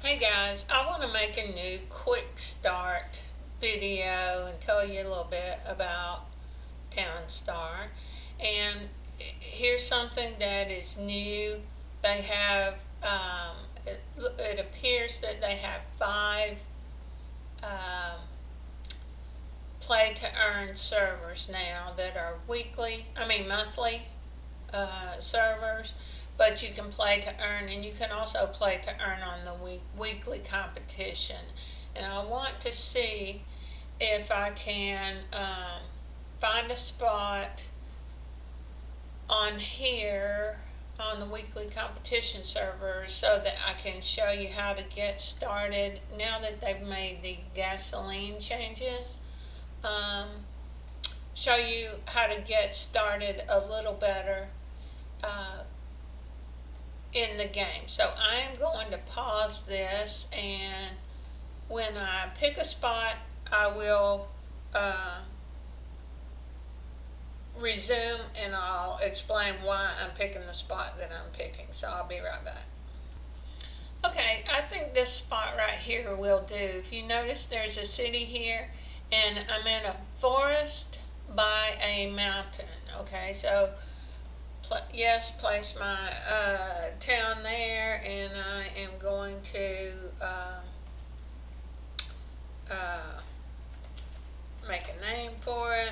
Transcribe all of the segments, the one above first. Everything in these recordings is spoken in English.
Hey guys, I want to make a new quick start video and tell you a little bit about Townstar. And here's something that is new. They have, it appears that they have five um, play to earn servers now that are monthly servers, but you can play to earn, and you can also play to earn on the weekly competition. And I want to see if I can find a spot on here on the weekly competition server so that I can show you how to get started now that they've made the gasoline changes. Um, Show you how to get started a little better uh, in the game. So I am going to pause this, and when I pick a spot, I will uh, resume and I'll explain why I'm picking the spot that I'm picking. So I'll be right back. Okay, I think this spot right here will do. If you notice, there's a city here, and I'm in a forest by a mountain. Okay, so yes, place my town there, and I am going to uh, make a name for it.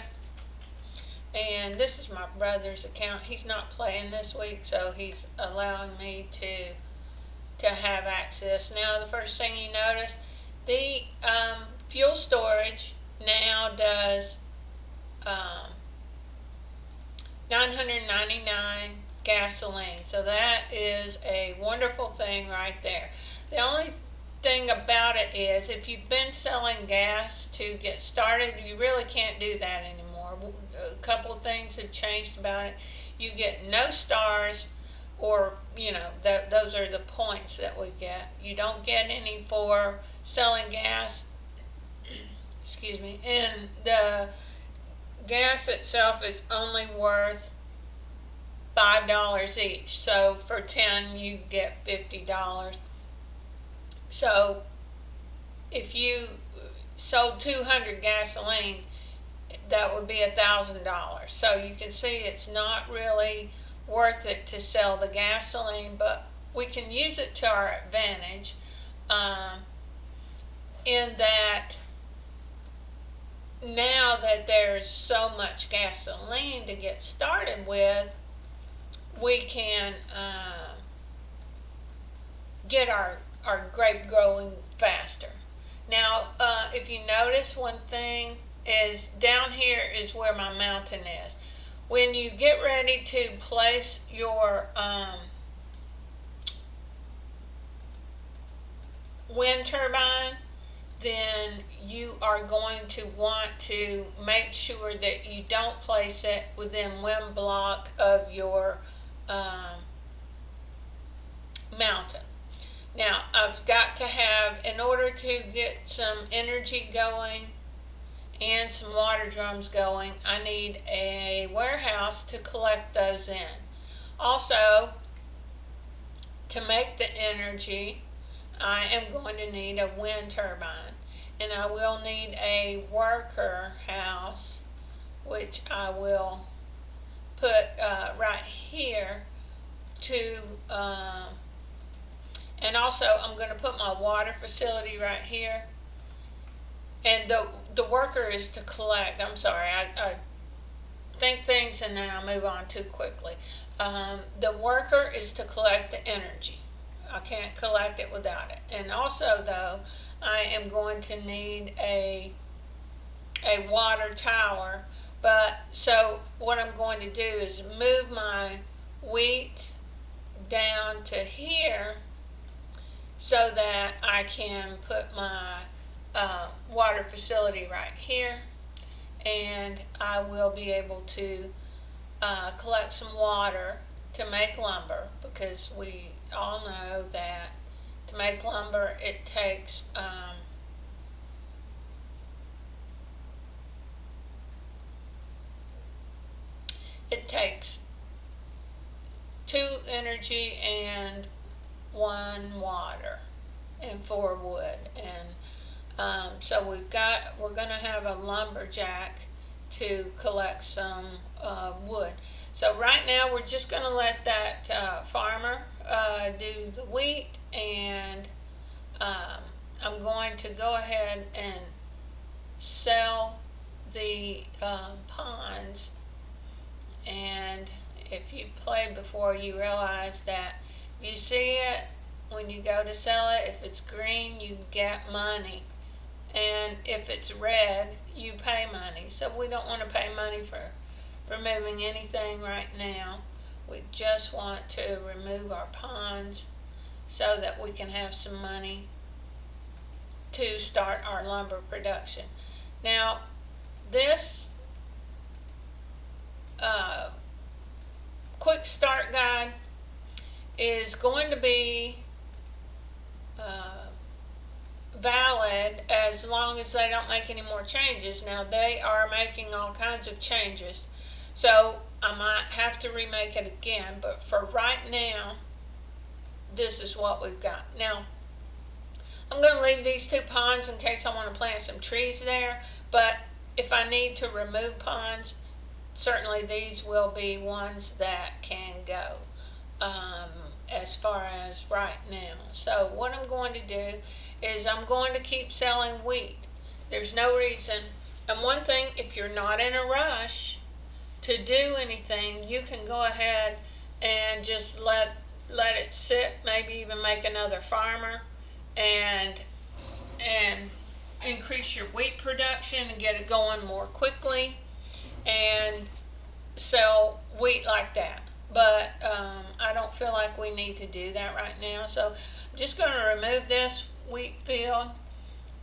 And this is my brother's account. He's not playing this week, so he's allowing me to have access. Now, the first thing you notice, the fuel storage now does um, 999 gasoline. So that is a wonderful thing right there. The only thing about it is if you've been selling gas to get started, you really can't do that anymore. A couple of things have changed about it. You get no stars, or those are the points that we get. You don't get any for selling gas. Excuse me. And the gas itself is only worth $5 each. So for 10 you get $50. So if you sold 200 gasoline, that would be $1,000. So you can see it's not really worth it to sell the gasoline, but we can use it to our advantage in that now that there's so much gasoline to get started with, we can get our grape growing faster. Now, if you notice, one thing is down here is where my mountain is. When you get ready to place your wind turbine, then you are going to want to make sure that you don't place it within one block of your um, mountain. Now, I've got to have, in order to get some energy going and some water drums going, I need a warehouse to collect those in. Also, to make the energy, I am going to need a wind turbine, and I will need a worker house, which I will put right here to and also I'm going to put my water facility right here, and the worker is to collect. I'm sorry, I think things and then I move on too quickly. The worker is to collect the energy. I can't collect it without it. And also, though, I am going to need a water tower. But so what I'm going to do is move my wheat down to here so that I can put my water facility right here, and I will be able to collect some water to make lumber, because we all know that to make lumber it takes 2 energy and 1 water. and 4 wood. And so we're going to have a lumberjack to collect some wood. So right now we're just going to let that farmer do the wheat, and I'm going to go ahead and sell the ponds. And if you played before, you realize that if you see it when you go to sell it, if it's green, you get money, and if it's red, you pay money. So we don't want to pay money for removing anything right now. We just want to remove our ponds so that we can have some money to start our lumber production. Now, this quick start guide is going to be valid as long as they don't make any more changes. Now, they are making all kinds of changes, so I might have to remake it again, but for right now, this is what we've got. Now, I'm going to leave these 2 ponds in case I want to plant some trees there, but if I need to remove ponds, certainly these will be ones that can go as far as right now. So what I'm going to do is I'm going to keep selling wheat. There's no reason. And one thing, if you're not in a rush to do anything, you can go ahead and just let it sit, maybe even make another farmer, and increase your wheat production and get it going more quickly and sell wheat like that. But I don't feel like we need to do that right now, so I'm just going to remove this wheat field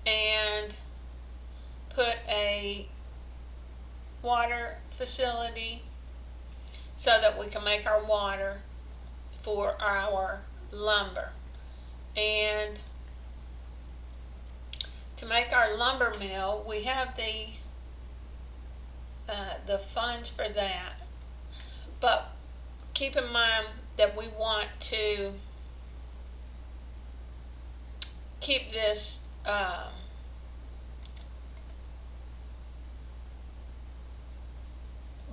and put a water facility so that we can make our water for our lumber. And to make our lumber mill, we have the funds for that, but keep in mind that we want to keep this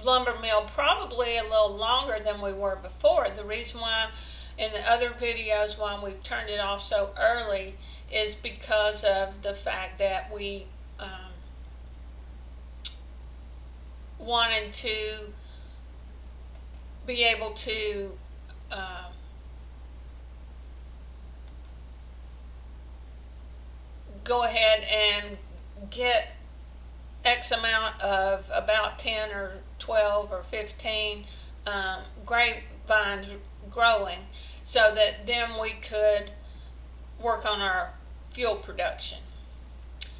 lumber mill probably a little longer than we were before. The reason why in the other videos why we've turned it off so early is because of the fact that we wanted to be able to go ahead and get X amount of about 10 or 12 or 15 grapevines growing, so that then we could work on our fuel production.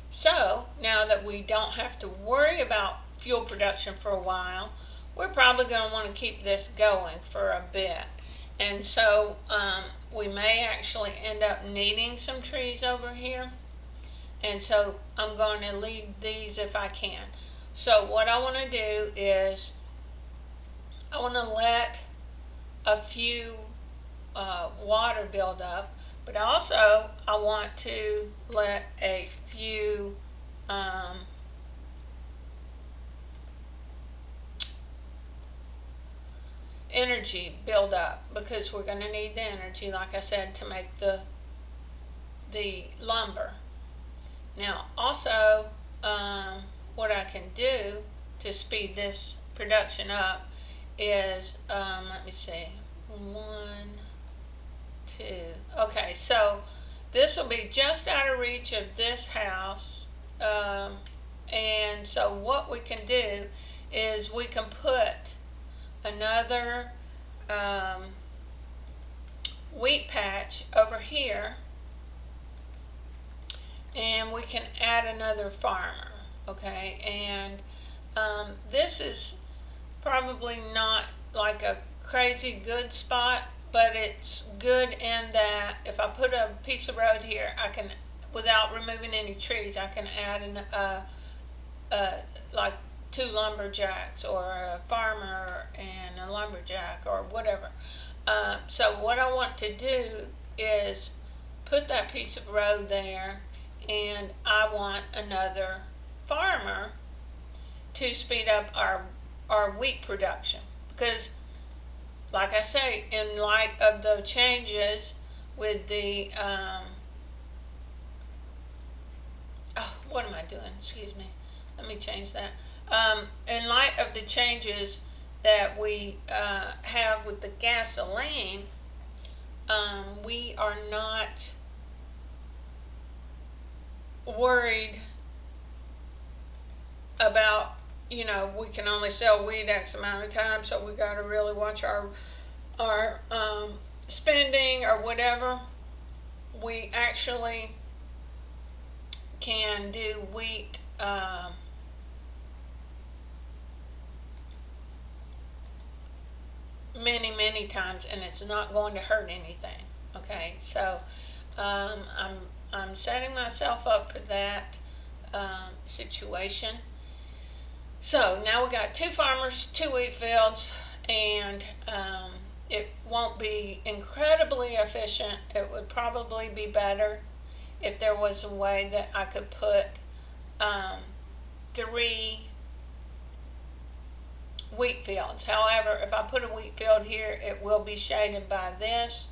So now that we don't have to worry about fuel production for a while, we're probably going to want to keep this going for a bit. And so we may actually end up needing some trees over here. And so I'm going to leave these if I can. So what I want to do is I want to let a few water build up, but also I want to let a few energy build up, because we're going to need the energy, like I said, to make the lumber. Now also what I can do to speed this production up is let me see, 1, 2, okay, so this will be just out of reach of this house, and so what we can do is we can put another wheat patch over here, and we can add another farmer. Okay, and this is probably not like a crazy good spot, but it's good in that if I put a piece of road here, I can, without removing any trees, I can add like 2 lumberjacks, or a farmer and a lumberjack, or whatever. So what I want to do is put that piece of road there, and I want another farmer to speed up our wheat production. Because, like I say, in light of the changes with the, oh, what am I doing? Excuse me. Let me change that. In light of the changes that we have with the gasoline, we are not worried about, we can only sell weed X amount of time, so we got to really watch our spending or whatever. We actually can do wheat many times, and it's not going to hurt anything. Okay, so I'm setting myself up for that situation. So now we got 2 farmers, 2 wheat fields, and it won't be incredibly efficient. It would probably be better if there was a way that I could put 3 wheat fields. However, if I put a wheat field here, it will be shaded by this,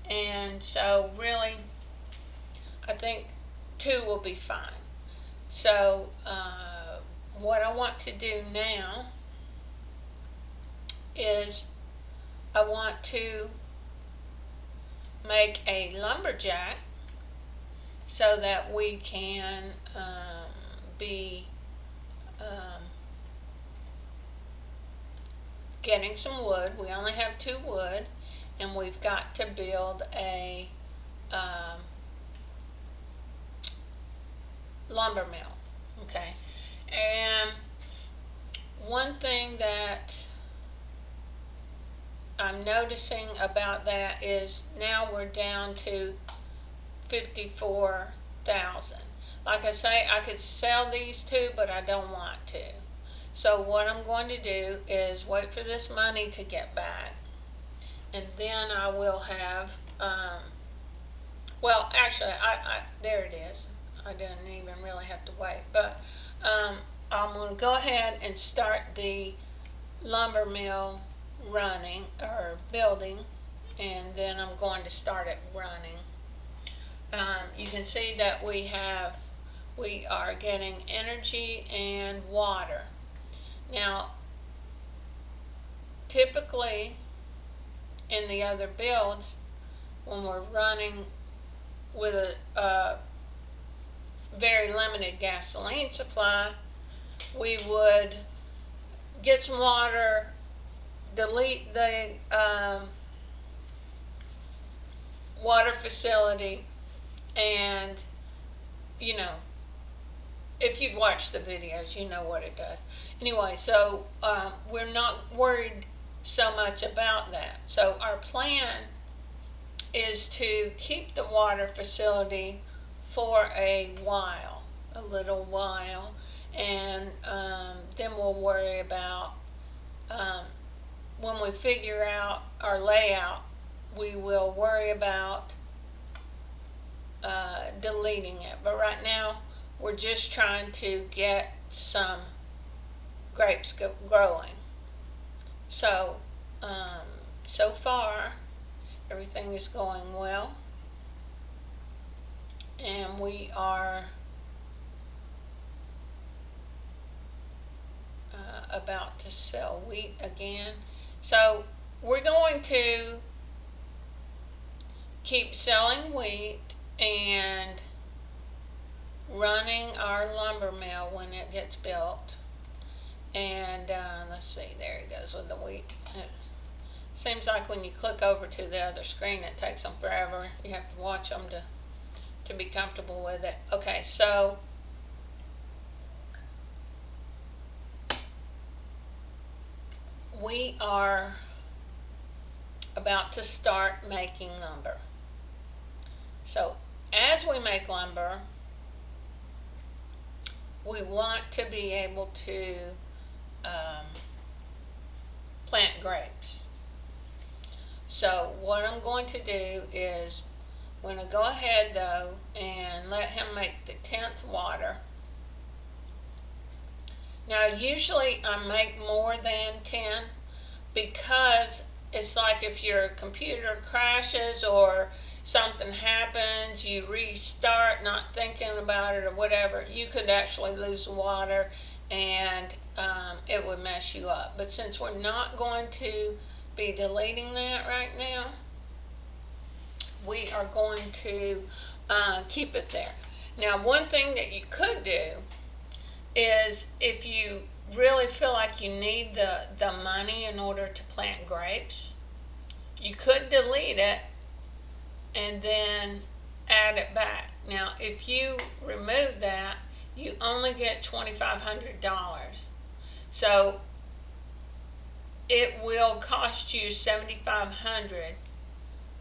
and so really I think 2 will be fine. So what I want to do now is I want to make a lumberjack so that we can be getting some wood. We only have 2 wood, and we've got to build a lumber mill. Okay, and one thing that I'm noticing about that is now we're down to 54,000. Like I say, I could sell these 2, but I don't want to. So what I'm going to do is wait for this money to get back, and then I will have, well, actually, there it is. I didn't even really have to wait, but I'm going to go ahead and start the lumber mill running, or building, and then I'm going to start it running. You can see that we are getting energy and water. Now, typically in the other builds, when we're running with a very limited gasoline supply, we would get some water, delete the water facility, and if you've watched the videos, you know what it does. Anyway, so we're not worried so much about that. So our plan is to keep the water facility for a little while, and then we'll worry about, when we figure out our layout, we will worry about deleting it. But right now, we're just trying to get some grapes growing. So, so far, everything is going well, and we are about to sell wheat again. So we're going to keep selling wheat and running our lumber mill when it gets built. And let's see, there it goes with the wheat. It seems like when you click over to the other screen, it takes them forever. You have to watch them to be comfortable with it. Okay, so we are about to start making lumber. So as we make lumber, we want to be able to plant grapes. So what I'm going to do is We're going to go ahead though and let him make the 10th water. Now usually I make more than 10 because it's like if your computer crashes or something happens, you restart not thinking about it or whatever, you could actually lose water and it would mess you up. But since we're not going to be deleting that right now, we are going to keep it there. Now, one thing that you could do is if you really feel like you need the money in order to plant grapes, you could delete it and then add it back. Now, if you remove that, you only get $2,500. So it will cost you $7,500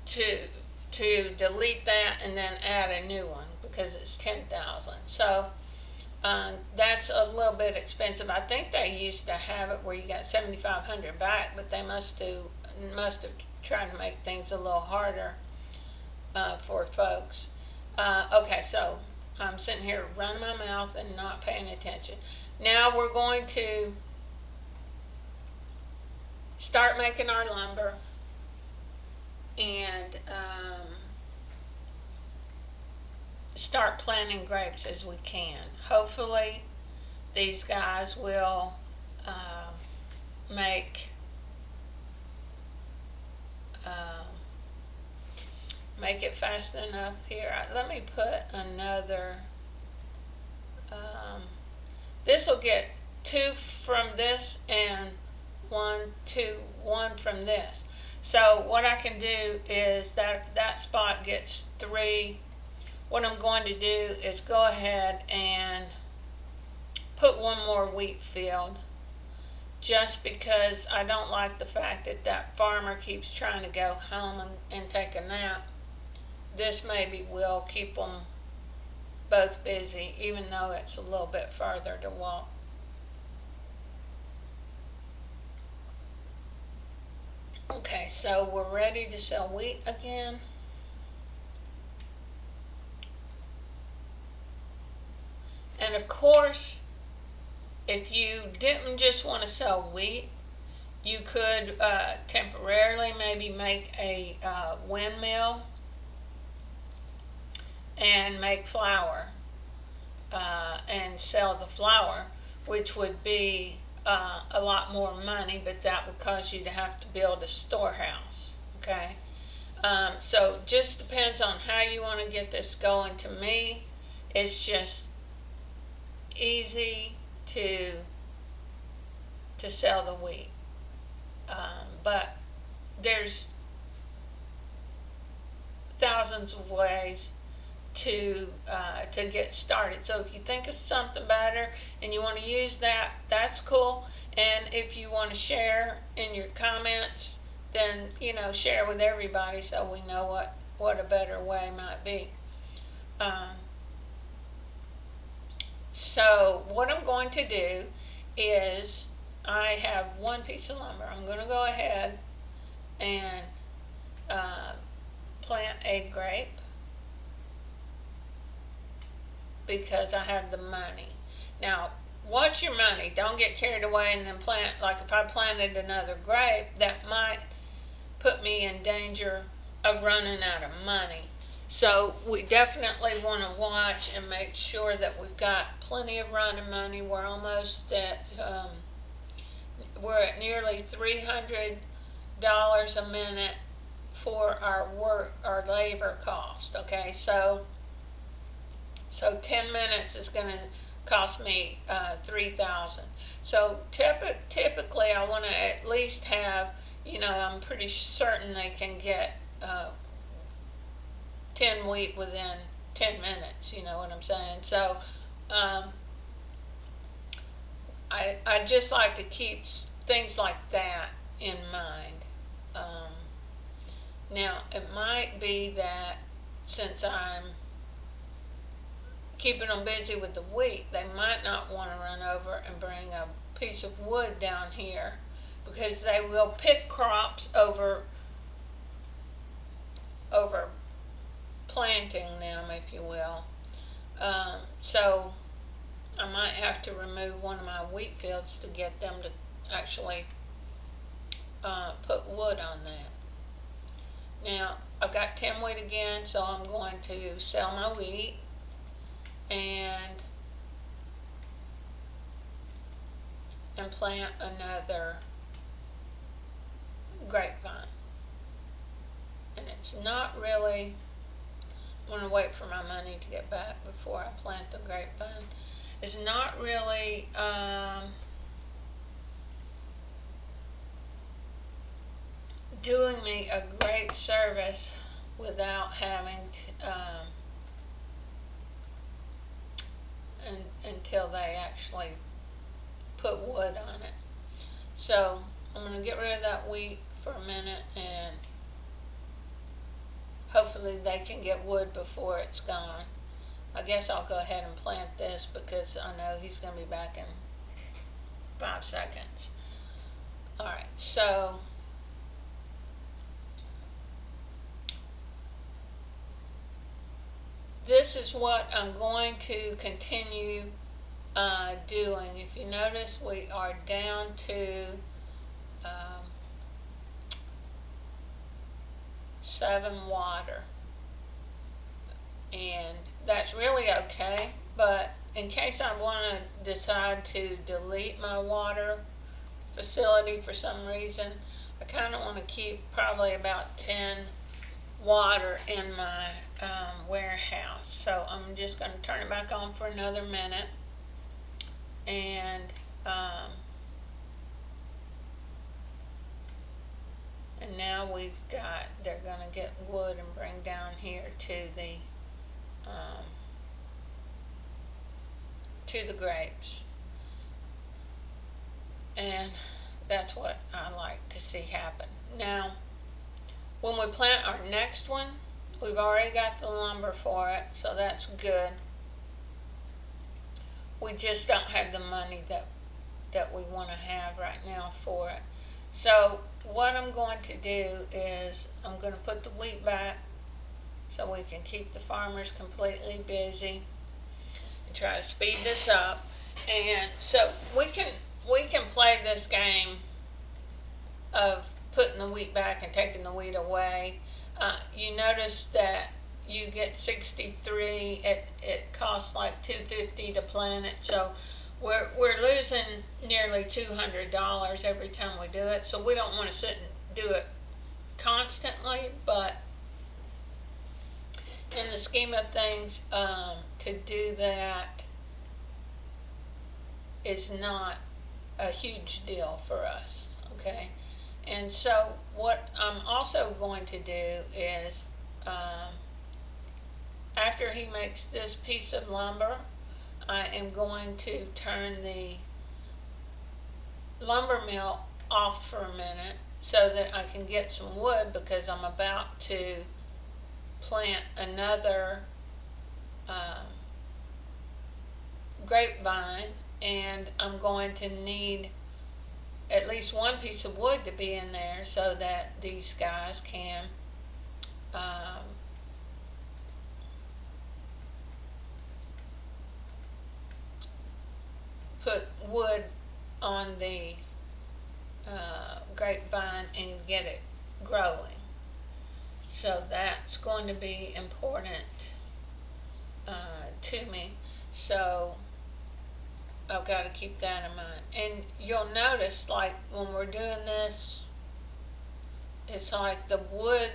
to delete that and then add a new one because it's 10,000. So that's a little bit expensive. I think they used to have it where you got 7,500 back, but they must have tried to make things a little harder for folks. Okay, so I'm sitting here running my mouth and not paying attention. Now we're going to start making our lumber and start planting grapes as we can. Hopefully these guys will make it fast enough here. Let me put another, this will get 2 from this and 1 from this. So what I can do is that spot gets 3. What I'm going to do is go ahead and put one more wheat field, just because I don't like the fact that farmer keeps trying to go home and take a nap. This maybe will keep them both busy, even though it's a little bit farther to walk. Okay, so we're ready to sell wheat again. And of course, if you didn't just want to sell wheat, you could temporarily maybe make a windmill and make flour and sell the flour, which would be a lot more money, but that would cause you to have to build a storehouse. Okay, so just depends on how you want to get this going. To me, it's just easy to sell the wheat, but there's thousands of ways to get started. So if you think of something better and you want to use that, that's cool. And if you want to share in your comments, then share with everybody so we know what a better way might be. So what I'm going to do is, I have one piece of lumber. I'm going to go ahead and plant a grape because I have the money. Now, watch your money. Don't get carried away and then plant. Like if I planted another grape, that might put me in danger of running out of money. So we definitely want to watch and make sure that we've got plenty of running money. We're almost at, we're at nearly $300 a minute for our labor cost. Okay, so 10 minutes is going to cost me $3,000. So typically I want to at least have, I'm pretty certain they can get 10 wheat within 10 minutes, you know what I'm saying? So I just like to keep things like that in mind. Now it might be that since I'm keeping them busy with the wheat, they might not want to run over and bring a piece of wood down here, because they will pick crops over planting them, if you will. So I might have to remove one of my wheat fields to get them to actually put wood on that. Now I've got 10 wheat again, so I'm going to sell my wheat and plant another grapevine. And it's not really, I'm going to wait for my money to get back before I plant the grapevine. It's not really doing me a great service without having to, until they actually put wood on it. So I'm going to get rid of that wheat for a minute, and hopefully they can get wood before it's gone. I guess I'll go ahead and plant this because I know he's going to be back in 5 seconds. Alright, so this is what I'm going to continue doing. If you notice, we are down to 7 water, and that's really okay, but in case I want to decide to delete my water facility for some reason, I kind of want to keep probably about 10 water in my warehouse. So I'm just going to turn it back on for another minute, and now we've got, they're going to get wood and bring down here to the grapes, and that's what I like to see happen. Now when we plant our next one, we've already got the lumber for it, so that's good. We just don't have the money that we want to have right now for it. So what I'm going to do is I'm going to put the wheat back so we can keep the farmers completely busy and try to speed this up. And so we can play this game of putting the wheat back and taking the wheat away. You notice that you get 63. It costs like $250 to plant it, so we're losing nearly $200 every time we do it. So we don't want to sit and do it constantly, but in the scheme of things, to do that is not a huge deal for us, okay? And so what I'm also going to do is, after he makes this piece of lumber, I am going to turn the lumber mill off for a minute so that I can get some wood, because I'm about to plant another grapevine, and I'm going to need at least one piece of wood to be in there so that these guys can put wood on the grapevine and get it growing. So that's going to be important to me. So I've got to keep that in mind. And you'll notice, like, when we're doing this, it's like the wood,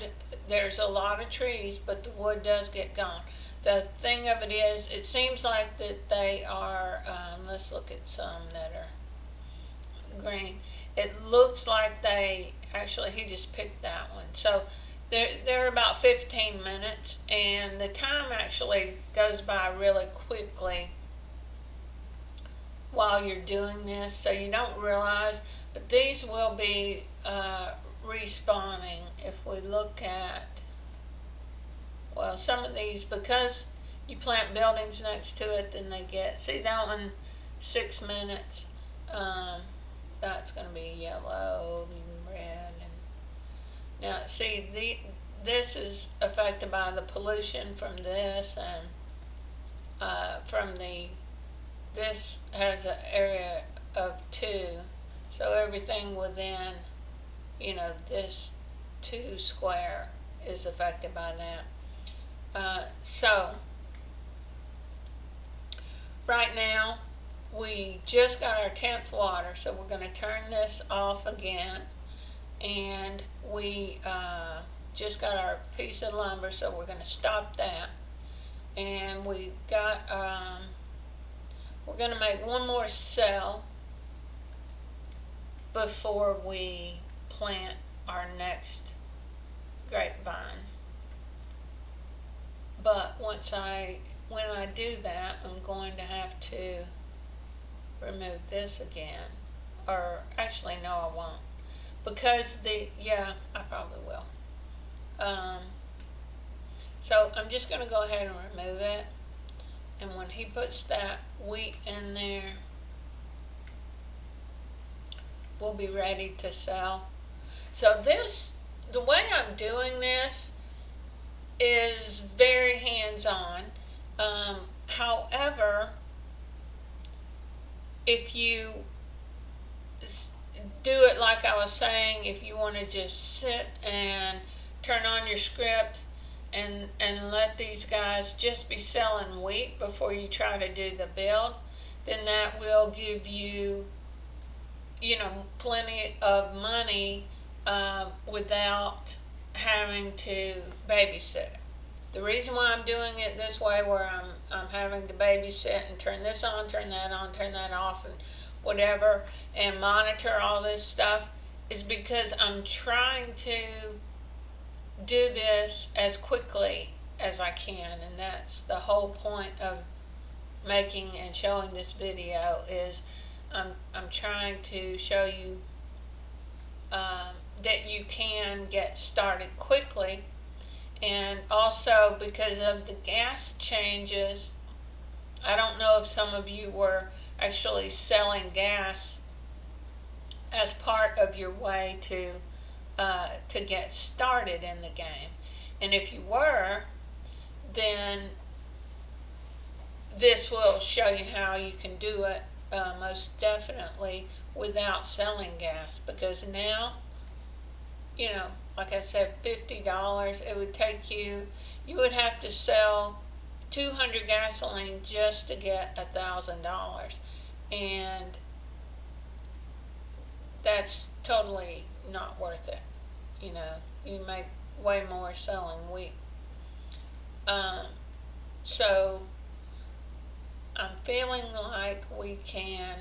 there's a lot of trees, but the wood does get gone. The thing of it is, it seems like that they are, let's look at some that are green. It looks like they, actually he just picked that one. So they're about 15 minutes, and the time actually goes by really quickly while you're doing this, so you don't realize, but these will be respawning. If we look at, well, some of these, because you plant buildings next to it, then they get, see that one, 6 minutes, that's going to be yellow and red. And now see, this is affected by the pollution from this, and from this has an area of 2, so everything within, this 2 square is affected by that. So right now we just got our 10th water, so we're going to turn this off again, and we just got our piece of lumber, so we're going to stop that. And we got we're going to make one more cell before we plant our next grapevine. But when I do that, I'm going to have to remove this again. Or actually, no, I won't. Because I probably will. So I'm just going to go ahead and remove it. And when he puts that wheat in there, we'll be ready to sell. So the way I'm doing this is very hands-on. However, if you do it like I was saying, if you want to just sit and turn on your script and let these guys just be selling wheat before you try to do the build, then that will give you, plenty of money without having to babysit. The reason why I'm doing it this way, where I'm having to babysit and turn this on, turn that on, turn that off, and whatever, and monitor all this stuff, is because I'm trying to do this as quickly as I can, and that's the whole point of making and showing this video. Is I'm trying to show you that you can get started quickly. And also, because of the gas changes, I don't know if some of you were actually selling gas as part of your way to get started in the game. And if you were, then this will show you how you can do it most definitely without selling gas. Because now, like I said, $50, it would take you would have to sell 200 gasoline just to get $1,000. And that's totally not worth it. You make way more selling wheat. So I'm feeling like we can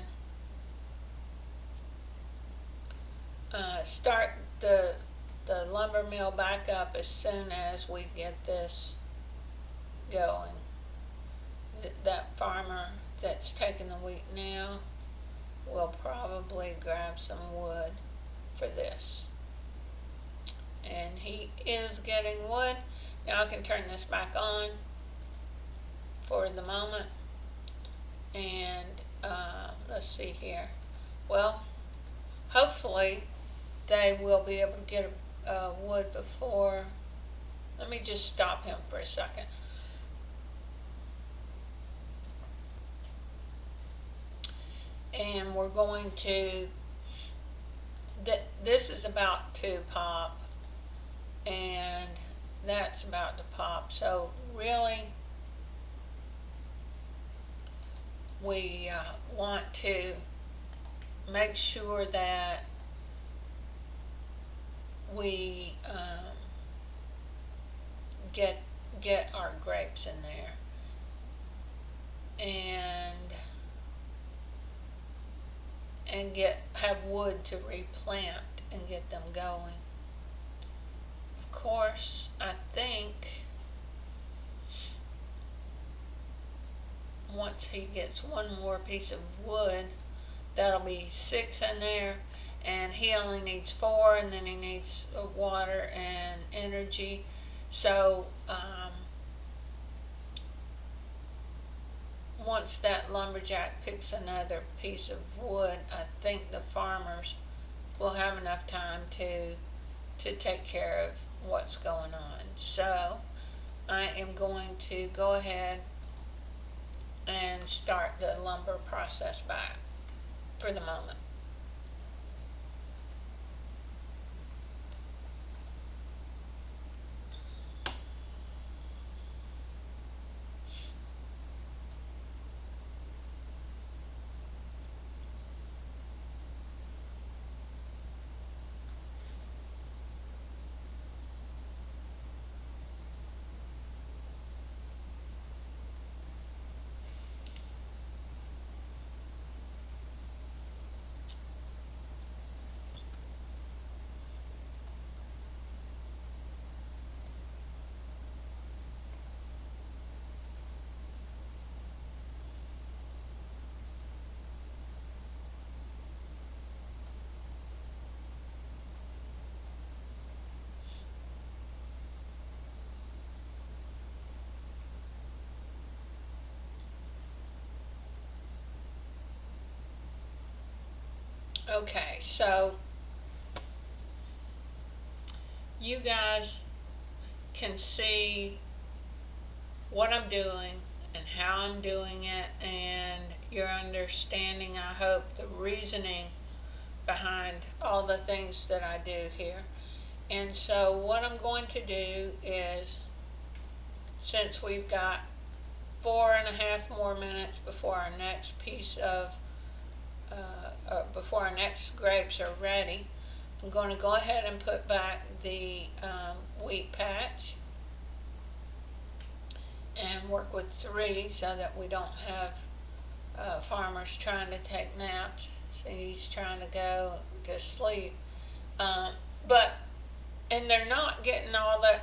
start the lumber mill back up as soon as we get this going. That farmer that's taking the wheat now will probably grab some wood for this. And he is getting wood. Now I can turn this back on for the moment. And let's see here. Well, hopefully they will be able to get wood before. Let me just stop him for a second. And we're going to, this is about to pop, and that's about to pop. So really, we want to make sure that we get our grapes in there, and have wood to replant and get them going. Of course, I think once he gets one more piece of wood, that'll be 6 in there, and he only needs 4, and then he needs water and energy. So once that lumberjack picks another piece of wood, I think the farmers will have enough time to take care of what's going on. So I am going to go ahead and start the lumber process back for the moment. Okay, so you guys can see what I'm doing and how I'm doing it, and you're understanding, I hope, the reasoning behind all the things that I do here. And so what I'm going to do is, since we've got 4.5 more minutes before our next piece of before our next grapes are ready, I'm going to go ahead and put back the wheat patch and work with 3 so that we don't have farmers trying to take naps. So he's trying to go to sleep. But and they're not getting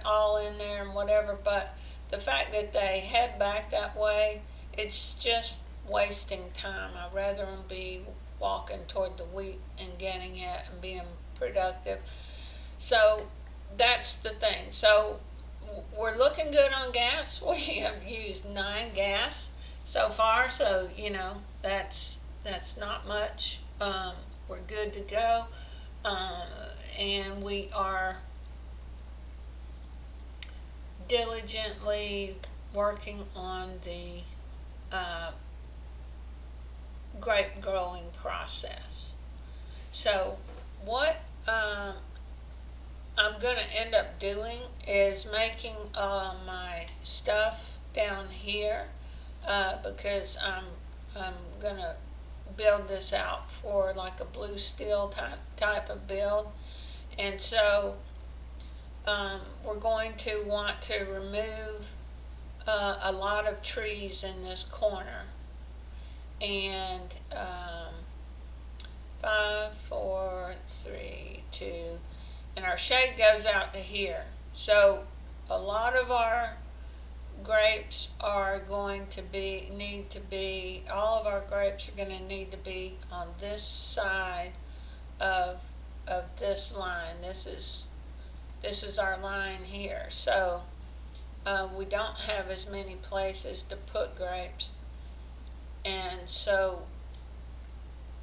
all in there and whatever, but the fact that they head back that way, it's just wasting time. I'd rather them be walking toward the wheat and getting it and being productive. So that's the thing. So we're looking good on gas. We have used 9 gas so far, so that's not much. We're good to go, and we are diligently working on the grape growing process. So what I'm going to end up doing is making my stuff down here because I'm going to build this out for like a blue steel type of build. And so we're going to want to remove a lot of trees in this corner. And 5, 4, 3, 2, and our shade goes out to here. So a lot of our grapes are going to all of our grapes are going to need to be on this side of this line. This is our line here. So we don't have as many places to put grapes. And so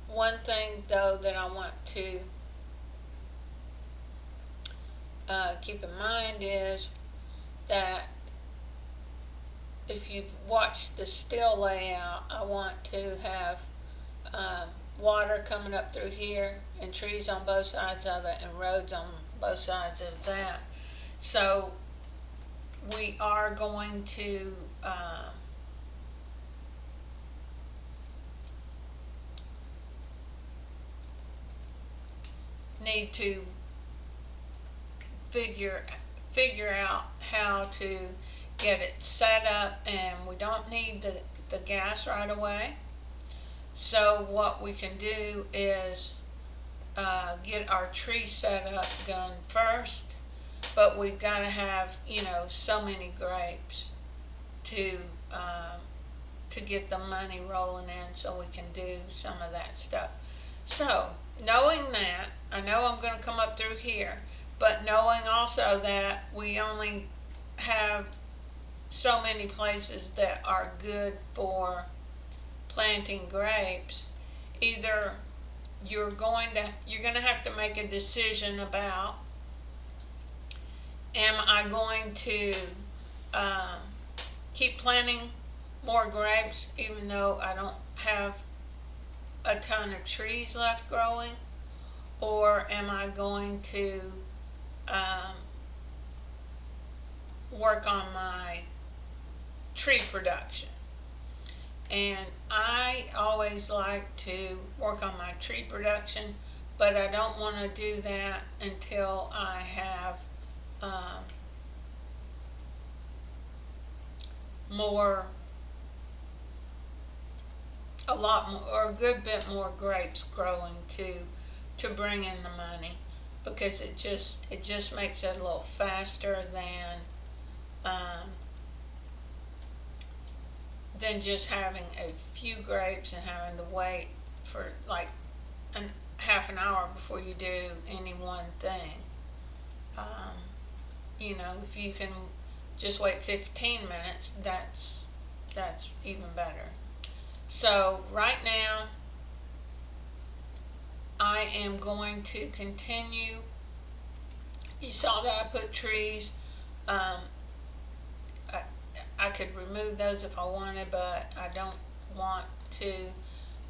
one thing though that I want to keep in mind is that if you've watched the still layout, I want to have water coming up through here and trees on both sides of it and roads on both sides of that. So we are going to need to figure out how to get it set up, and we don't need the gas right away. So what we can do is get our tree set up done first, but we've got to have so many grapes to get the money rolling in so we can do some of that stuff. So knowing that, I know I'm going to come up through here, but knowing also that we only have so many places that are good for planting grapes, either you're going to have to make a decision about am I going to um, keep planting more grapes even though I don't have a ton of trees left growing? Or am I going to um, work on my tree production? And I always like to work on my tree production, but I don't want to do that until I have um, more, a lot more, or a good bit more grapes growing to bring in the money, because it just makes it a little faster um, than just having a few grapes and having to wait for like half an hour before you do any one thing. Um, if you can just wait 15 minutes, that's even better. So right now, I am going to continue. You saw that I put trees. Um, I, I could remove those if I wanted, but I don't want to.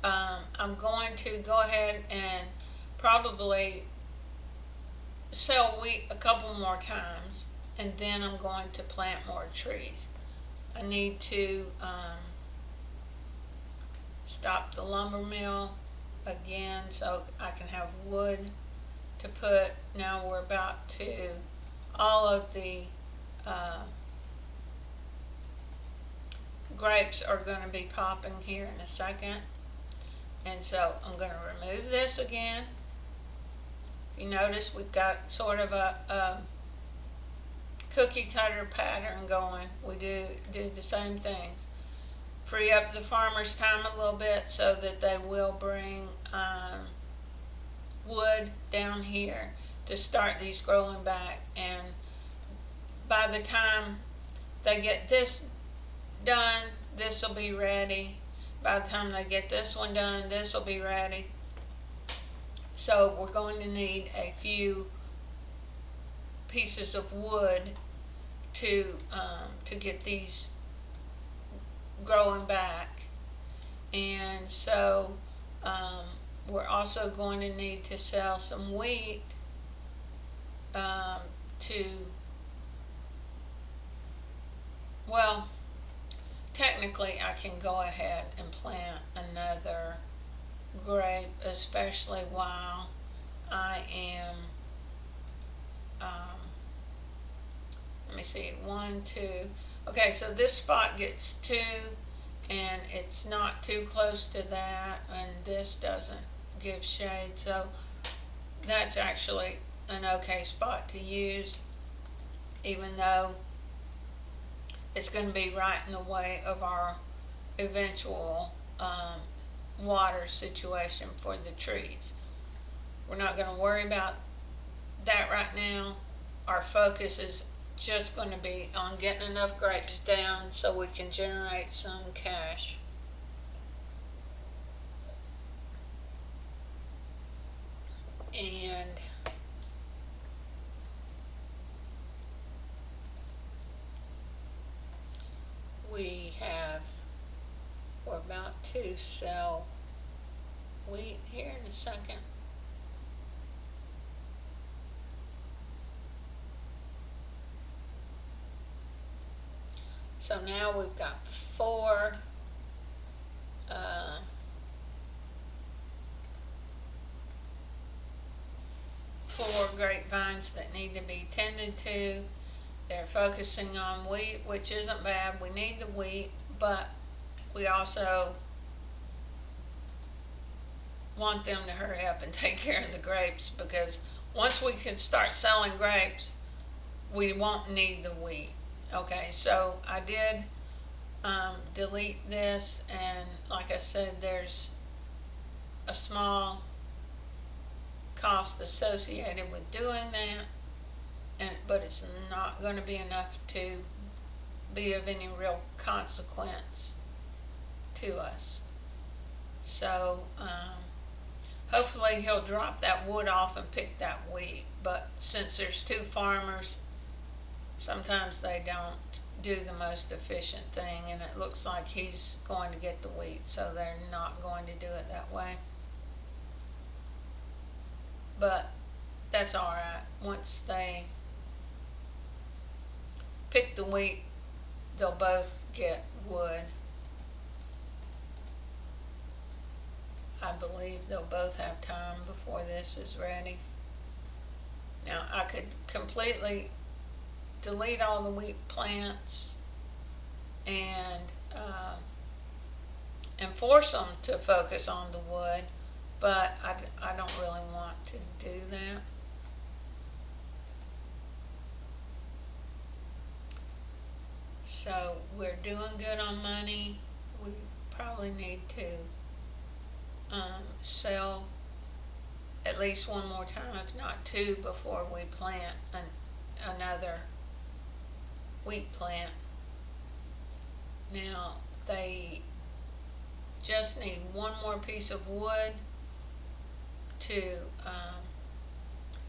I'm going to go ahead and probably sell wheat a couple more times, and then I'm going to plant more trees. I need to stop the lumber mill again so I can have wood to put. Now we're about to, all of the uh, grapes are going to be popping here in a second, and so I'm going to remove this again. You notice we've got sort of a cookie cutter pattern going. We do the same things. Free up the farmer's time a little bit so that they will bring wood down here to start these growing back, and by the time they get this done, this will be ready. By the time they get this one done, this will be ready. So we're going to need a few pieces of wood to get these growing back, and so we're also going to need to sell some wheat to, well, technically I can go ahead and plant another grape, especially while I am let me see, 1, 2. Okay, so this spot gets 2, and it's not too close to that, and this doesn't give shade, so that's actually an okay spot to use, even though it's going to be right in the way of our eventual water situation for the trees. We're not going to worry about that right now. Our focus is just going to be on getting enough grapes down so we can generate some cash. And we're about to sell wheat here in a second. So now we've got 4 grapevines that need to be tended to. They're focusing on wheat, which isn't bad. We need the wheat, but we also want them to hurry up and take care of the grapes, because once we can start selling grapes, we won't need the wheat. Okay, so I did delete this, and like I said, there's a small cost associated with doing that, but it's not going to be enough to be of any real consequence to us. So hopefully he'll drop that wood off and pick that wheat, but since there's 2 farmers, sometimes they don't do the most efficient thing, and it looks like he's going to get the wheat, so they're not going to do it that way. But that's all right. Once they pick the wheat, they'll both get wood. I believe they'll both have time before this is ready. Now I could completely delete all the wheat plants and force them to focus on the wood, but I don't really want to do that. So we're doing good on money. We probably need to sell at least one more time, if not two, before we plant another wheat plant. Now they just need one more piece of wood to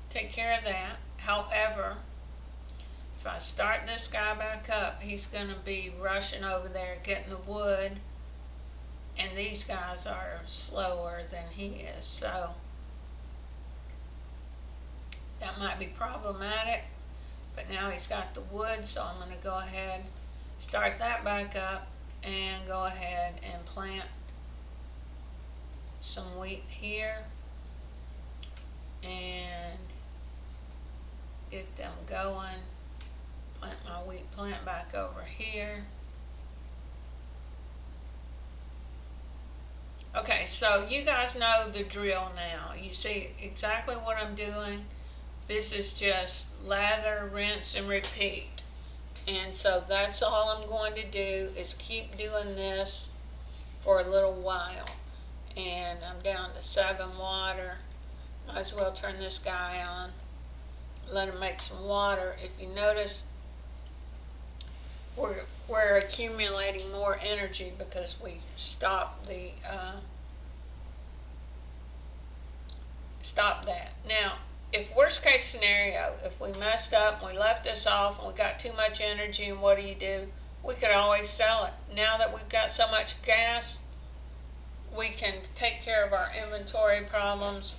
take care of that. However, if I start this guy back up, he's going to be rushing over there getting the wood, and these guys are slower than he is, so that might be problematic. But now he's got the wood, so I'm going to go ahead, start that back up, and go ahead and plant some wheat here and get them going. Plant my wheat plant back over here. Okay, so you guys know the drill now. You see exactly what I'm doing. This is just lather, rinse, and repeat. And so that's all I'm going to do is keep doing this for a little while. And I'm down to 7 water. Might as well turn this guy on. Let him make some water. If you notice, we're accumulating more energy because we stopped that. Now, if worst case scenario, if we messed up and we left this off and we got too much energy, and what do? We could always sell it. Now that we've got so much gas, we can take care of our inventory problems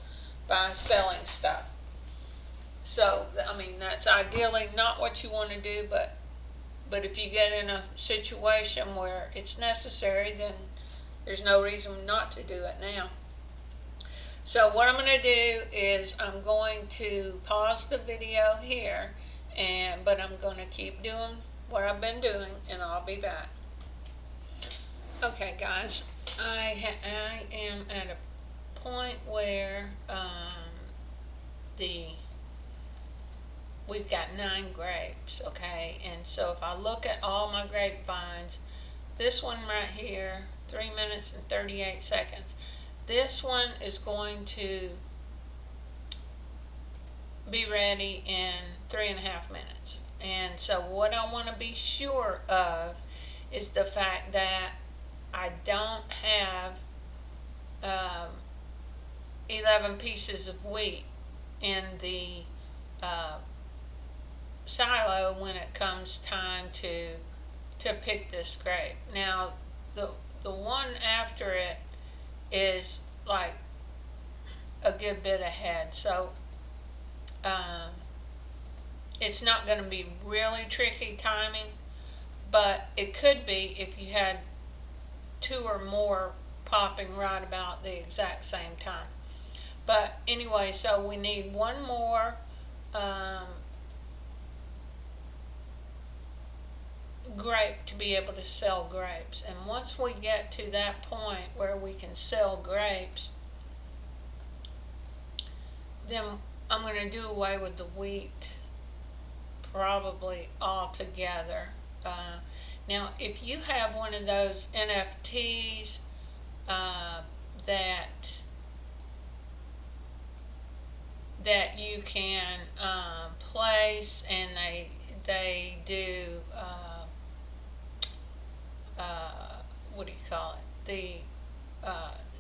by selling stuff. So, I mean, that's ideally not what you want to do, but if you get in a situation where it's necessary, then there's no reason not to do it now. So what I'm going to do is I'm going to pause the video here, but I'm going to keep doing what I've been doing, and I'll be back. Okay, guys, I am at a point where we've got 9 grapes, okay? And so if I look at all my grapevines, this one right here, 3 minutes and 38 seconds. This one is going to be ready in 3.5 minutes. And so what I want to be sure of is the fact that I don't have 11 pieces of wheat in the silo when it comes time to pick this grape. Now the one after it is like a good bit ahead, so it's not going to be really tricky timing, but it could be if you had 2 or more popping right about the exact same time. But anyway, so we need one more grape to be able to sell grapes. And once we get to that point where we can sell grapes, then I'm going to do away with the wheat probably altogether. Now, if you have one of those NFTs that you can place, and they do what do you call it?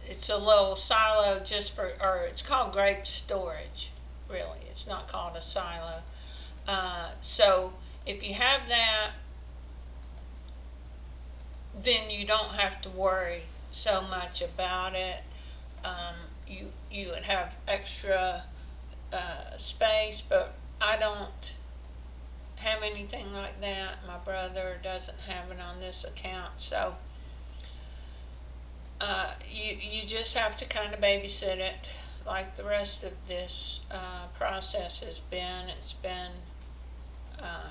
It's a little silo just for, or it's called grape storage. Really, it's not called a silo. So If you have that, then you don't have to worry so much about it. You would have extra space, but I don't have anything like that. My brother doesn't have it on this account, so you just have to kind of babysit it, like the rest of this process has been. It's been uh,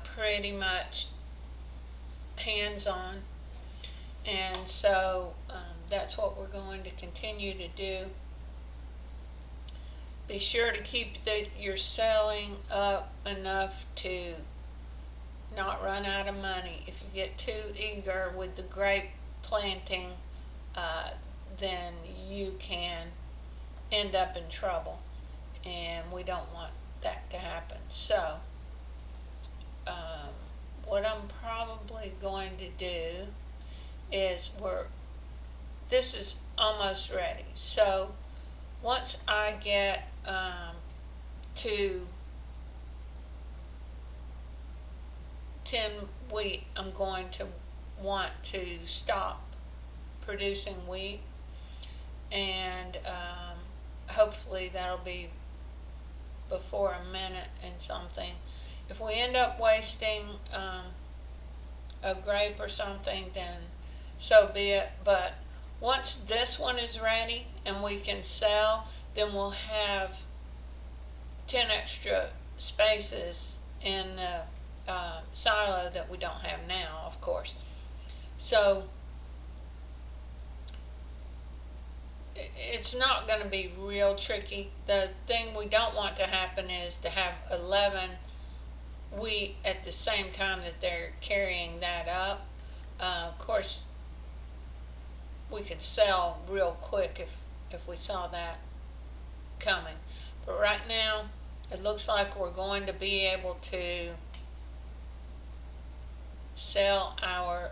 pretty much hands-on, and so that's what we're going to continue to do. Be sure to keep your selling up enough to not run out of money. If you get too eager with the grape planting, uh, then you can end up in trouble, and we don't want that to happen. So um, what I'm probably going to do is this is almost ready. So once I get to 10 wheat, I'm going to want to stop producing wheat, and hopefully that'll be before a minute and something. If we end up wasting a grape or something, then so be it. But once this one is ready and we can sell, then we'll have 10 extra spaces in the silo that we don't have now, of course. So it's not going to be real tricky. The thing we don't want to happen is to have 11 wheat at the same time that they're carrying that up. Of course, we could sell real quick if we saw that coming. But right now, it looks like we're going to be able to sell our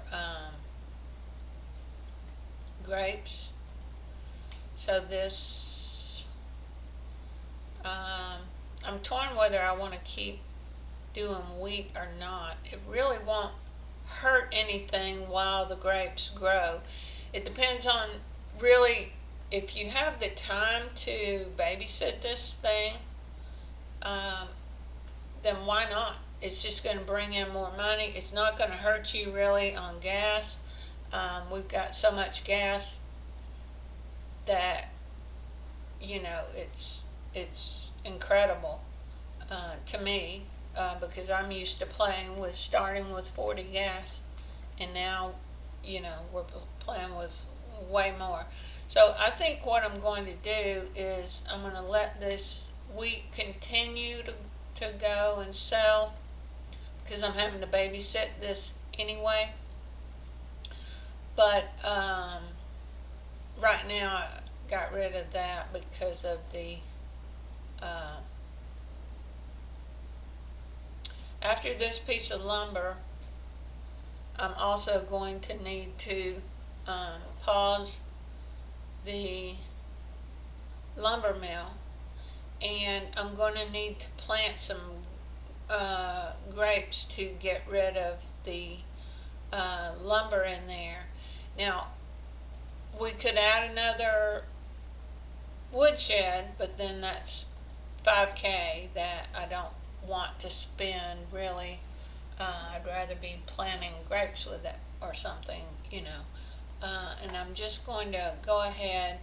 grapes. So this, I'm torn whether I want to keep doing wheat or not. It really won't hurt anything while the grapes grow. It depends on really if you have the time to babysit this thing, then why not? It's just going to bring in more money. It's not going to hurt you really on gas. We've got so much gas that it's incredible to me because I'm used to starting with 40 gas, and now we're playing with way more. So I think what I'm going to do is I'm going to let this wheat continue to go and sell because I'm having to babysit this anyway. But right now I got rid of that because of the after this piece of lumber, I'm also going to need to pause the lumber mill, and I'm going to need to plant some grapes to get rid of the lumber in there. Now, we could add another woodshed, but then that's $5K that I don't want to spend really. I'd rather be planting grapes with it or something, and I'm just going to go ahead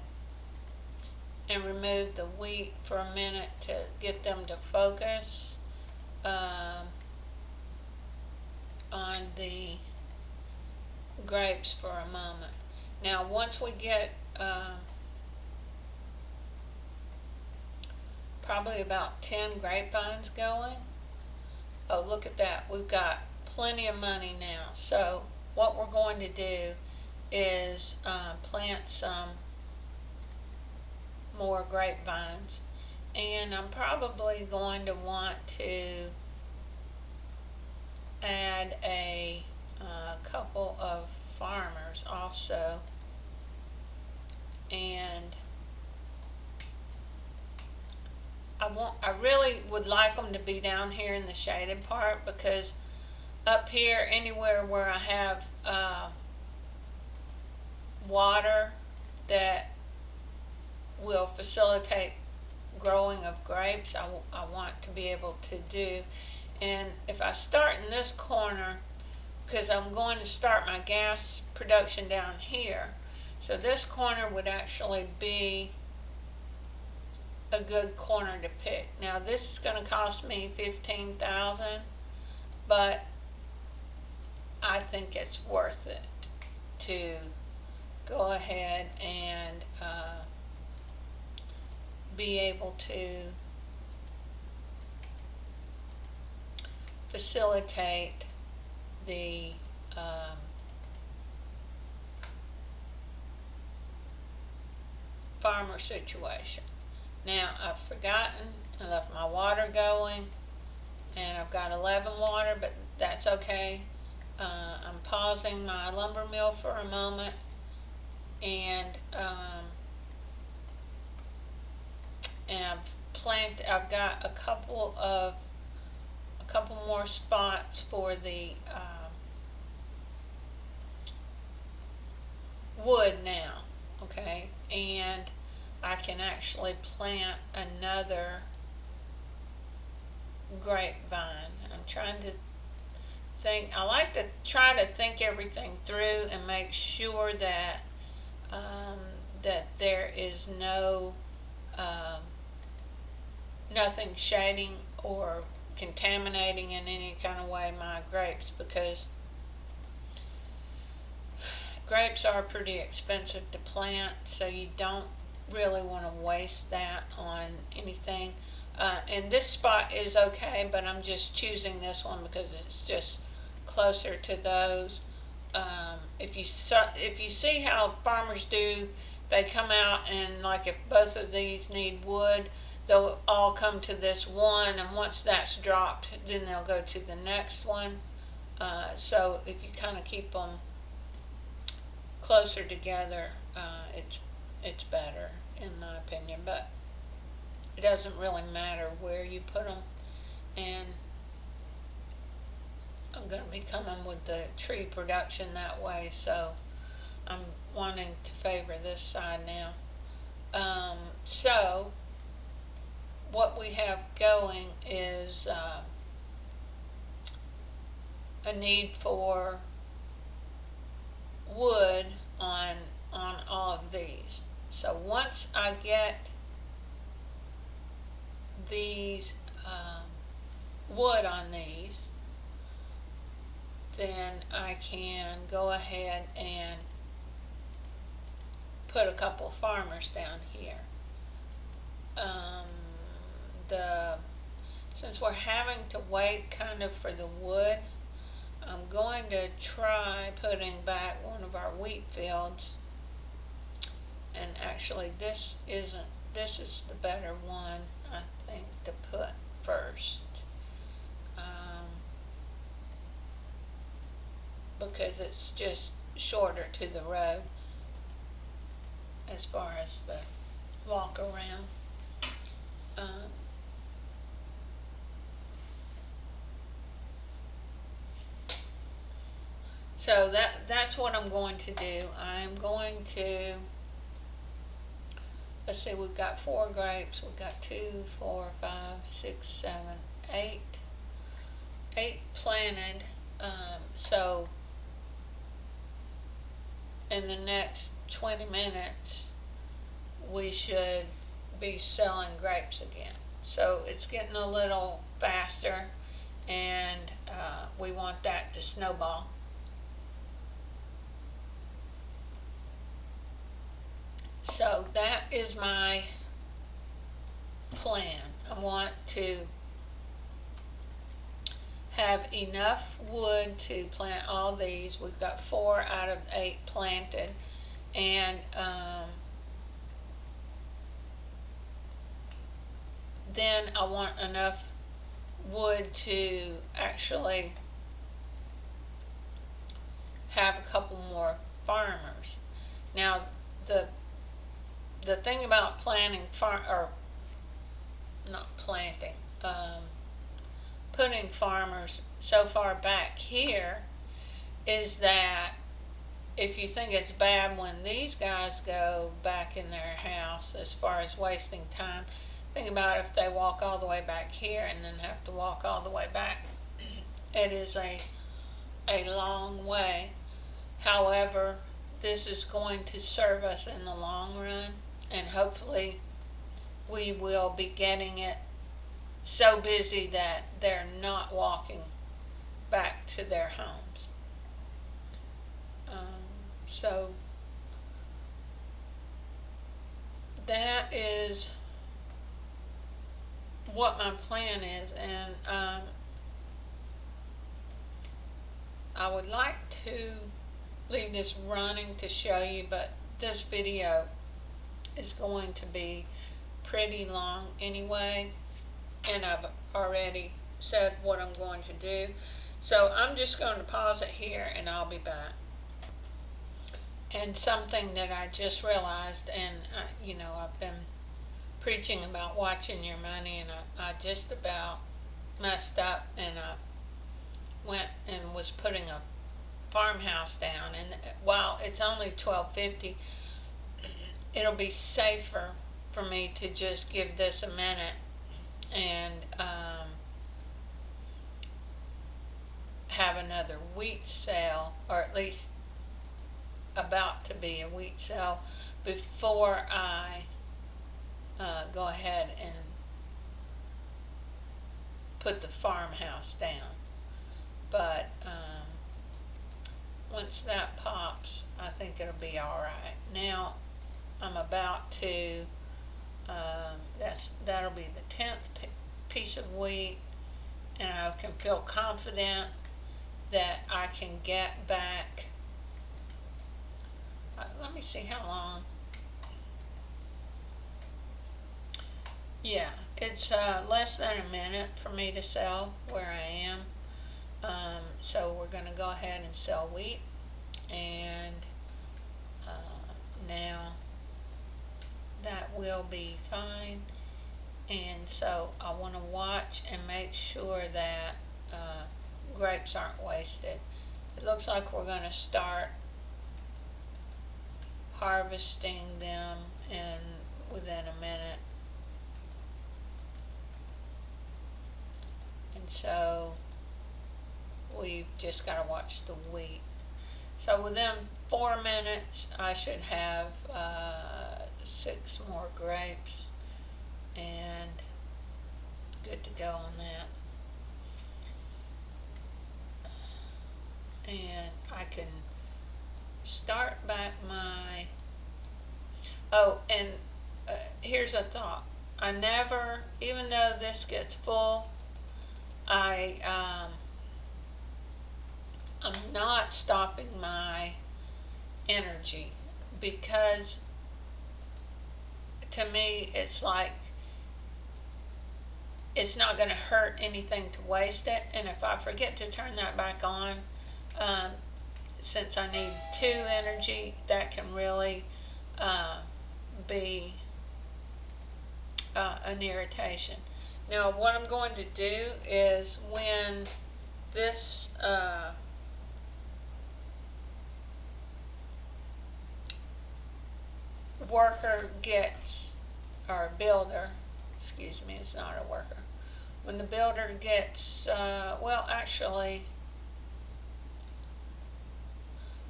and remove the wheat for a minute to get them to focus on the grapes for a moment. Now once we get probably about 10 grapevines going, oh look at that, we've got plenty of money now. So what we're going to do is plant some more grapevines, and I'm probably going to want to add a couple of farmers also, and I really would like them to be down here in the shaded part, because up here, anywhere where I have water that will facilitate growing of grapes, I want to be able to do. And if I start in this corner, because I'm going to start my gas production down here, so this corner would actually be a good corner to pick. Now this is going to cost me $15,000, but I think it's worth it to go ahead and be able to facilitate the farmer situation. Now I've forgotten, I left my water going, and I've got 11 water, but that's okay. I'm pausing my lumber mill for a moment, and I've got a couple more spots for the wood now, okay, and I can actually plant another grapevine. I'm trying to think. I like to try to think everything through and make sure that that there is nothing shading or contaminating in any kind of way my grapes, because grapes are pretty expensive to plant, so you don't really want to waste that on anything. And this spot is okay, but I'm just choosing this one because it's just closer to those. If you see how farmers do, they come out and, like, if both of these need wood, they'll all come to this one, and once that's dropped, then they'll go to the next one. So if you kind of keep them closer together, it's better in my opinion, but it doesn't really matter where you put them. And I'm going to be coming with the tree production that way, so I'm wanting to favor this side now. So what we have going is a need for wood on all of these. So once I get these wood on these, then I can go ahead and put a couple of farmers down here. Since we're having to wait kind of for the wood, I'm going to try putting back one of our wheat fields. And actually this is the better one, I think, to put first. Because it's just shorter to the road as far as the walk around. So that's what I'm going to do. I'm going to, let's see, we've got 4 grapes. We've got 2, 4, 5, 6, 7, 8 planted. So in the next 20 minutes, we should be selling grapes again. So it's getting a little faster, and we want that to snowball. So that is my plan. I want to have enough wood to plant all these. We've got 4 out of 8 planted, and then I want enough wood to actually have a couple more farmers. Now the thing about planting not planting, putting farmers so far back here is that if you think it's bad when these guys go back in their house as far as wasting time, think about if they walk all the way back here and then have to walk all the way back. It is a long way. However, this is going to serve us in the long run, and hopefully we will be getting it so busy that they're not walking back to their homes. So that is what my plan is, and I would like to leave this running to show you, but this video is going to be pretty long anyway, and I've already said what I'm going to do. So I'm just going to pause it here and I'll be back. And something that I just realized, and I've been preaching about watching your money, and I just about messed up, and I went and was putting a farmhouse down, and while it's only $12.50, it'll be safer for me to just give this a minute and have another wheat sale, or at least about to be a wheat sale, before I go ahead and put the farmhouse down. But once that pops, I think it'll be alright. Now I'm about to that'll be the 10th piece of wheat, and I can feel confident that I can get back. Let me see how long. Yeah, it's less than a minute for me to sell where I am. So we're going to go ahead and sell wheat, and now that will be fine. And so I want to watch and make sure that grapes aren't wasted. It looks like we're going to start harvesting them within a minute. And so we've just got to watch the wheat. So within 4 minutes I should have 6 more grapes, and good to go on that. And I can start back my, and here's a thought. I never, even though this gets full, I'm not stopping my energy, because to me it's like it's not going to hurt anything to waste it. And if I forget to turn that back on, since I need 2 energy, that can really be an irritation. Now what I'm going to do is, when this worker gets, or builder, excuse me, it's not a worker. When the builder gets, well actually,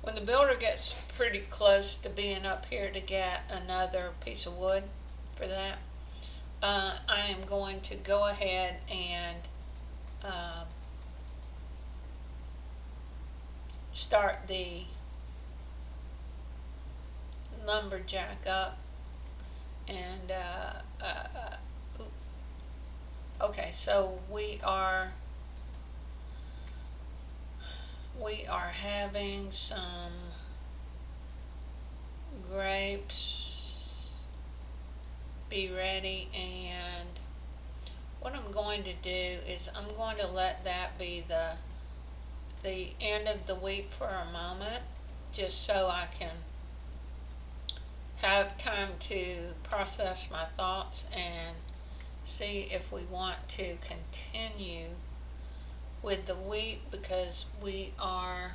when the builder gets pretty close to being up here to get another piece of wood for that, I am going to go ahead and start the lumberjack up. And okay, so we are having some grapes be ready, and what I'm going to do is I'm going to let that be the end of the wheat for a moment, just so I can have time to process my thoughts and see if we want to continue with the wheat, because we are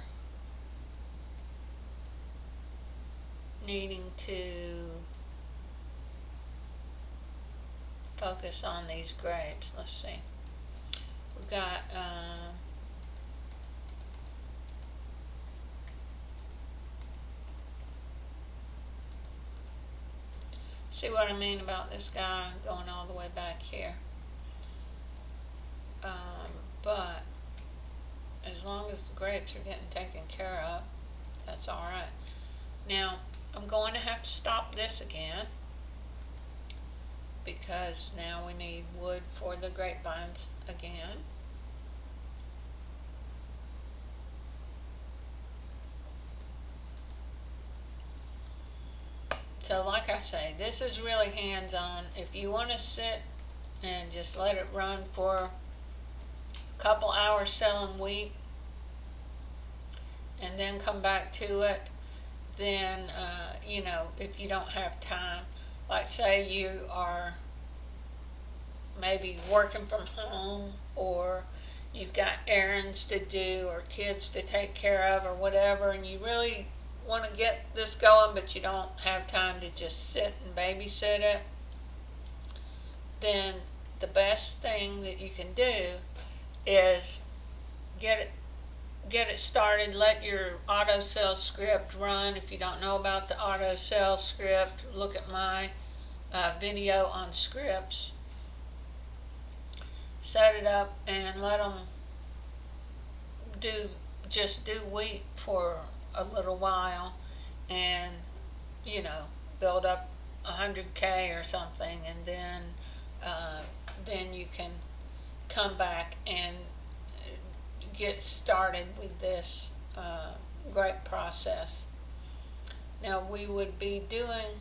needing to focus on these grapes. Let's see. We've got see what I mean about this guy going all the way back here. But as long as the grapes are getting taken care of, that's all right. Now, I'm going to have to stop this again, because now we need wood for the grapevines again. So like I say, this is really hands-on. If you want to sit and just let it run for a couple hours selling wheat and then come back to it, then you know, if you don't have time, like say you are maybe working from home, or you've got errands to do or kids to take care of or whatever, and you really want to get this going but you don't have time to just sit and babysit it, then the best thing that you can do is get it started. Let your auto sell script run. If you don't know about the auto sell script, look at my video on scripts. Set it up and let them just do wheat for a little while, and you know, build up 100K or something, and then you can come back and get started with this grape process. Now we would be doing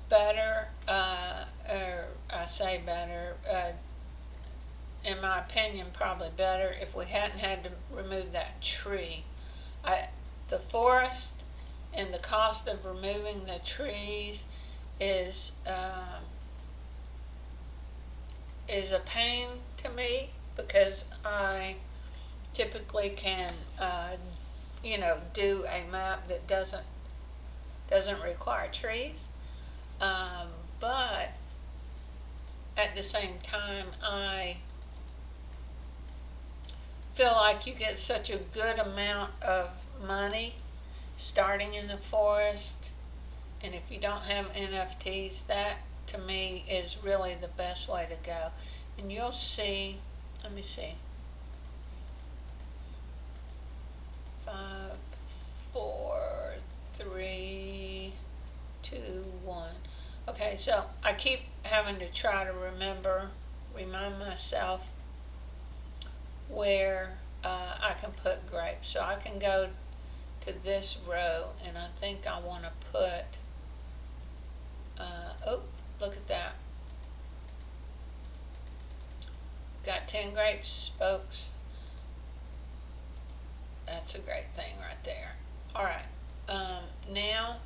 better, or I say better, in my opinion probably better, if we hadn't had to remove that tree. The forest and the cost of removing the trees is a pain to me, because I typically can you know, do a map that doesn't require trees, but at the same time I feel like you get such a good amount of money starting in the forest, and if you don't have NFTs, that to me is really the best way to go. And you'll see, let me see, 5, 4, 3, 2, 1. Okay, so I keep having to try to remind myself where I can put grapes. So I can go to this row, and I think I want to put, oh, look at that. Got 10 grapes, folks. That's a great thing right there. All right, now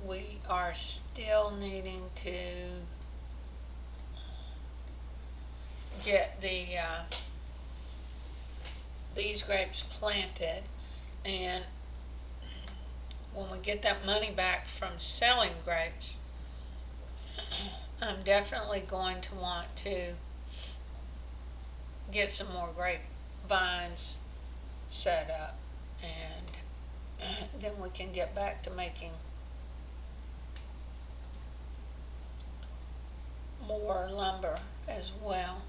we are still needing to get these grapes planted, and when we get that money back from selling grapes, I'm definitely going to want to get some more grapevines set up, and then we can get back to making more lumber as well.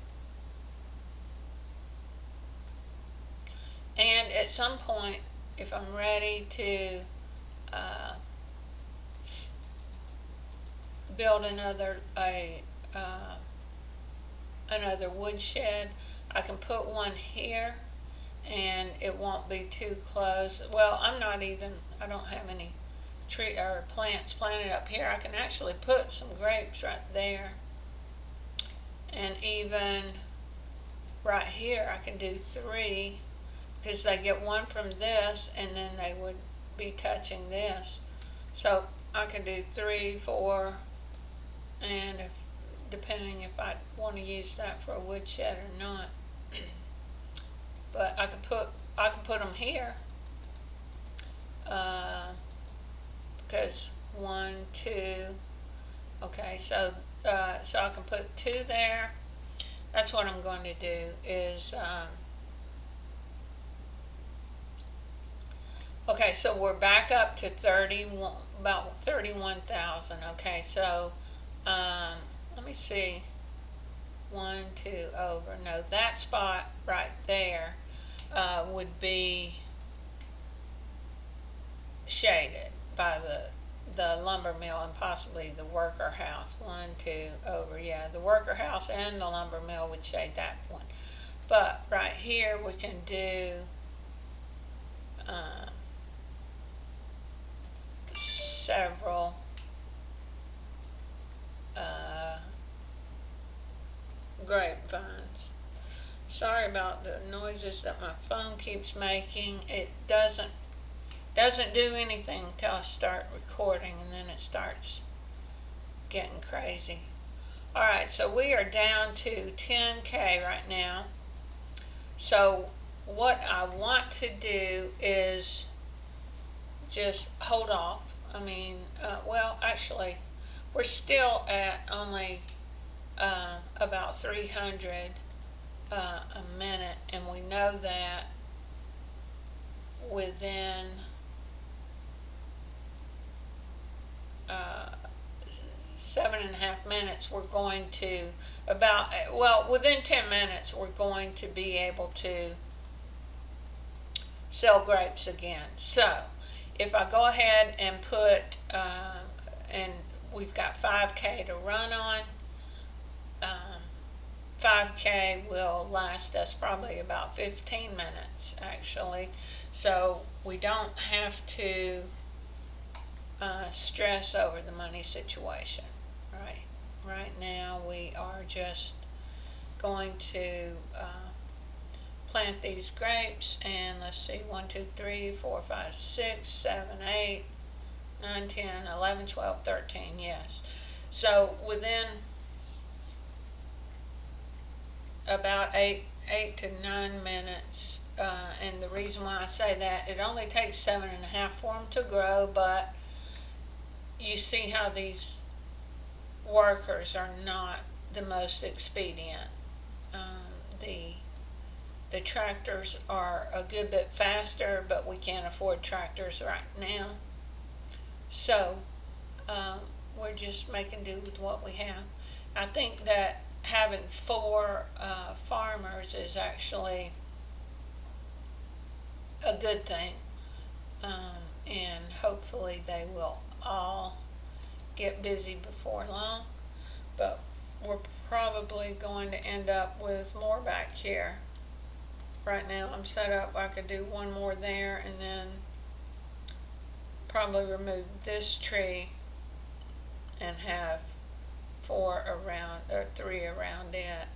And at some point, if I'm ready to build another woodshed, I can put one here, and it won't be too close. Well, I don't have any tree or plants planted up here. I can actually put some grapes right there, and even right here I can do 3, because they get one from this, and then they would be touching this. So I can do 3, 4, and depending if I want to use that for a woodshed or not. But I can put them here, because 1, 2. Okay, so I can put 2 there. That's what I'm going to do is, okay, so we're back up to 31, about 31,000. Okay, so let me see. 1, 2 over. No, that spot right there would be shaded by the lumber mill and possibly the worker house. 1, 2 over. Yeah, the worker house and the lumber mill would shade that one. But right here we can do several grapevines. Sorry about the noises that my phone keeps making. It doesn't do anything until I start recording, and then it starts getting crazy. Alright, so we are down to 10K right now. So what I want to do is just hold off. I mean, well, actually, we're still at only about 300 a minute, and we know that within 7.5 minutes we're going to within 10 minutes we're going to be able to sell grapes again. So if I go ahead and put and we've got 5K to run on, 5K will last us probably about 15 minutes actually, so we don't have to stress over the money situation. Right now we are just going to plant these grapes, and let's see, 1, 2, 3, 4, 5, 6, 7, 8, 9, 10, 11, 12, 13. Yes, so within about 8 to 9 minutes, and the reason why I say that, it only takes 7.5 for them to grow, but you see how these workers are not the most expedient. The tractors are a good bit faster, but we can't afford tractors right now. So we're just making do with what we have. I think that having 4 farmers is actually a good thing, and hopefully they will all get busy before long, but we're probably going to end up with more back here. Right now I'm set up, I could do 1 more there and then probably remove this tree and have 4 around, or 3 around it.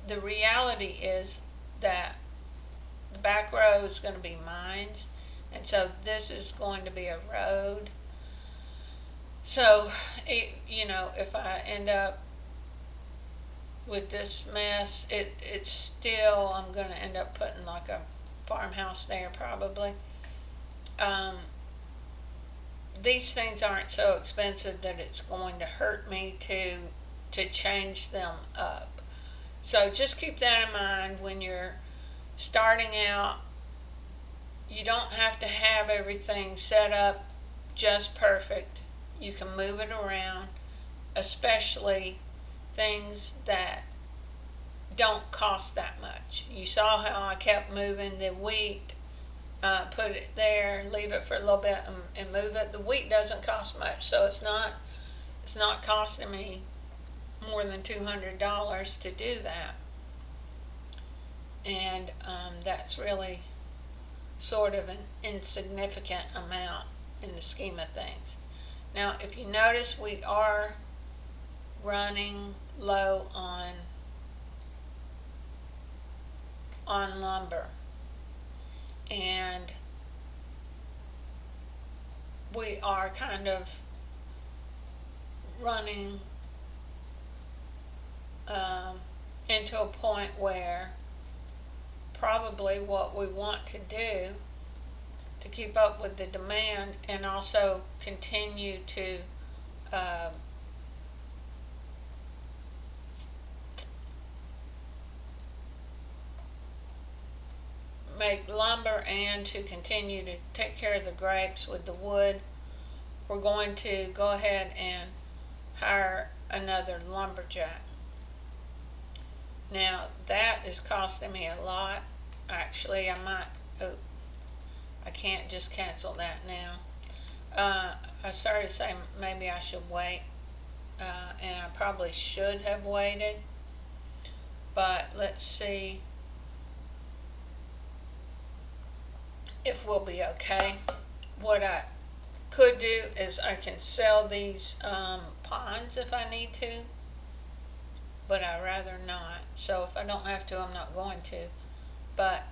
The reality is that the back row is going to be mine, and so this is going to be a road. So if I end up with this mess, it's still, I'm going to end up putting like a farmhouse there probably. These things aren't so expensive that it's going to hurt me to change them up. So just keep that in mind when you're starting out. You don't have to have everything set up just perfect. You can move it around, especially things that don't cost that much. You saw how I kept moving the wheat, put it there, leave it for a little bit, and move it. The wheat doesn't cost much, so it's not costing me more than $200 to do that, and that's really sort of an insignificant amount in the scheme of things. Now, if you notice, we are running low on lumber, and we are kind of running into a point where probably what we want to do to keep up with the demand and also continue to uh, make lumber and to continue to take care of the grapes with the wood, we're going to go ahead and hire another lumberjack. Now that is costing me a lot. Actually, I can't just cancel that now. I started saying maybe I should wait, and I probably should have waited, but let's see if we'll be okay. What I could do is I can sell these ponds if I need to, but I'd rather not. So if I don't have to, I'm not going to. But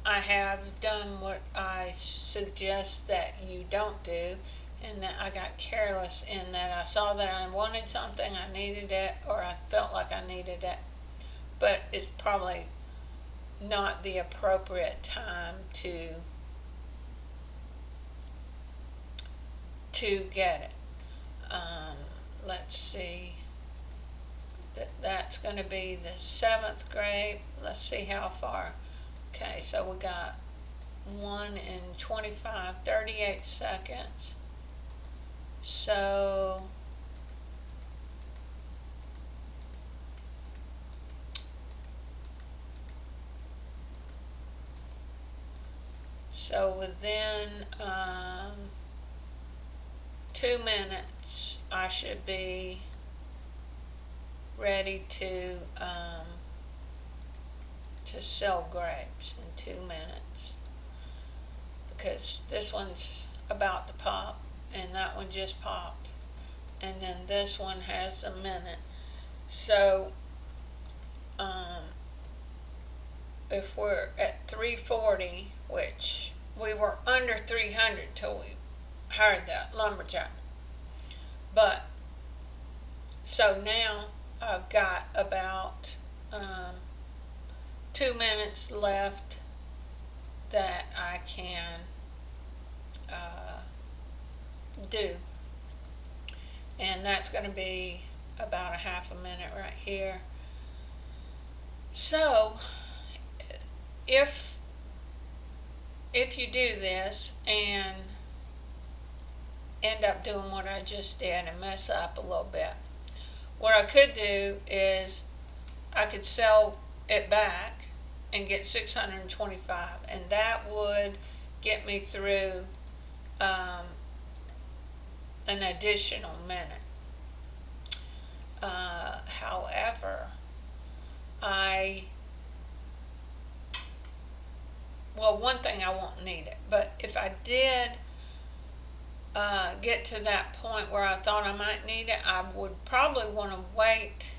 I have done what I suggest that you don't do, and that I got careless in that I saw that I wanted something, I needed it, or I felt like I needed it, but it's probably not the appropriate time to get it. Let's see. That's going to be the 7th grape. Let's see how far. Okay, so we got 1 in 25, 38 seconds. So within 2 minutes, I should be ready to sell grapes in 2 minutes, because this one's about to pop and that one just popped, and then this one has a minute. So if we're at 340, which we were under 300 till we hired that lumberjack, but so now I've got about 2 minutes left that I can do, and that's going to be about a half a minute right here. So if you do this and end up doing what I just did and mess up a little bit, what I could do is I could sell it back and get 625, and that would get me through an additional minute. However, one thing, I won't need it, but if I did get to that point where I thought I might need it, I would probably want to wait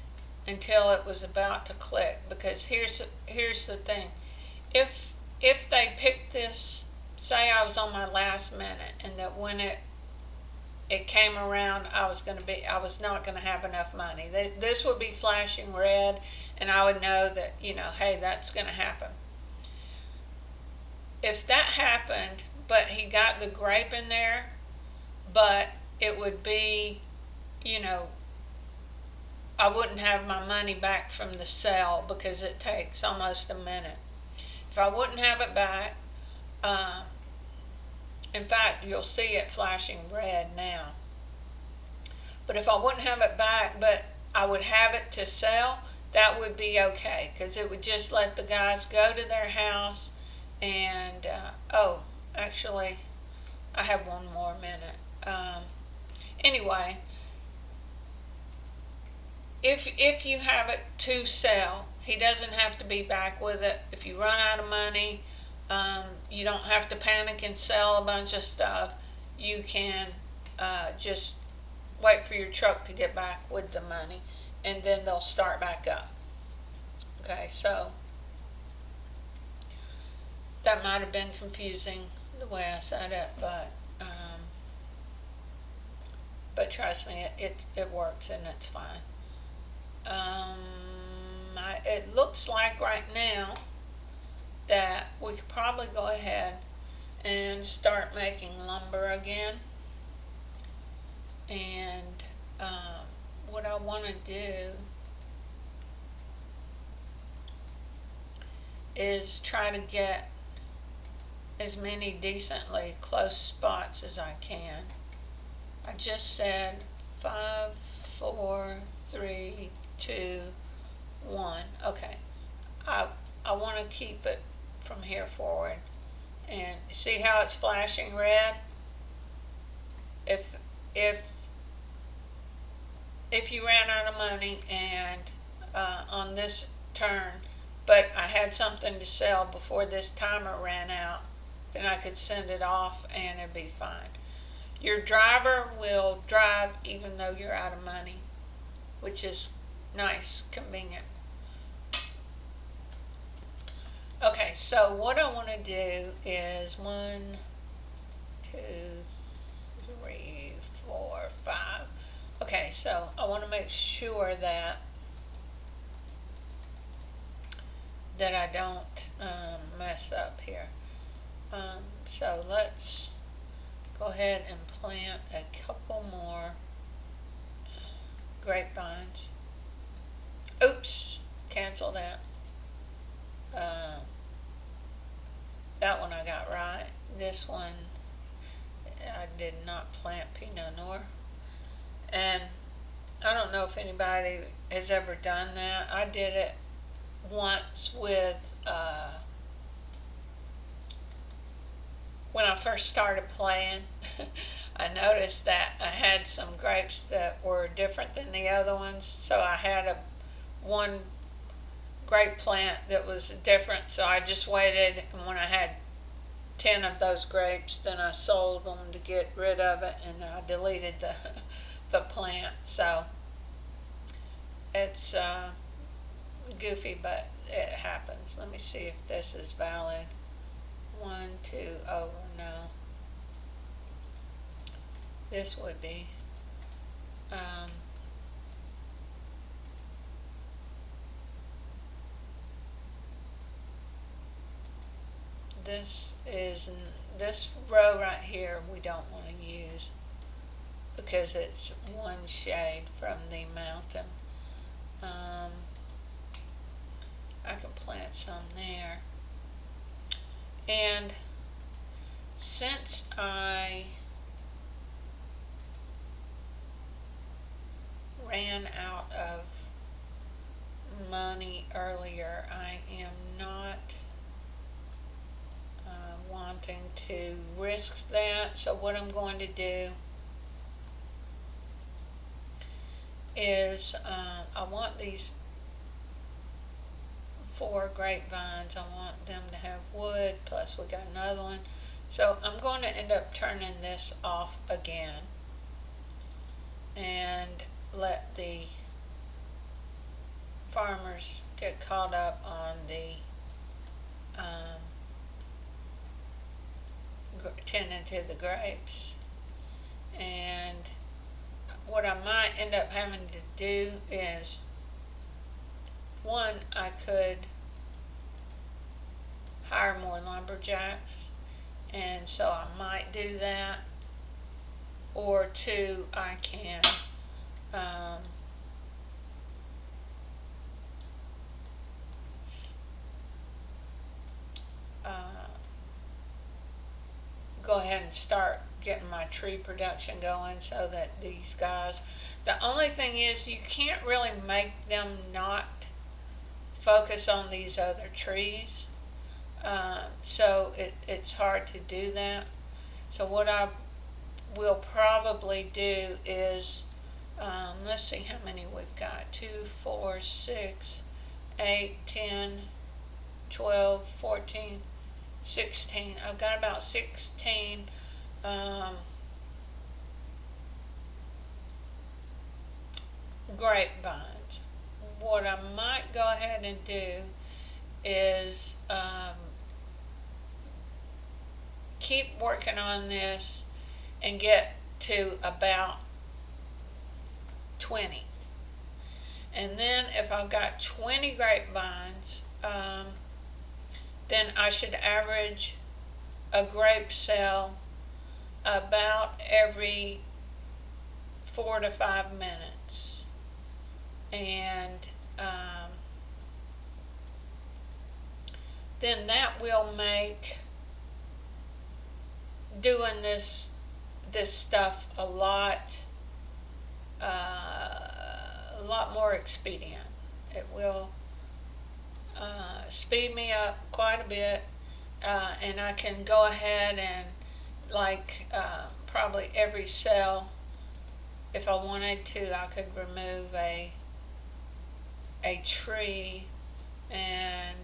until it was about to click, because here's the thing. If they picked this, say I was on my last minute, and that when it came around, I was not going to have enough money. This would be flashing red, and I would know that, hey, that's going to happen. If that happened, but he got the grape in there, but it would be, I wouldn't have my money back from the sale, because it takes almost a minute. If I wouldn't have it back, in fact, you'll see it flashing red now. But if I wouldn't have it back, but I would have it to sell, that would be okay, because it would just let the guys go to their house and, actually, I have one more minute. Anyway, if you have it to sell, he doesn't have to be back with it. If you run out of money, you don't have to panic and sell a bunch of stuff. You can just wait for your truck to get back with the money, and then they'll start back up. Okay, so that might have been confusing the way I said it, but trust me, it works and it's fine. It looks like right now that we could probably go ahead and start making lumber again. And what I want to do is try to get as many decently close spots as I can. I just said 5, 4, 3, 2, 1. Okay. I want to keep it from here forward. And see how it's flashing red? If if you ran out of money and on this turn, but I had something to sell before this timer ran out, then I could send it off and it'd be fine. Your driver will drive even though you're out of money, which is nice, convenient. Okay, so what I want to do is 1, 2, 3, 4, 5. Okay, so I want to make sure that I don't mess up here. So let's go ahead and plant a couple more grapevines. Oops, cancel that. That one I got right. This one I did not plant Pinot Noir. And I don't know if anybody has ever done that. I did it once with when I first started playing. I noticed that I had some grapes that were different than the other ones, so I had one grape plant that was different, so I just waited, and when I had 10 of those grapes, then I sold them to get rid of it, and I deleted the plant. So it's goofy, but it happens. Let me see if this is valid. 1, 2, over. No, this would be. This row right here we don't want to use because it's one shade from the mountain. I can plant some there. And since I ran out of money earlier, I am not wanting to risk that. So what I'm going to do is I want these 4 grapevines. I want them to have wood, plus we got another one. So I'm going to end up turning this off again and let the farmers get caught up on the tending to the grapes. And what I might end up having to do is, one, I could hire more lumberjacks, and so I might do that. Or 2, I can go ahead and start getting my tree production going so that these guys, the only thing is you can't really make them not focus on these other trees, so it's hard to do that. So what I will probably do is, let's see how many we've got. 2, 4, 6, 8, 10, 12, 14, 16. I've got about 16 grapevines. What I might go ahead and do is keep working on this and get to about 20. And then if I've got 20 grapevines, then I should average a grape cell about every 4 to 5 minutes. And then that will make doing this stuff a lot more expedient. It will speed me up quite a bit, and I can go ahead and probably every cell, if I wanted to, I could remove a tree and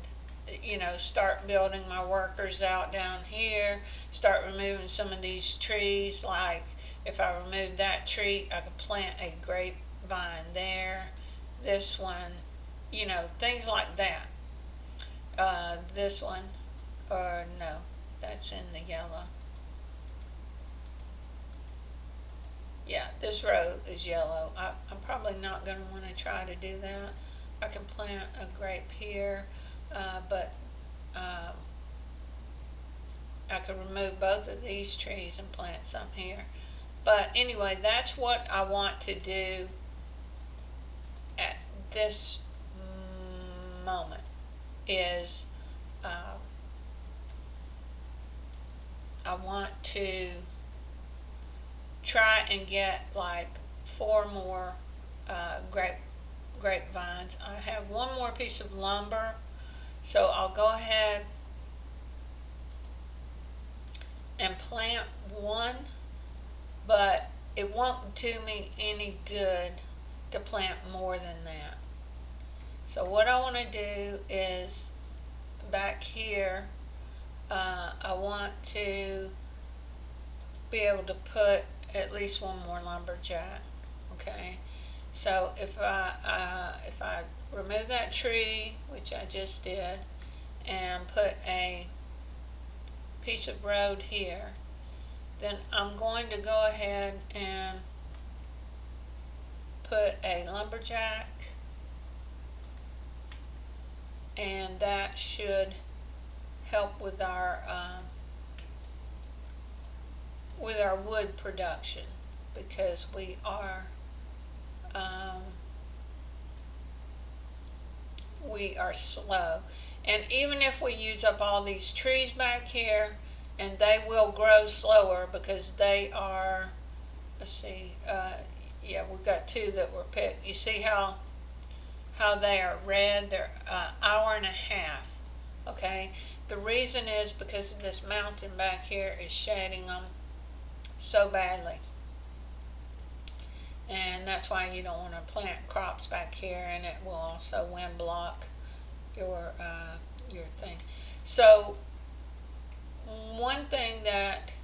start building my workers out down here, start removing some of these trees. Like if I remove that tree, I could plant a grapevine there, this one, things like that. This one, or no, that's in the yellow. Yeah, this row is yellow. I'm probably not going to want to try to do that. I can plant a grape here, but I could remove both of these trees and plant some here. But anyway, that's what I want to do at this moment is I want to try and get like 4 more grapevines. I have 1 more piece of lumber, so I'll go ahead and plant 1, but it won't do me any good to plant more than that. So what I want to do is back here, I want to be able to put at least 1 more lumberjack. Okay, so if I remove that tree, which I just did, and put a piece of road here, then I'm going to go ahead and put a lumberjack, and that should help with our wood production, because we are slow. And even if we use up all these trees back here, and they will grow slower because they are, let's see, yeah, we've got 2 that were picked. You see how they are red? They're hour and a half. Okay, the reason is because this mountain back here is shading them so badly, and that's why you don't want to plant crops back here, and it will also wind block your thing. So one thing that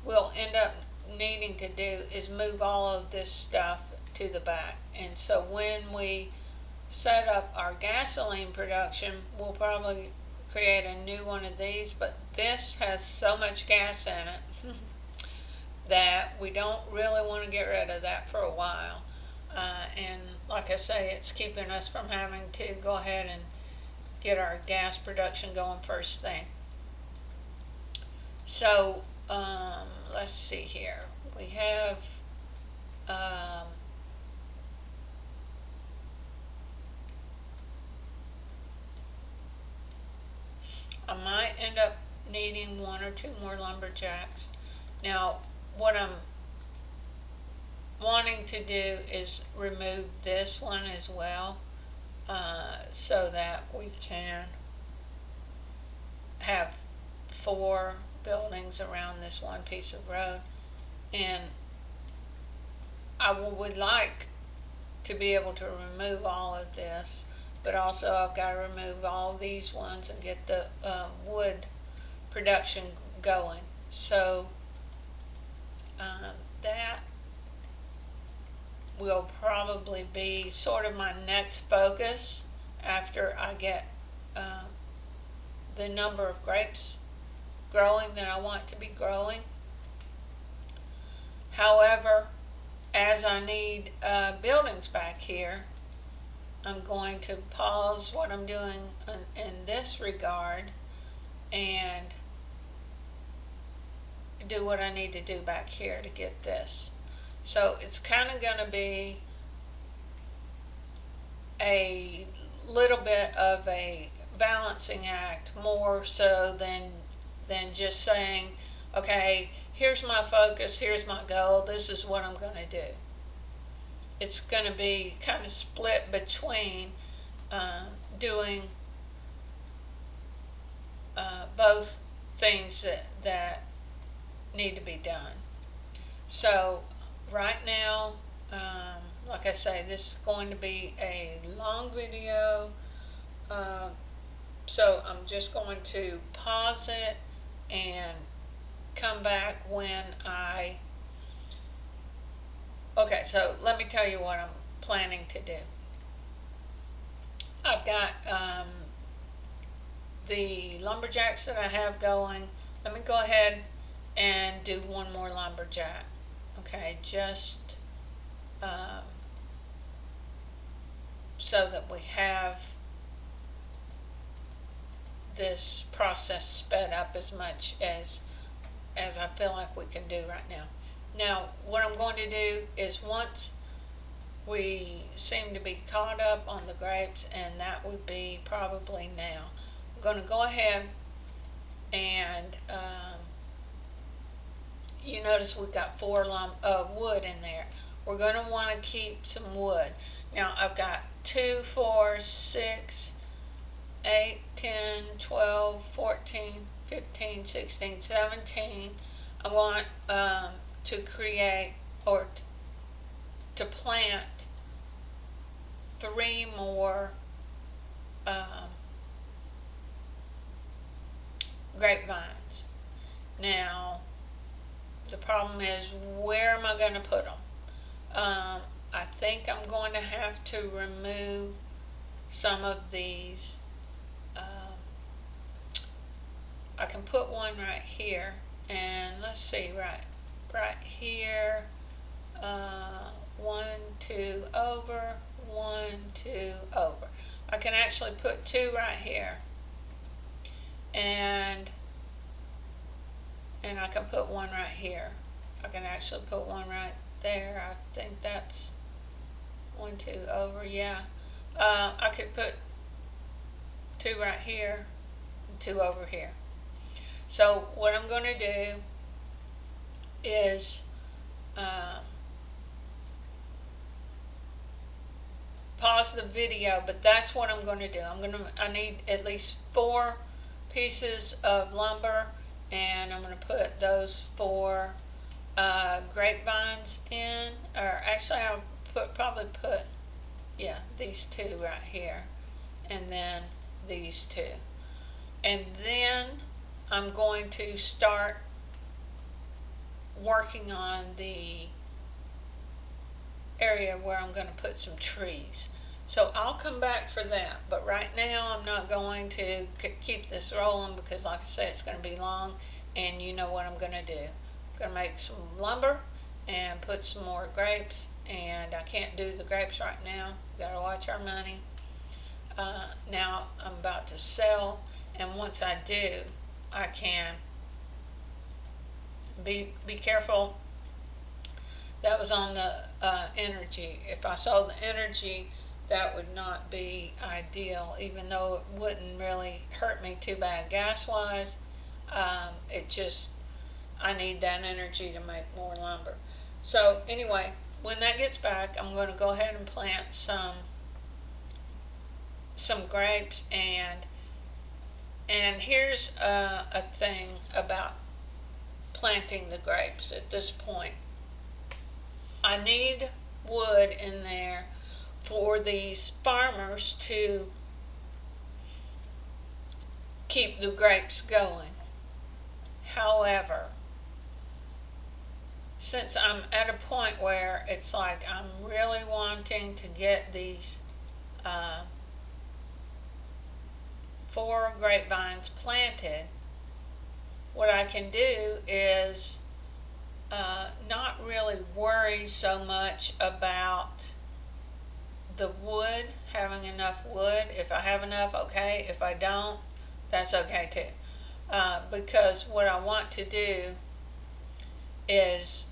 we'll end up needing to do is move all of this stuff to the back. And so when we set up our gasoline production, we'll probably create a new one of these, but this has so much gas in it that we don't really want to get rid of that for a while. And like I say, it's keeping us from having to go ahead and get our gas production going first thing. So let's see here. We have I might end up needing 1 or 2 more lumberjacks. Now, what I'm wanting to do is remove this one as well, so that we can have 4 buildings around this one piece of road. And I would like to be able to remove all of this, but also I've got to remove all these ones and get the wood production going. So that will probably be sort of my next focus after I get the number of grapes growing that I want to be growing. However, as I need buildings back here, I'm going to pause what I'm doing in this regard and do what I need to do back here to get this. So it's kind of going to be a little bit of a balancing act, more so than just saying, okay, here's my focus, here's my goal, this is what I'm going to do. It's going to be kind of split between doing both things that need to be done. So right now, like I say, this is going to be a long video, so I'm just going to pause it and come back when okay, so let me tell you what I'm planning to do. I've got the lumberjacks that I have going. Let me go ahead and do one more lumberjack. Okay, just so that we have this process sped up as much as I feel like we can do right now. Now, what I'm going to do is, once we seem to be caught up on the grapes, and that would be probably now, I'm going to go ahead and you notice we've got 4 wood in there. We're going to want to keep some wood. Now I've got 2, 4, 6, 8, 10, 12, 14, 15, 16, 17. I want to create or to plant 3 more grapevines. Now the problem is, where am I going to put them? I think I'm going to have to remove some of these. I can put one right here, and let's see, right here, 1, 2 over, 1, 2 over. I can actually put 2 right here, and I can put 1 right here. I can actually put 1 right there. I think that's 1, 2 over, yeah. I could put 2 right here, and 2 over here. So what I'm going to do is pause the video, but that's what I'm going to do. I need at least 4 pieces of lumber, and I'm going to put those 4 grapevines in, or actually I'll probably put, yeah, these 2 right here, and then these 2. And then I'm going to start working on the area where I'm going to put some trees. So I'll come back for that, but right now I'm not going to keep this rolling, because like I said, it's going to be long, and you know what I'm going to do. I'm going to make some lumber and put some more grapes, and I can't do the grapes right now. Got to watch our money. Now I'm about to sell, and once I do, I can be careful. That was on the energy. If I sold the energy, that would not be ideal, even though it wouldn't really hurt me too bad gas-wise. I need that energy to make more lumber. So anyway, when that gets back, I'm going to go ahead and plant some grapes, and here's a thing about planting the grapes at this point. I need wood in there for these farmers to keep the grapes going. However, since I'm at a point where it's like I'm really wanting to get these 4 grapevines planted, what I can do is not really worry so much about the wood, having enough wood. If I have enough, okay. If I don't, that's okay too. Because what I want to do is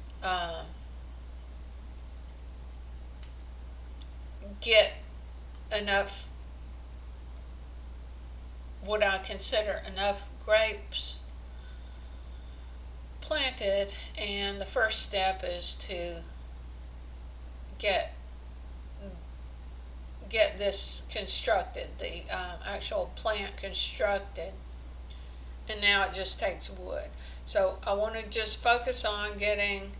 get enough, what I consider enough grapes planted, and the first step is to get this constructed, the actual plant constructed, and now it just takes wood. So I want to just focus on getting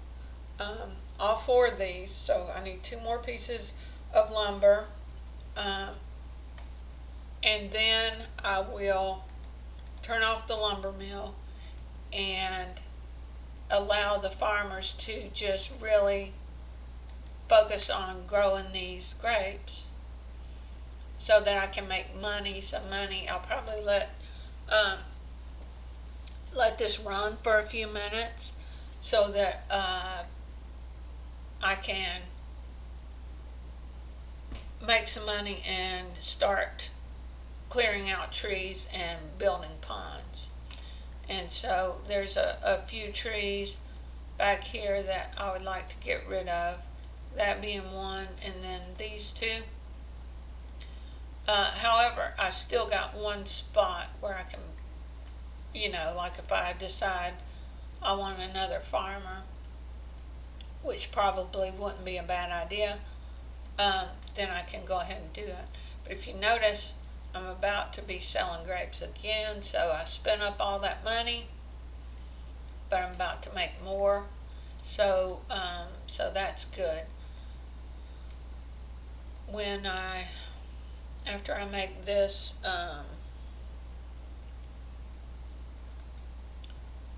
all 4 of these. So I need 2 more pieces of lumber, and then I will turn off the lumber mill and allow the farmers to just really focus on growing these grapes so that I can make some money. I'll probably let this run for a few minutes so that I can make some money and start clearing out trees and building ponds. And so there's a few trees back here that I would like to get rid of, that being one, and then these 2. However, I still got one spot where I can, like if I decide I want another farmer, which probably wouldn't be a bad idea, then I can go ahead and do it. But if you notice, I'm about to be selling grapes again, so I spent up all that money, but I'm about to make more, so that's good. After I make this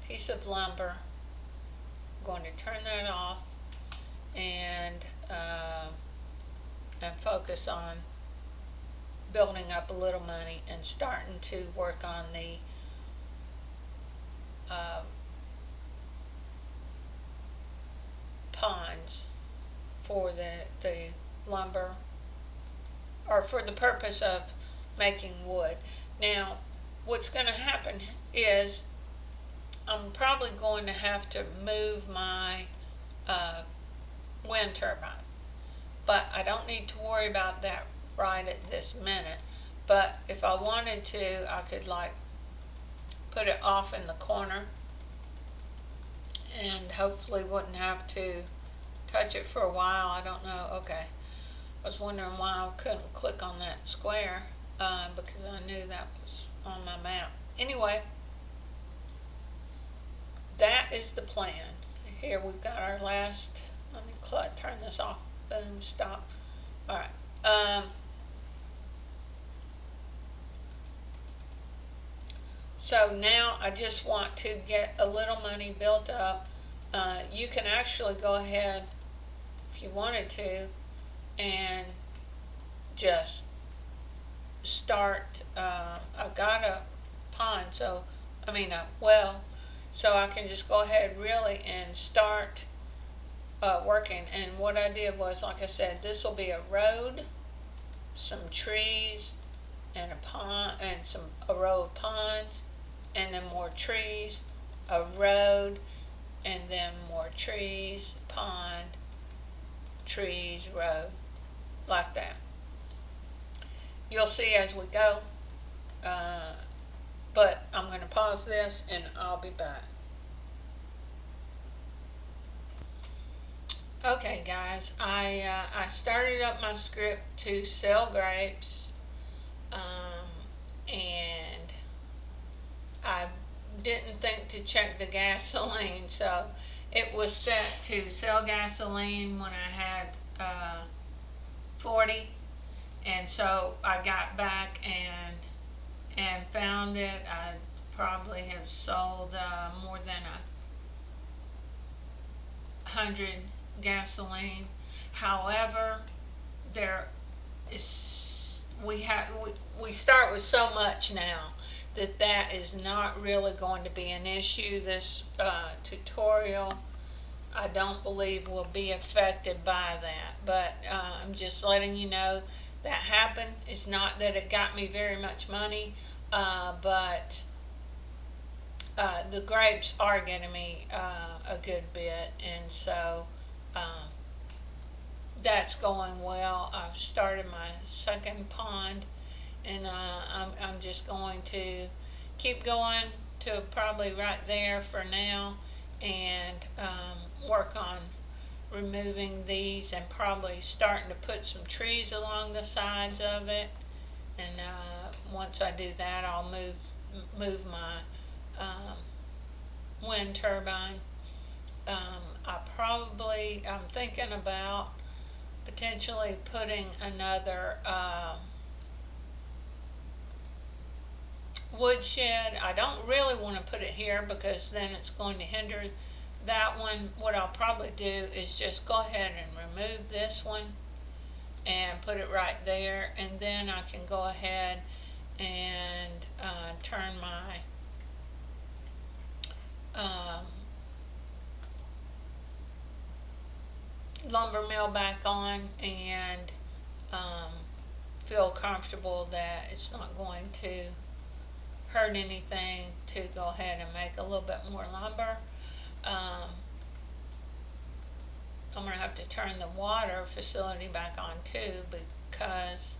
piece of lumber, I'm going to turn that off and focus on building up a little money and starting to work on the ponds for the lumber, or for the purpose of making wood. Now, what's going to happen is I'm probably going to have to move my wind turbine, but I don't need to worry about that right at this minute. But if I wanted to, I could put it off in the corner and hopefully wouldn't have to touch it for a while. I don't know. Okay, I was wondering why I couldn't click on that square, because I knew that was on my map. Anyway, that is the plan. Here we've got our last, let me turn this off. Boom, stop. All right. So now I just want to get a little money built up. You can actually go ahead, if you wanted to, and just start. I've got a pond, a well, so I can just go ahead really and start working. And what I did was, like I said, this will be a road, some trees, and a pond, and a row of ponds, and then more trees, a road, and then more trees, pond, trees, road, like that. You'll see as we go, but I'm going to pause this and I'll be back. Okay guys, I started up my script to sell grapes, and I didn't think to check the gasoline, so it was set to sell gasoline when I had 40, and so I got back and found it. I probably have sold more than 100 gasoline. However, there is we start with so much now that that is not really going to be an issue. This tutorial, I don't believe, will be affected by that. But I'm just letting you know that happened. It's not that it got me very much money, but the grapes are getting me a good bit, and so that's going well. I've started my second pond, and I'm just going to keep going to probably right there for now, and work on removing these and probably starting to put some trees along the sides of it. And once I do that, I'll move my wind turbine. I'm thinking about potentially putting another woodshed. I don't really want to put it here because then it's going to hinder that one. What I'll probably do is just go ahead and remove this one and put it right there, and then I can go ahead and turn my lumber mill back on, and feel comfortable that it's not going to hurt anything to go ahead and make a little bit more lumber. I'm going to have to turn the water facility back on too, because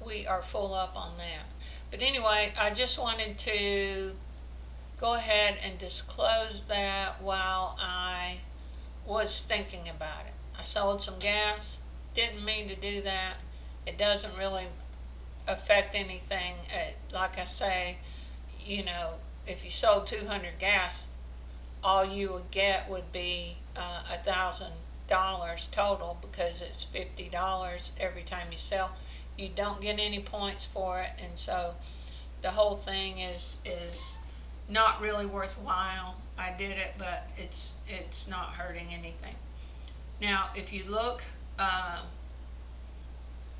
we are full up on that. But anyway, I just wanted to go ahead and disclose that while I was thinking about it. I sold some gas, didn't mean to do that. It doesn't really affect anything. Like I say, if you sold 200 gas, all you would get would be $1,000 total, because it's $50 every time you sell. You don't get any points for it, and so the whole thing is not really worthwhile. I did it, but it's not hurting anything. Now, if you look, I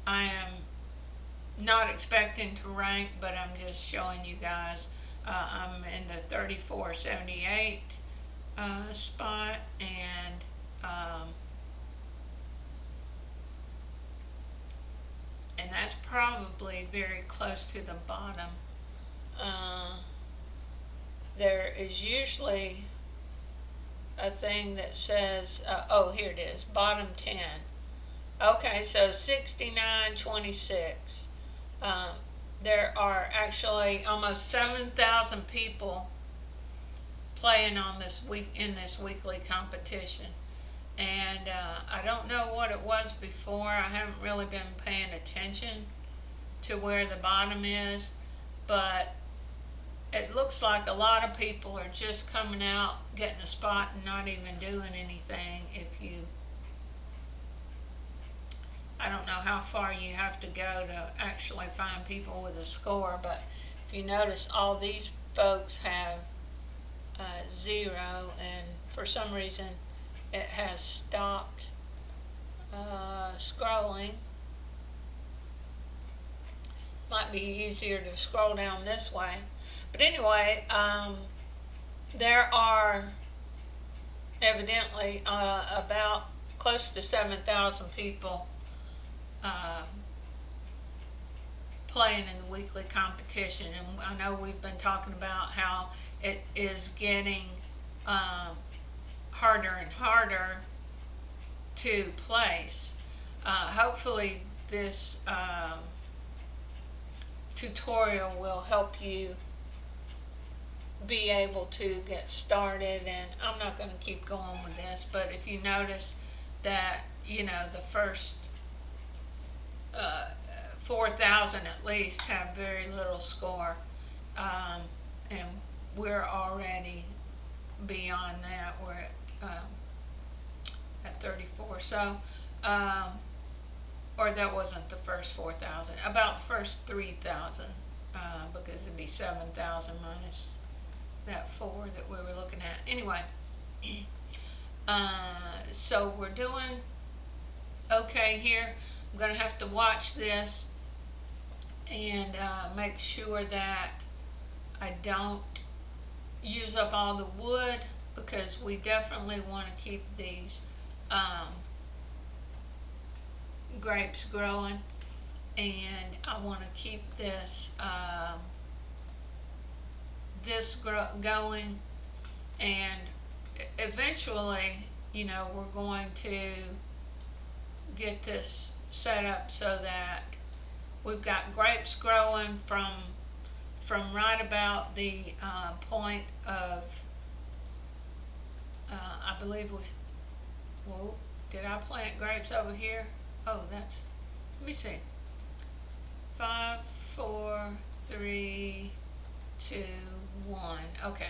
am not expecting to rank, but I'm just showing you guys. I'm in the 3478 spot, and that's probably very close to the bottom. There is usually a thing that says, oh, here it is, bottom 10. Okay, so 69.26. There are actually almost 7,000 people playing on this weekly competition, and I don't know what it was before. I haven't really been paying attention to where the bottom is, but it looks like a lot of people are just coming out, getting a spot, and not even doing anything. I don't know how far you have to go to actually find people with a score, but if you notice, all these folks have 0, and for some reason it has stopped scrolling. Might be easier to scroll down this way. But anyway, there are evidently about close to 7,000 people playing in the weekly competition, and I know we've been talking about how it is getting harder and harder to place. Hopefully this tutorial will help you be able to get started, and I'm not going to keep going with this, but if you notice that the first 4,000 at least have very little score, and we're already beyond that. We're at 34, so or that wasn't the first 4,000, about the first 3,000, because it'd be 7,000 minus that 4 that we were looking at. Anyway, so we're doing okay here. I'm going to have to watch this and make sure that I don't use up all the wood, because we definitely want to keep these um, grapes growing, and I want to keep this going, and eventually, we're going to get this set up so that we've got grapes growing from right about the point of I believe whoa, did I plant grapes over here? Oh, let me see. 5, 4, 3, 2, 1. Okay.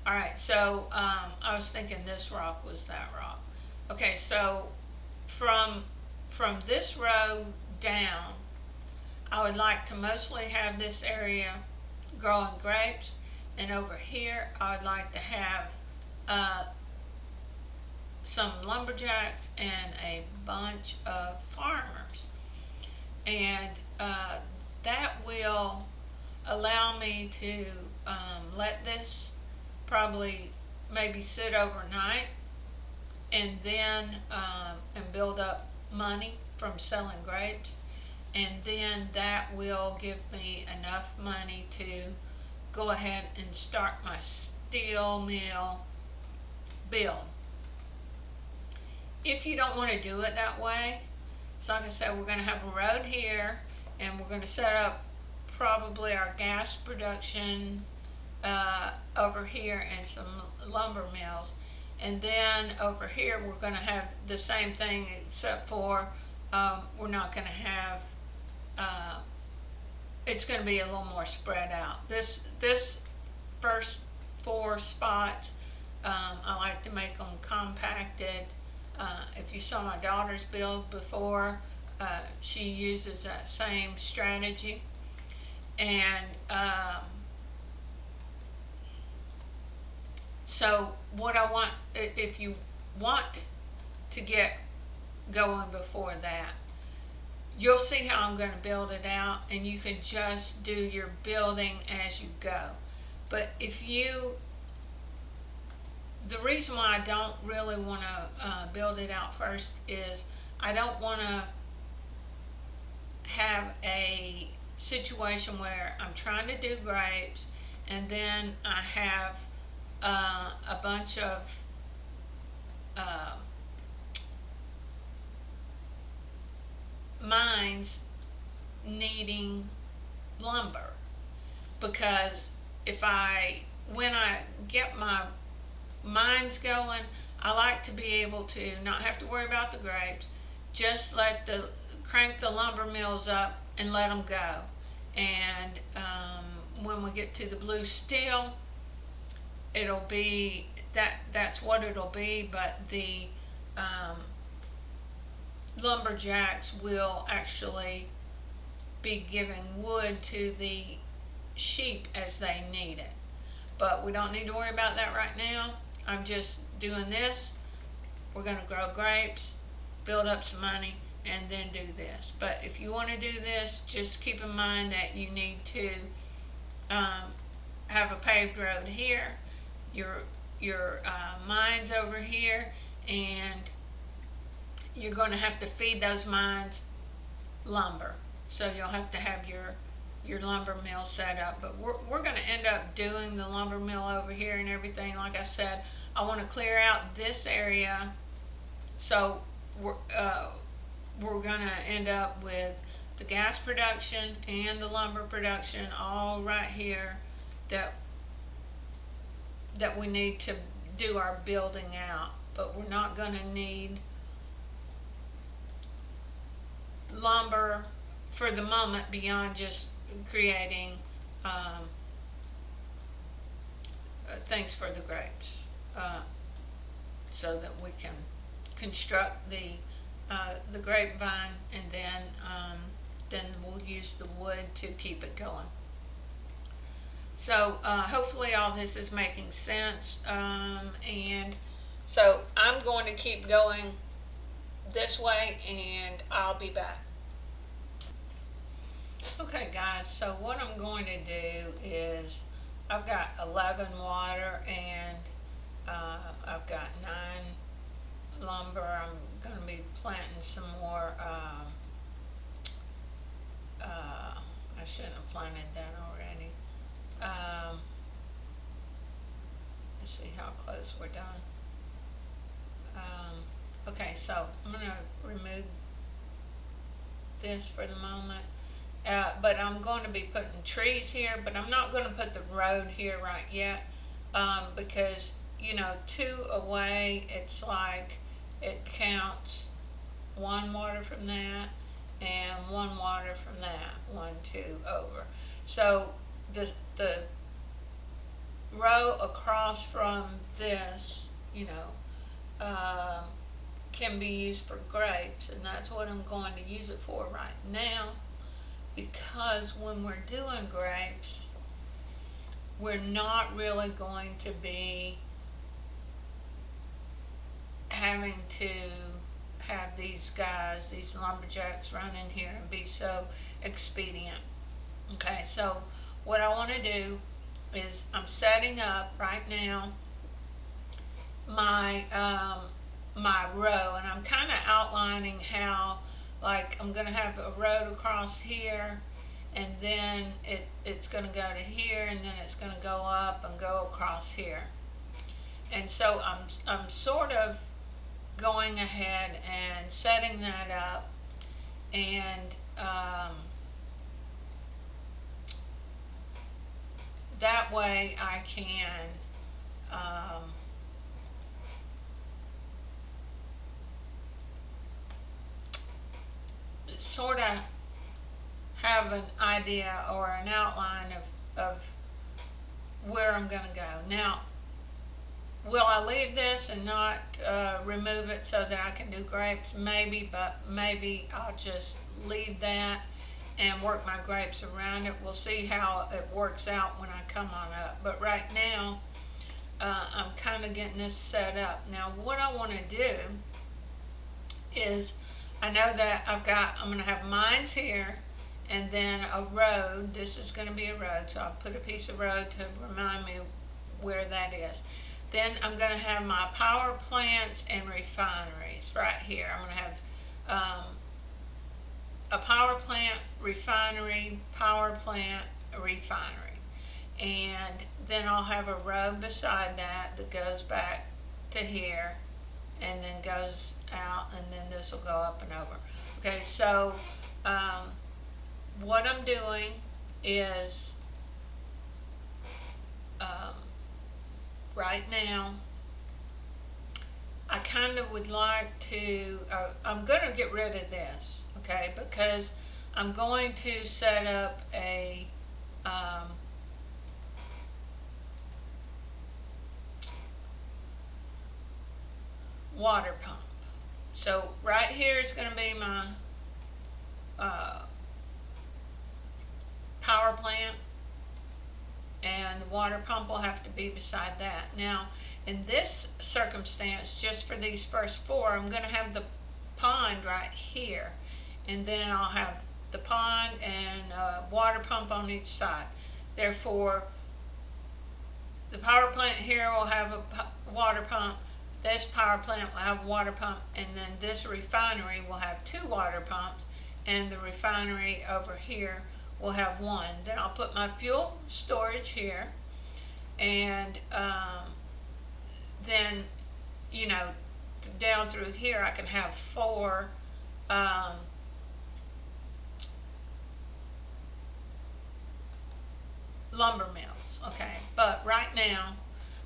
All right. So I was thinking this rock was that rock. Okay. So from this row down, I would like to mostly have this area growing grapes, and over here I would like to have some lumberjacks and a bunch of farmers, and that will allow me to let this probably maybe sit overnight, and then and build up money from selling grapes, and then that will give me enough money to go ahead and start my steel mill build. If you don't want to do it that way, so like I said, we're going to have a road here, and we're going to set up probably our gas production over here and some lumber mills, and then over here we're going to have the same thing, except for we're not going to have it's going to be a little more spread out. This first 4 spots, I like to make them compacted. If you saw my daughter's build before, she uses that same strategy. And so what I want, if you want to get going before that, you'll see how I'm going to build it out, and you can just do your building as you go. But the reason why I don't really want to build it out first is I don't want to have a situation where I'm trying to do grapes, and then I have a bunch of mines needing lumber, because when I get my mines going, I like to be able to not have to worry about the grapes, just crank the lumber mills up and let them go. And when we get to the blue steel, it'll be that's what it'll be, but the lumberjacks will actually be giving wood to the sheep as they need it. But we don't need to worry about that right now. I'm just doing this. We're going to grow grapes, build up some money, and then do this. But if you want to do this, just keep in mind that you need to have a paved road here, your mines over here, and you're going to have to feed those mines lumber. So you'll have to have your lumber mill set up. But we're going to end up doing the lumber mill over here and everything. Like I said, I want to clear out this area, so we're going to end up with the gas production and the lumber production all right here that we need to do our building out. But we're not going to need lumber for the moment beyond just creating things for the grapes, so that we can construct the grapevine, and then we'll use the wood to keep it going. So hopefully all this is making sense, and so I'm going to keep going this way and I'll be back. Okay guys, so what I'm going to do is I've got 11 water and I've got 9 lumber. I'm going to be planting some more. I shouldn't have planted that already. Let's see how close we're done. Okay, so I'm going to remove this for the moment. But I'm going to be putting trees here, but I'm not going to put the road here right yet, because, you know, 2 away, it's like it counts 1 water from that and 1 water from that, 1, 2 over. So the row across from this, you know, can be used for grapes, and that's what I'm going to use it for right now. Because when we're doing grapes, we're not really going to be having to have these guys, these lumberjacks, run in here and be so expedient. Okay, so what I want to do is I'm setting up right now my my row, and I'm kind of outlining how, like, I'm going to have a road across here, and then it's going to go to here, and then it's going to go up and go across here. And so I'm sort of going ahead and setting that up, and that way I can sort of have an idea or an outline of where I'm going to go. Now, will I leave this and not remove it so that I can do grapes? Maybe, but maybe I'll just leave that and work my grapes around it. We'll see how it works out when I come on up. But right now, I'm kind of getting this set up. Now, what I want to do is, I know that I'm going to have mines here, and then a road. This is going to be a road, so I'll put a piece of road to remind me where that is. Then I'm going to have my power plants and refineries right here. I'm going to have a power plant, refinery, power plant, a refinery. And then I'll have a road beside that goes back to here, and then goes out, and then this will go up and over. Okay, so what I'm doing is right now I kind of would like to, I'm going to get rid of this, okay, because I'm going to set up a water pump. So right here is going to be my power plant, and the water pump will have to be beside that. Now, in this circumstance, just for these first 4, I'm going to have the pond right here, and then I'll have the pond and water pump on each side. Therefore, the power plant here will have a water pump, this power plant will have a water pump, and then this refinery will have 2 water pumps, and the refinery over here will have 1. Then I'll put my fuel storage here, and then, you know, down through here I can have 4 lumber mills. Okay, but right now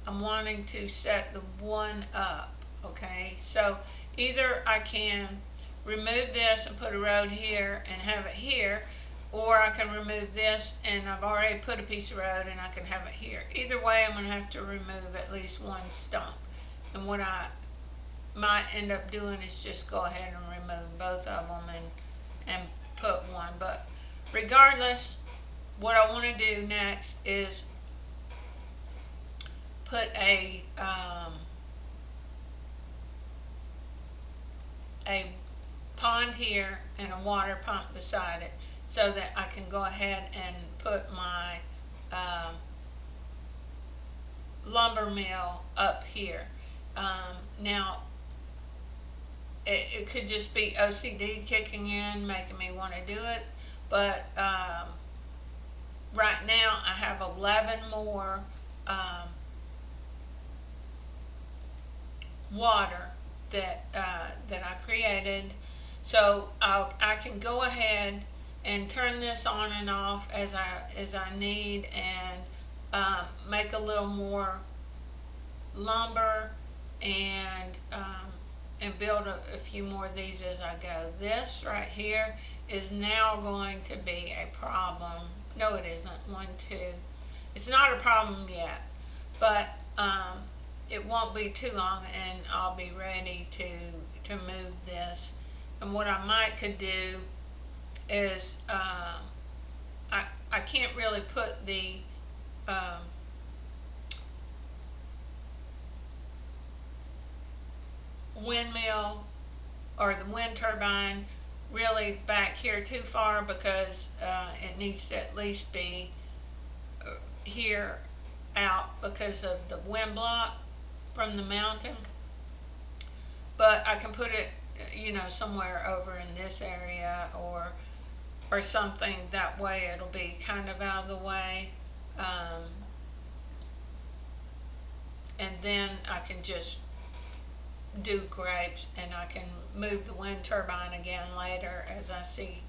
I'm wanting to set the one up. Okay, so either I can remove this and put a road here and have it here, or I can remove this and I've already put a piece of road and I can have it here. Either way, I'm going to have to remove at least 1 stump. And what I might end up doing is just go ahead and remove both of them and put 1. But regardless, what I want to do next is put a a pond here and a water pump beside it so that I can go ahead and put my lumber mill up here. Now, it could just be OCD kicking in, making me want to do it, but right now I have 11 more water that I created, so I can go ahead and turn this on and off as I need, and make a little more lumber, and build a few more of these as I go. This right here is now going to be a problem. No, it isn't. 1, 2. It's not a problem yet, but it won't be too long, and I'll be ready to move this. And what I might could do is I can't really put the windmill or the wind turbine really back here too far, because it needs to at least be here out because of the wind block from the mountain. But I can put it, somewhere over in this area or something. That way it'll be kind of out of the way. And then I can just do grapes, and I can move the wind turbine again later as I see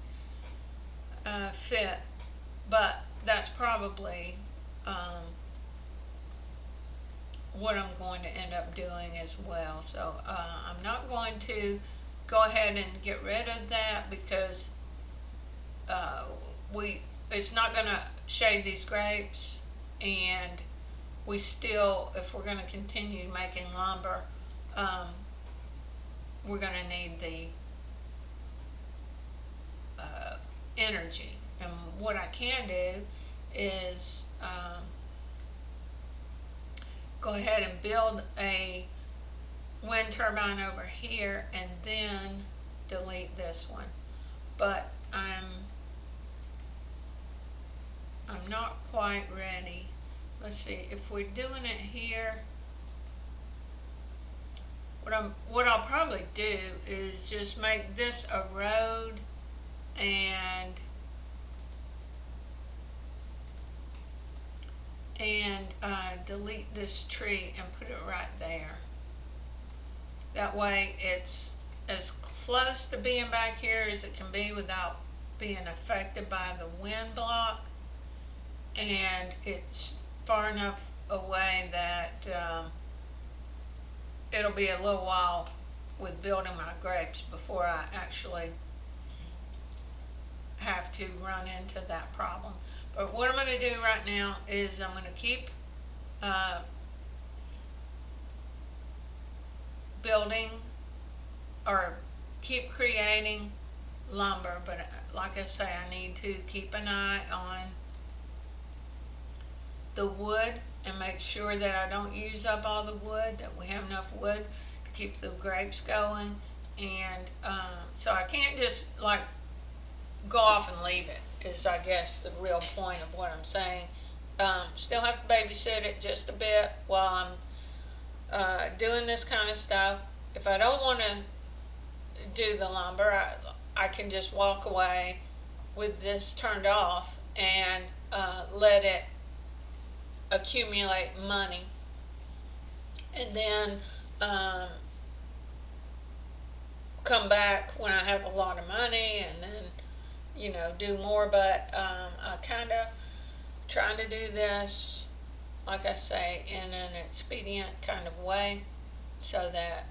fit. But that's probably what I'm going to end up doing as well. So I'm not going to go ahead and get rid of that, because it's not going to shade these grapes, and we still, if we're going to continue making lumber, we're going to need the energy. And what I can do is go ahead and build a wind turbine over here and then delete this one. But I'm not quite ready. Let's see, if we're doing it here, what I'll probably do is just make this a road and delete this tree and put it right there. That way it's as close to being back here as it can be without being affected by the wind block, and it's far enough away that it'll be a little while with building my grapes before I actually have to run into that problem. But what I'm going to do right now is I'm going to keep building or keep creating lumber, but like I say, I need to keep an eye on the wood and make sure that I don't use up all the wood, that we have enough wood to keep the grapes going. And so I can't just like go off and leave it, is I guess the real point of what I'm saying. Still have to babysit it just a bit while I'm doing this kind of stuff. If I don't want to do the lumber, I can just walk away with this turned off and let it accumulate money, and then come back when I have a lot of money, and then do more. But I kind of trying to do this, like I say, in an expedient kind of way, so that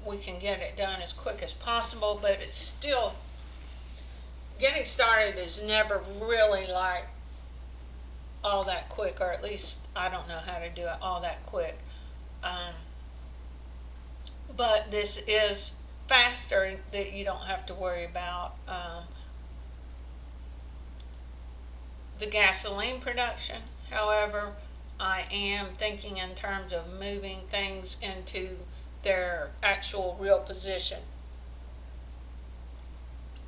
we can get it done as quick as possible. But it's still, getting started is never really like all that quick, or at least I don't know how to do it all that quick. But this is faster, that you don't have to worry about the gasoline production. However, I am thinking in terms of moving things into their actual real position.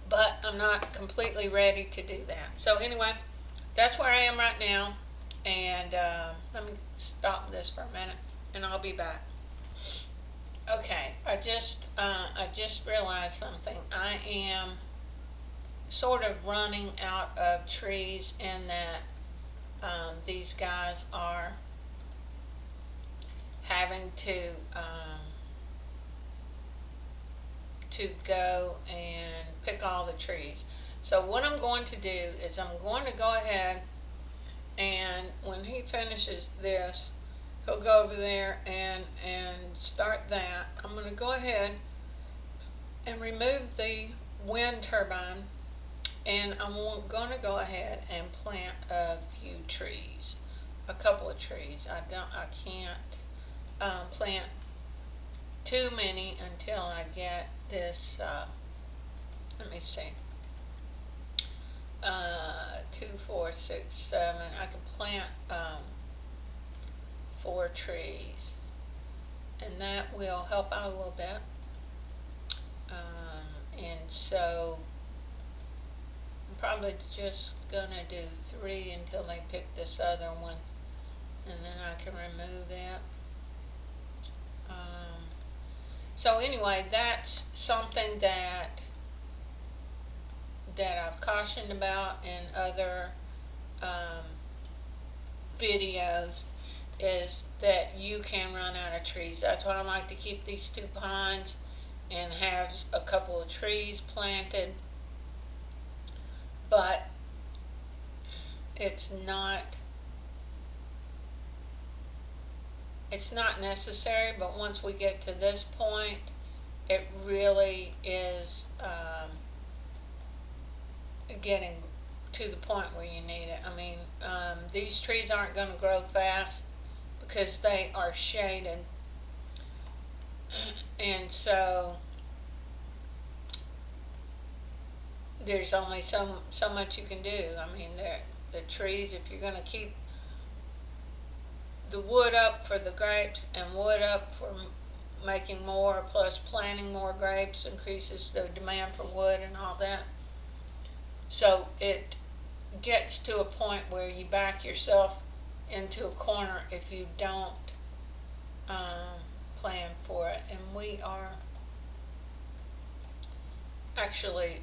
But I'm not completely ready to do that. So anyway, that's where I am right now. And let me stop this for a minute, and I'll be back. Okay, I just realized something. I am sort of running out of trees in that these guys are having to go and pick all the trees. So what I'm going to do is I'm going to go ahead, and when he finishes this, he'll go over there and start that. I'm going to go ahead and remove the wind turbine, and I'm going to go ahead and plant a few trees, a couple of trees. I can't plant too many until I get this. Let me see. 2, 4, 6, 7. I can plant 4 trees, and that will help out a little bit. And so I'm probably just gonna do 3 until they pick this other one, and then I can remove it. So anyway, that's something that I've cautioned about in other videos, is that you can run out of trees. That's why I like to keep these 2 pines and have a couple of trees planted. But it's not necessary. But once we get to this point, it really is getting to the point where you need it. I mean, these trees aren't going to grow fast because they are shaded, and so there's only so much you can do. I mean, the trees, if you're going to keep the wood up for the grapes and wood up for making more, plus planting more grapes increases the demand for wood and all that. So it gets to a point where you back yourself into a corner if you don't plan for it. And we are actually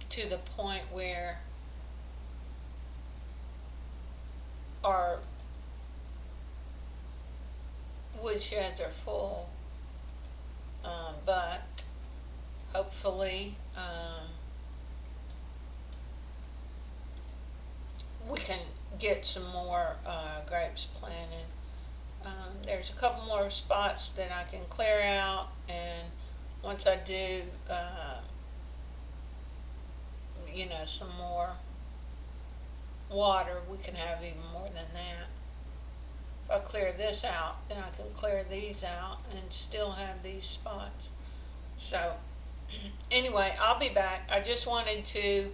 to the point where our woodsheds are full, but hopefully we can get some more grapes planted. There's a couple more spots that I can clear out, and once I do, some more water, we can have even more than that. If I clear this out, then I can clear these out and still have these spots. So anyway, I'll be back. I just wanted to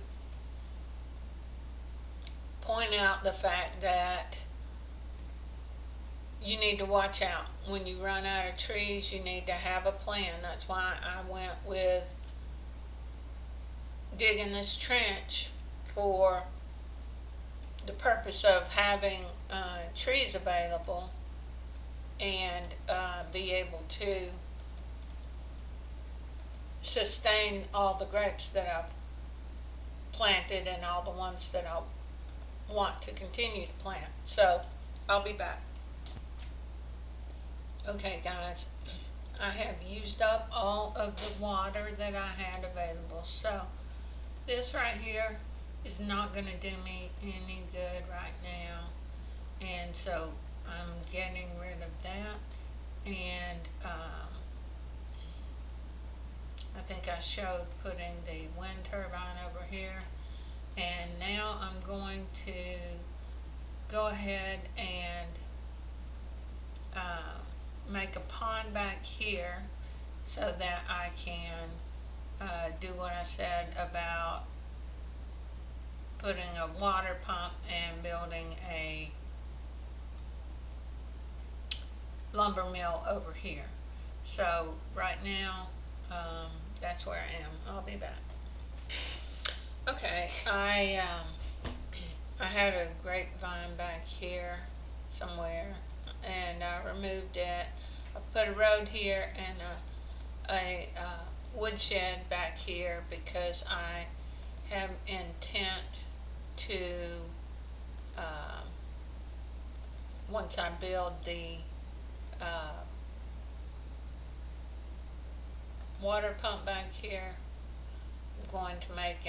point out the fact that you need to watch out. When you run out of trees, you need to have a plan. That's why I went with digging this trench for the purpose of having trees available and be able to sustain all the grapes that I've planted and all the ones that I want to continue to plant. So I'll be back. Okay guys, I have used up all of the water that I had available. So this right here is not going to do me any good right now, and so I'm getting rid of that. And I think I showed putting the wind turbine over here, and now I'm going to go ahead and make a pond back here so that I can do what I said about putting a water pump and building a lumber mill over here. So right now, that's where I am. I'll be back. Okay, I had a grapevine back here somewhere, and I removed it. I put a road here and a woodshed back here because I have intent to, uh, once I build the uh, water pump back here, I'm going to make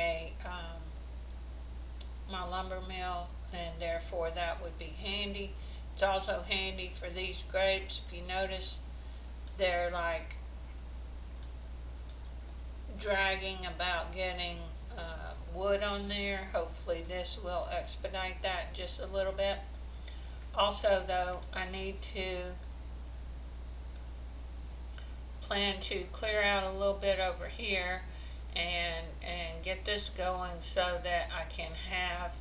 my lumber mill, and therefore that would be handy. It's also handy for these grapes. If you notice, they're like dragging about getting wood on there. Hopefully this will expedite that just a little bit. Also though, I need to plan to clear out a little bit over here and get this going so that I can have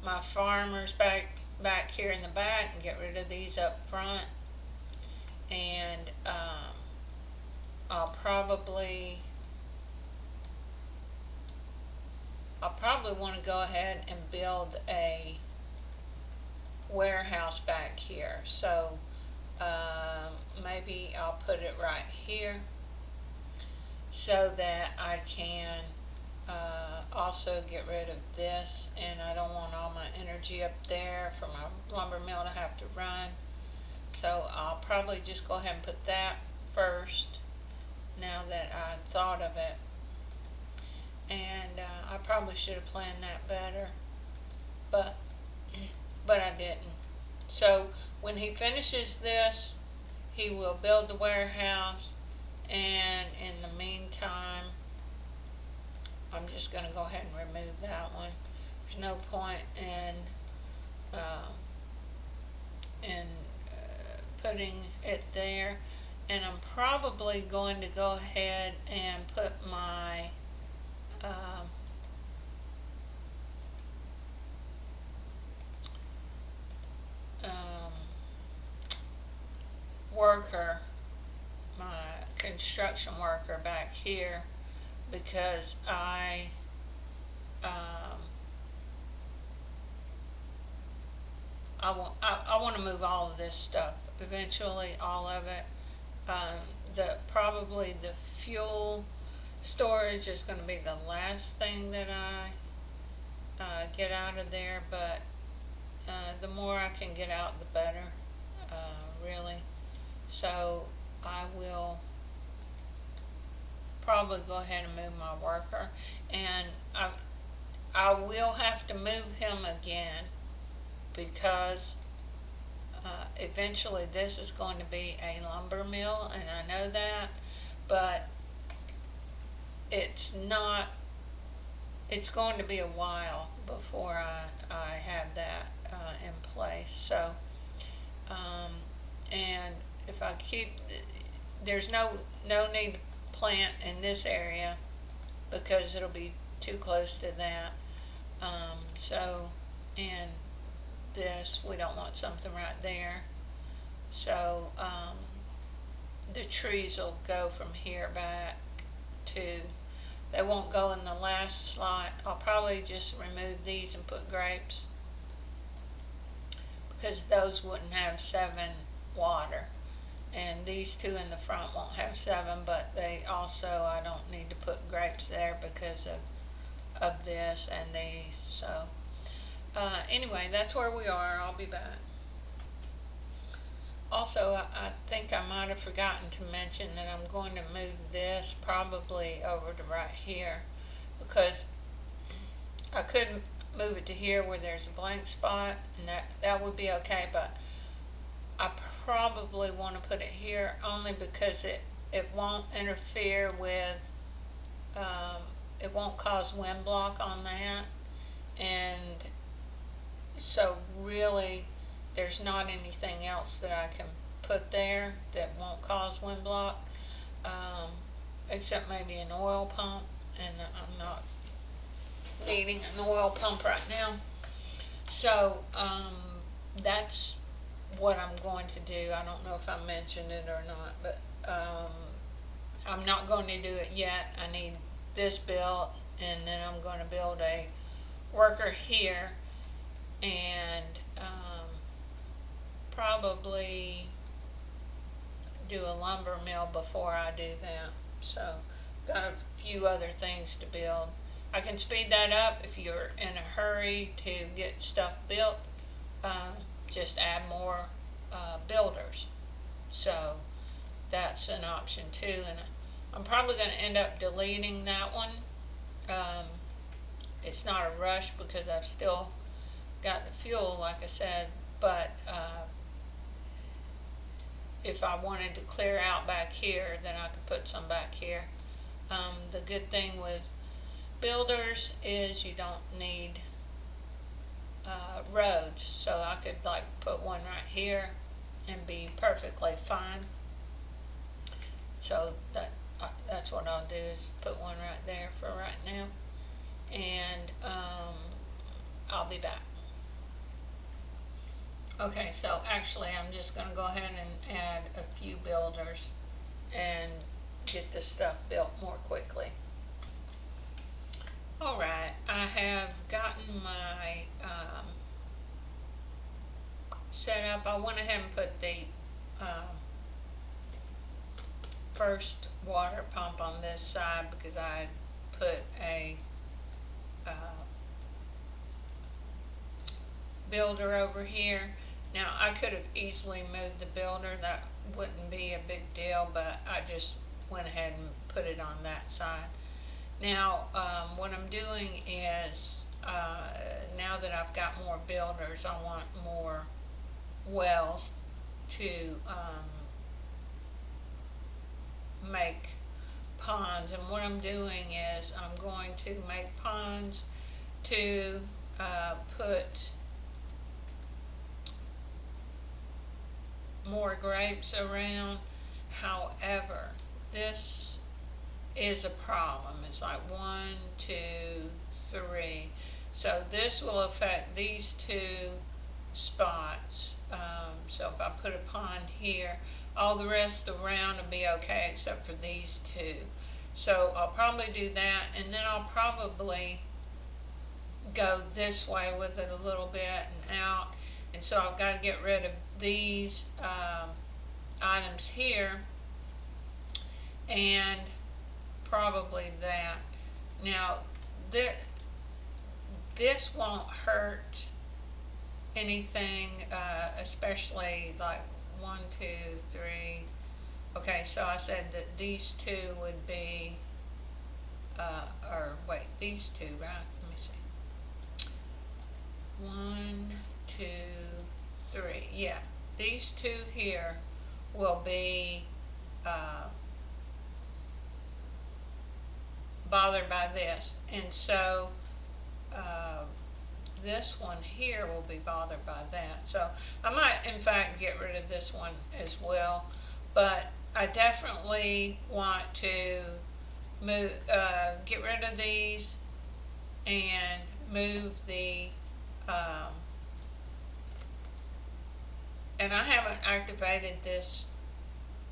my farmers back here in the back and get rid of these up front. And I'll probably want to go ahead and build a warehouse back here. So maybe I'll put it right here so that I can also get rid of this, and I don't want all my energy up there for my lumber mill to have to run. So I'll probably just go ahead and put that first now that I thought of it. And I probably should have planned that better, but I didn't. So when he finishes this, he will build the warehouse, and in the meantime, I'm just going to go ahead and remove that one. There's no point in putting it there. And I'm probably going to go ahead and put my worker, my construction worker back here, because I want to move all of this stuff eventually, all of it. Probably the fuel storage is going to be the last thing that I get out of there, but the more I can get out, the better, really. So I will probably go ahead and move my worker, and I will have to move him again because eventually this is going to be a lumber mill, and I know that, but it's going to be a while before I have that in place. So and if I keep, there's no need to plant in this area because it'll be too close to that. So, and this, we don't want something right there. So the trees will go from here back to, they won't go in the last slot. I'll probably just remove these and put grapes because those wouldn't have 7 water. And these two in the front won't have 7, but they also, I don't need to put grapes there because of this and these. So anyway, that's where we are. I'll be back. Also, I think I might have forgotten to mention that I'm going to move this probably over to right here, because I could move it to here where there's a blank spot, and that would be okay, but I probably want to put it here only because it won't interfere with, it won't cause wind block on that, and so really there's not anything else that I can put there that won't cause wind block, except maybe an oil pump, and I'm not needing an oil pump right now. So that's what I'm going to do. I don't know if I mentioned it or not, but I'm not going to do it yet. I need this built, and then I'm going to build a worker here, and probably do a lumber mill before I do that. So got a few other things to build. I can speed that up if you're in a hurry to get stuff built. Just add more builders. So that's an option too. And I'm probably going to end up deleting that one. Um, it's not a rush because I've still got the fuel, like I said, but if I wanted to clear out back here, then I could put some back here. The good thing with builders is you don't need roads, so I could like put one right here and be perfectly fine. So that's what I'll do, is put one right there for right now, and I'll be back. Okay, so actually I'm just going to go ahead and add a few builders and get this stuff built more quickly. Alright, I have gotten my set up. I went ahead and put the first water pump on this side because I put a builder over here. Now I could have easily moved the builder, that wouldn't be a big deal, but I just went ahead and put it on that side. Now what I'm doing is now that I've got more builders, I want more wells to make ponds, and what I'm doing is I'm going to make ponds to put more grapes around. However, this is a problem. It's like 1, 2, 3. So this will affect these two spots. So if I put a pond here, all the rest around will be okay except for these two. So I'll probably do that, and then I'll probably go this way with it a little bit and out. And so I've got to get rid of these items here, and probably that. Now this won't hurt anything, especially like 1, 2, 3. Okay, so I said that these two would be, or wait, these two, right? Let me see. 1, 2, 3. Yeah, these two here will be bothered by this, and so this one here will be bothered by that. So I might in fact get rid of this one as well, but I definitely want to move, get rid of these and move the and I haven't activated this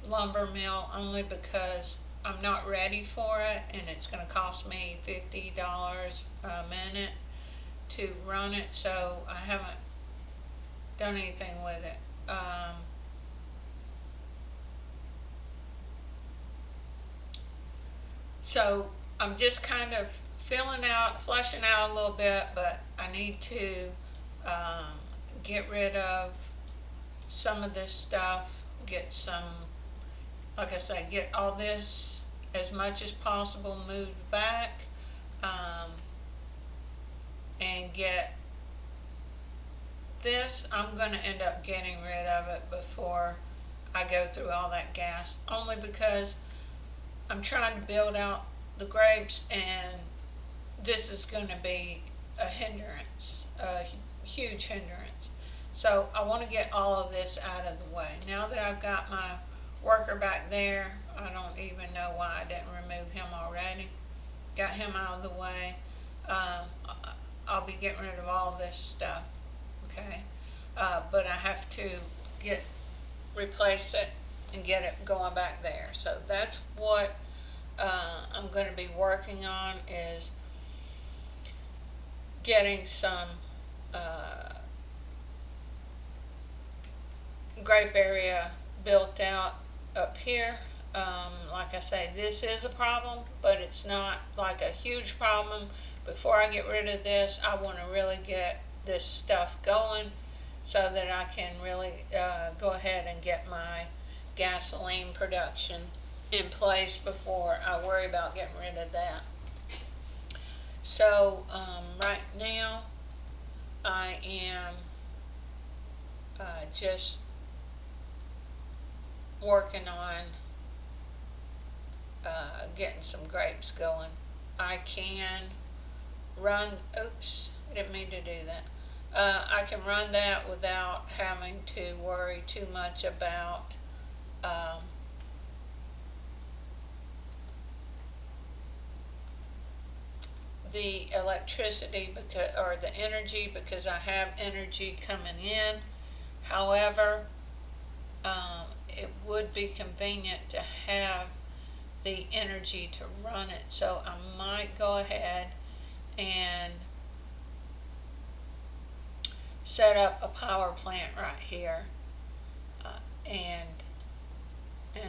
lumber mill only because I'm not ready for it, and it's going to cost me $50 a minute to run it, so I haven't done anything with it. So I'm just kind of fleshing out a little bit, but I need to get rid of some of this stuff, get some, like I say, get all this as much as possible moved back, and get this. I'm going to end up getting rid of it before I go through all that gas, only because I'm trying to build out the grapes, and this is going to be a hindrance, a huge hindrance. So I want to get all of this out of the way. Now that I've got my worker back there, I don't even know why I didn't remove him already. Got him out of the way. I'll be getting rid of all this stuff, okay? But I have to get replace it and get it going back there. So that's what I'm going to be working on, is getting some grape area built out up here. Like I say, this is a problem, but it's not like a huge problem. Before I get rid of this, I want to really get this stuff going so that I can really go ahead and get my gasoline production in place before I worry about getting rid of that. So right now I am just working on getting some grapes going. I can run, oops, I didn't mean to do that. I can run that without having to worry too much about the electricity, because, or the energy, because I have energy coming in. However, it would be convenient to have the energy to run it, so I might go ahead and set up a power plant right here, and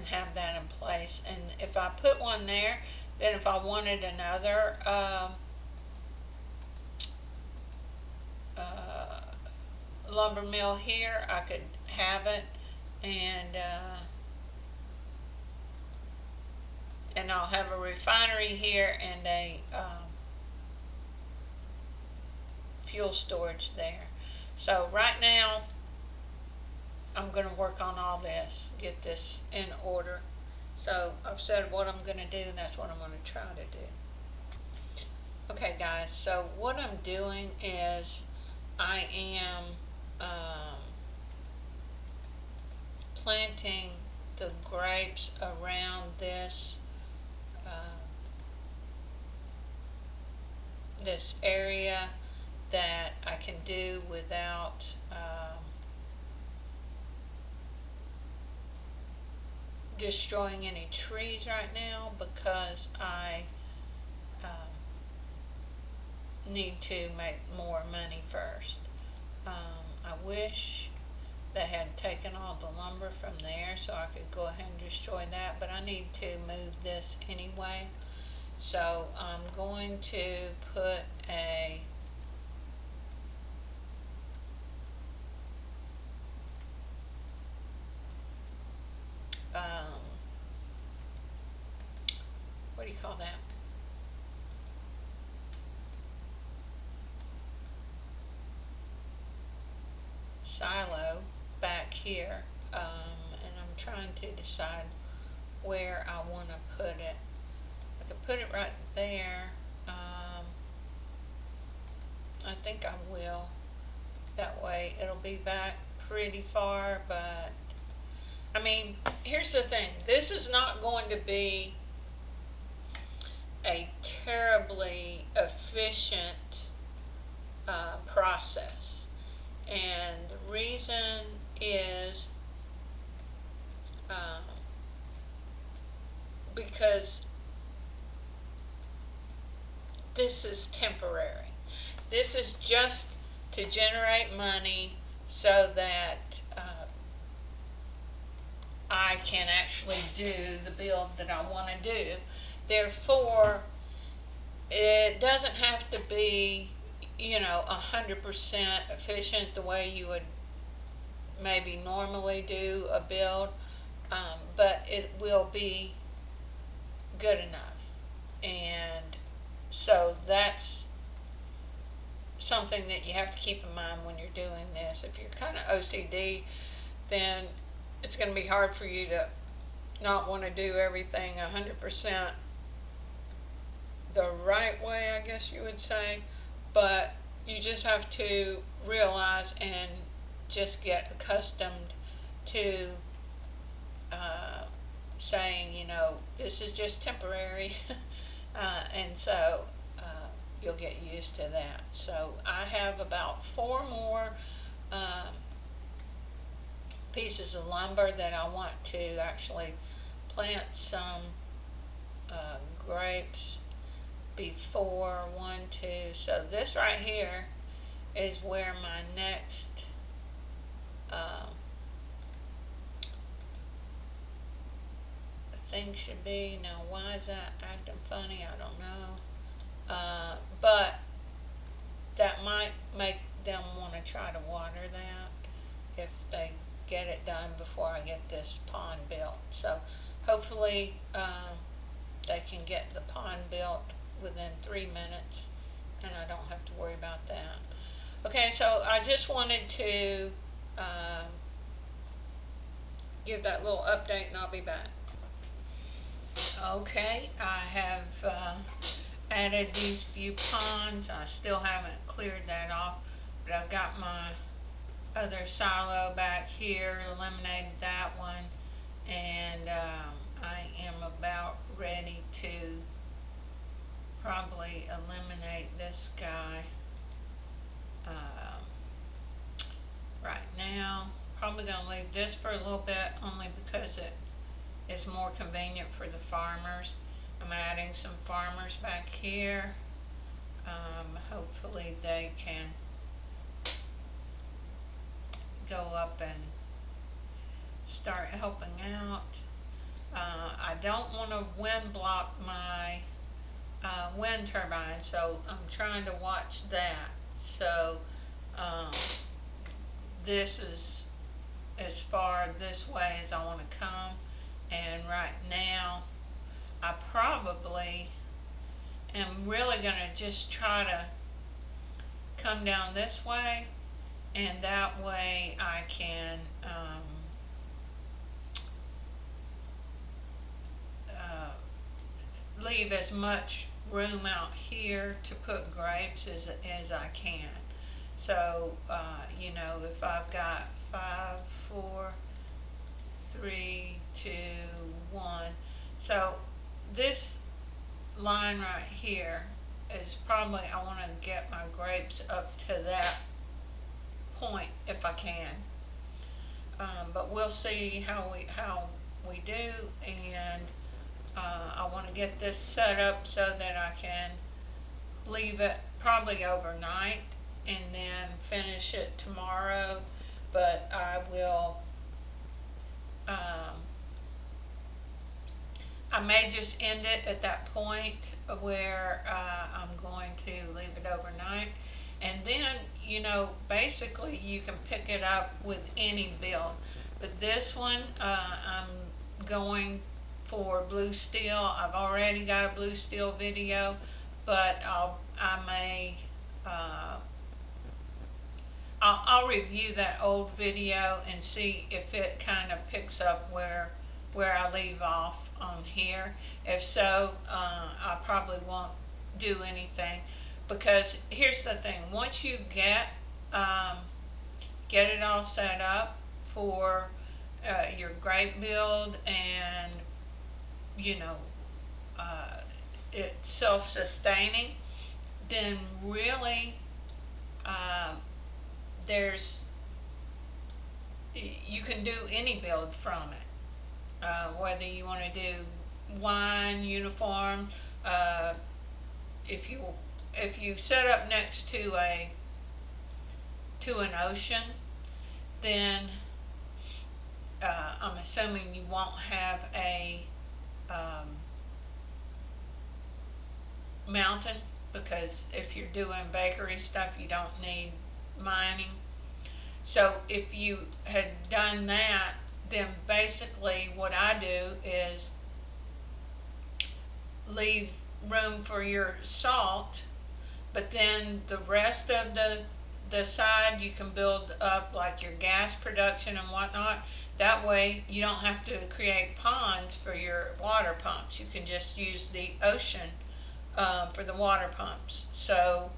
have that in place. And if I put one there, then if I wanted another lumber mill here, I could have it, and I'll have a refinery here and a fuel storage there. So right now I'm going to work on all this, get this in order. So I've said what I'm going to do, and that's what I'm going to try to do. Okay guys, so what I'm doing is I am planting the grapes around this this area that I can do without destroying any trees right now, because I need to make more money first. I wish they had taken all the lumber from there so I could go ahead and destroy that, but I need to move this anyway. So I'm going to put a what do you call that? Silo back here, and I'm trying to decide where I want to put it. I could put it right there. I think I will. That way it'll be back pretty far, but I mean, here's the thing. This is not going to be a terribly efficient process. And the reason is because this is temporary. This is just to generate money so that I can actually do the build that I want to do. Therefore, it doesn't have to be, 100% efficient the way you would maybe normally do a build, but it will be good enough. And so that's something that you have to keep in mind when you're doing this. If you're kind of OCD, then it's going to be hard for you to not want to do everything 100% the right way, I guess you would say. But you just have to realize and just get accustomed to saying, this is just temporary. And so you'll get used to that. So I have about 4 more pieces of lumber that I want to actually plant some grapes before 1, 2. So this right here is where my next thing should be. Now, why is that acting funny? I don't know. But that might make them want to try to water that if they get it done before I get this pond built. So hopefully they can get the pond built within 3 minutes and I don't have to worry about that. Okay, so I just wanted to give that little update and I'll be back. Okay, I have added these few ponds. I still haven't cleared that off, but I've got my other silo back here, eliminated that one, and I am about ready to probably eliminate this guy right now. Probably going to leave this for a little bit only because it is more convenient for the farmers. I'm adding some farmers back here. Hopefully they can go up and start helping out. I don't want to wind block my wind turbine, so I'm trying to watch that. So this is as far this way as I want to come, and right now I probably am really going to just try to come down this way, and that way I can leave as much room out here to put grapes as I can. So you know, if I've got 5, 4, 3, 2, 1, so this line right here is probably, I want to get my grapes up to that point if I can, but we'll see how we do, and I want to get this set up so that I can leave it probably overnight and then finish it tomorrow, but I will I may just end it at that point where I'm going to leave it overnight, and then, you know, basically you can pick it up with any build, but this one I'm going for blue steel. I've already got a blue steel video, but I'll review that old video and see if it kind of picks up where I leave off on here. If so, I probably won't do anything, because here's the thing: once you get it all set up for your grape build, and you know it's self-sustaining, then really you can do any build from it, whether you want to do wine, uniform, if you set up next to an ocean, then I'm assuming you won't have a mountain, because if you're doing bakery stuff you don't need mining. So if you had done that, then basically what I do is leave room for your salt, but then the rest of the side you can build up like your gas production and whatnot. That way you don't have to create ponds for your water pumps. You can just use the ocean for the water pumps. So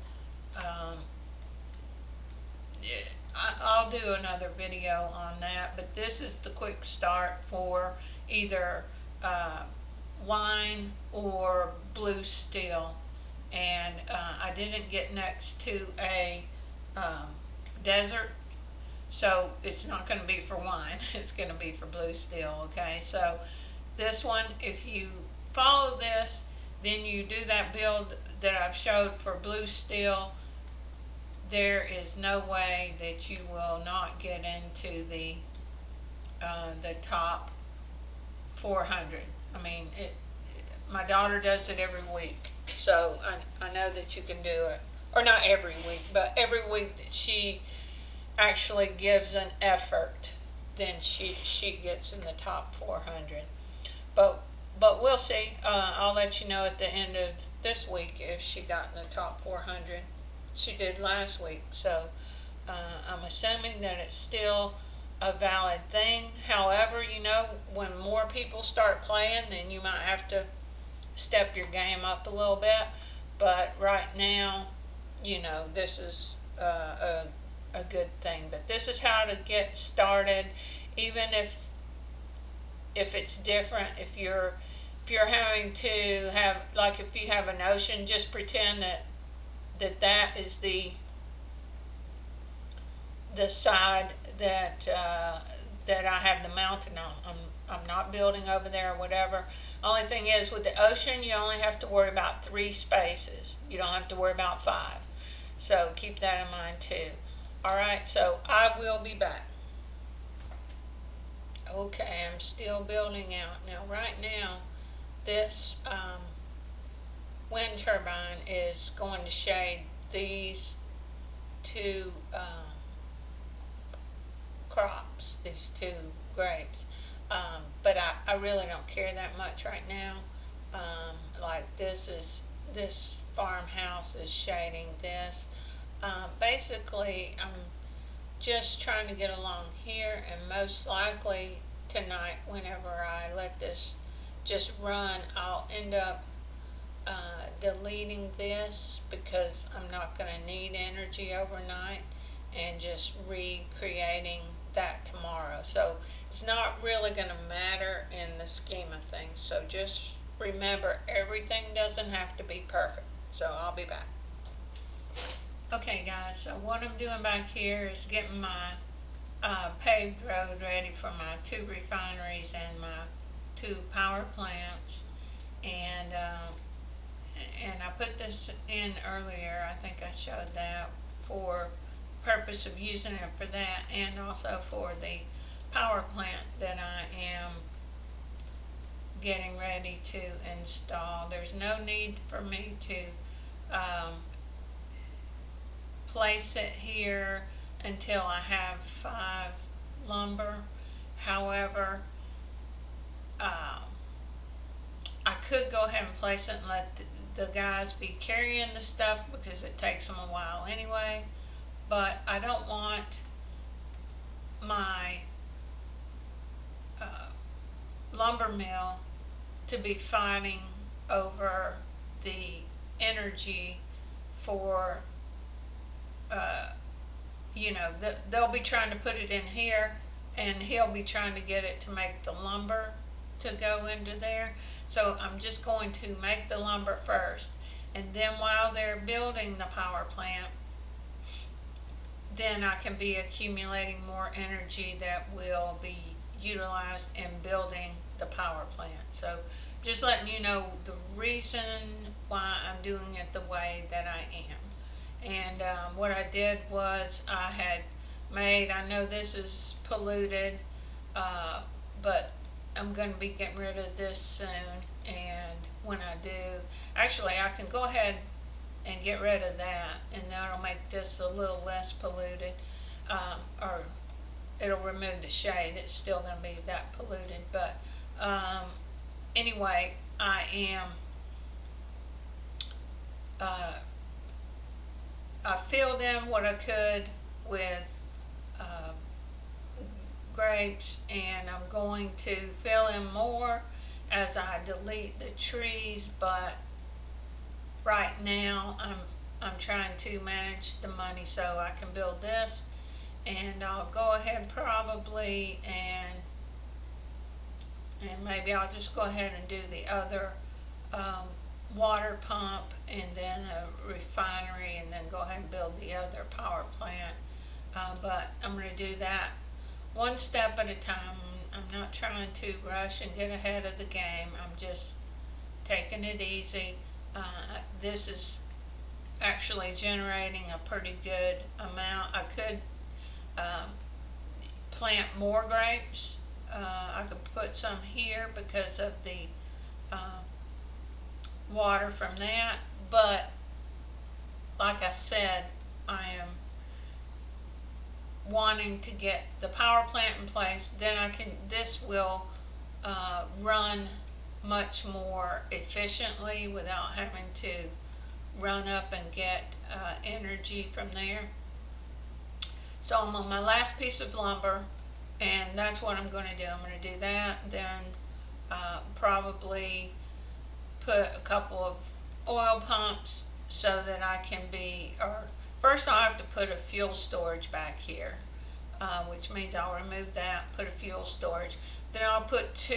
I'll do another video on that, but this is the quick start for either wine or blue steel. And I didn't get next to a desert, So it's not going to be for wine, it's going to be for blue steel, okay? So this one, if you follow this, then you do that build that I've showed for blue steel, there is no way that you will not get into the top 400. I mean, my daughter does it every week, so I know that you can do it. Or not every week, but every week that she actually gives an effort, then she gets in the top 400. But we'll see. I'll let you know at the end of this week if she got in the top 400. She did last week, so I'm assuming that it's still a valid thing. However, when more people start playing, then you might have to step your game up a little bit. But right now, this is a good thing. But this is how to get started, even if it's different. If you're having to have, like, if you have an ocean, just pretend that is the side that I have the mountain on. I'm not building over there or whatever. Only thing is, with the ocean, you only have to worry about 3 spaces. You don't have to worry about 5. So keep that in mind too. All right, so I will be back. Okay, I'm still building out. Now, right now, this wind turbine is going to shade these 2 crops, these 2 grapes. But I really don't care that much right now. Like this farmhouse is shading this. Basically, I'm just trying to get along here, and most likely tonight, whenever I let this just run, I'll end up deleting this because I'm not going to need energy overnight, and just recreating that tomorrow. So it's not really going to matter in the scheme of things. So just remember, everything doesn't have to be perfect. So I'll be back. Okay guys, so what I'm doing back here is getting my paved road ready for my 2 refineries and my 2 power plants. And I put this in earlier. I think I showed that for purpose of using it for that, and also for the power plant that I am getting ready to install. There's no need for me to place it here until I have 5 lumber. However, I could go ahead and place it and let the guys be carrying the stuff, because it takes them a while anyway. But I don't want my lumber mill to be fighting over the energy for they'll be trying to put it in here, and he'll be trying to get it to make the lumber to go into there. So I'm just going to make the lumber first, and then while they're building the power plant, then I can be accumulating more energy that will be utilized in building the power plant. So just letting you know the reason why I'm doing it the way that I am. And what I did was I had made, I know this is polluted, but I'm going to be getting rid of this soon. And when I do, actually I can go ahead and get rid of that, and that'll make this a little less polluted, or it'll remove the shade. It's still going to be that polluted, but anyway, I filled in what I could with grapes, and I'm going to fill in more as I delete the trees. But right now I'm trying to manage the money so I can build this, and I'll go ahead probably and maybe I'll just go ahead and do the other water pump, and then a refinery, and then go ahead and build the other power plant but I'm going to do that one step at a time. I'm not trying to rush and get ahead of the game. I'm just taking it easy. This is actually generating a pretty good amount. I could um, plant more grapes. I could put some here because of the uh, water from that, but like I said, I am wanting to get the power plant in place. Then this will run much more efficiently without having to run up and get energy from there. So I'm on my last piece of lumber, and that's what I'm going to do. I'm going to do that, then probably put a couple of oil pumps so that I can or first I'll have to put a fuel storage back here, which means I'll remove that, put a fuel storage. Then I'll put 2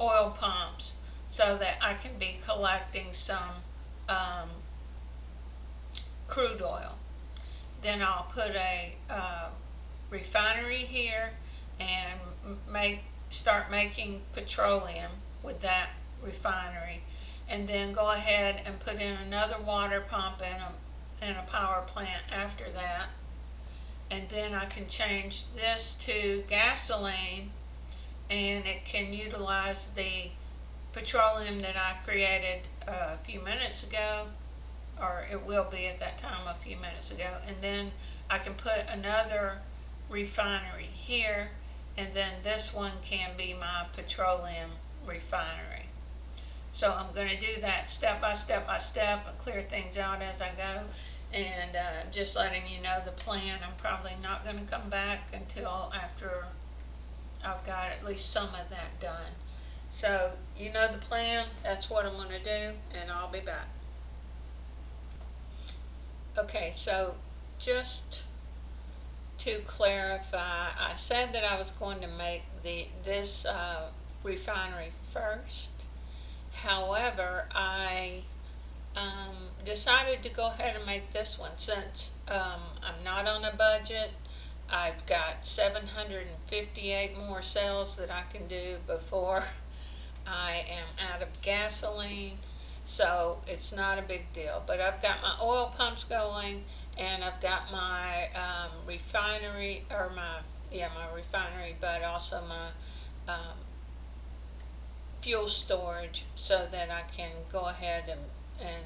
oil pumps so that I can be collecting some crude oil. Then I'll put a refinery here and start making petroleum with that refinery, and then go ahead and put in another water pump and a power plant after that. And then I can change this to gasoline, and it can utilize the petroleum that I created a few minutes ago, or it will be at that time a few minutes ago. And then I can put another refinery here, and then this one can be my petroleum refinery. So I'm going to do that step by step by step and clear things out as I go. And just letting you know the plan. I'm probably not going to come back until after I've got at least some of that done. So you know the plan. That's what I'm going to do, and I'll be back. Okay, so just to clarify, I said that I was going to make this refinery first. However, I decided to go ahead and make this one since I'm not on a budget. I've got 758 more sales that I can do before I am out of gasoline, so it's not a big deal. But I've got my oil pumps going, and I've got my refinery, or my refinery, but also my fuel storage, so that I can go ahead and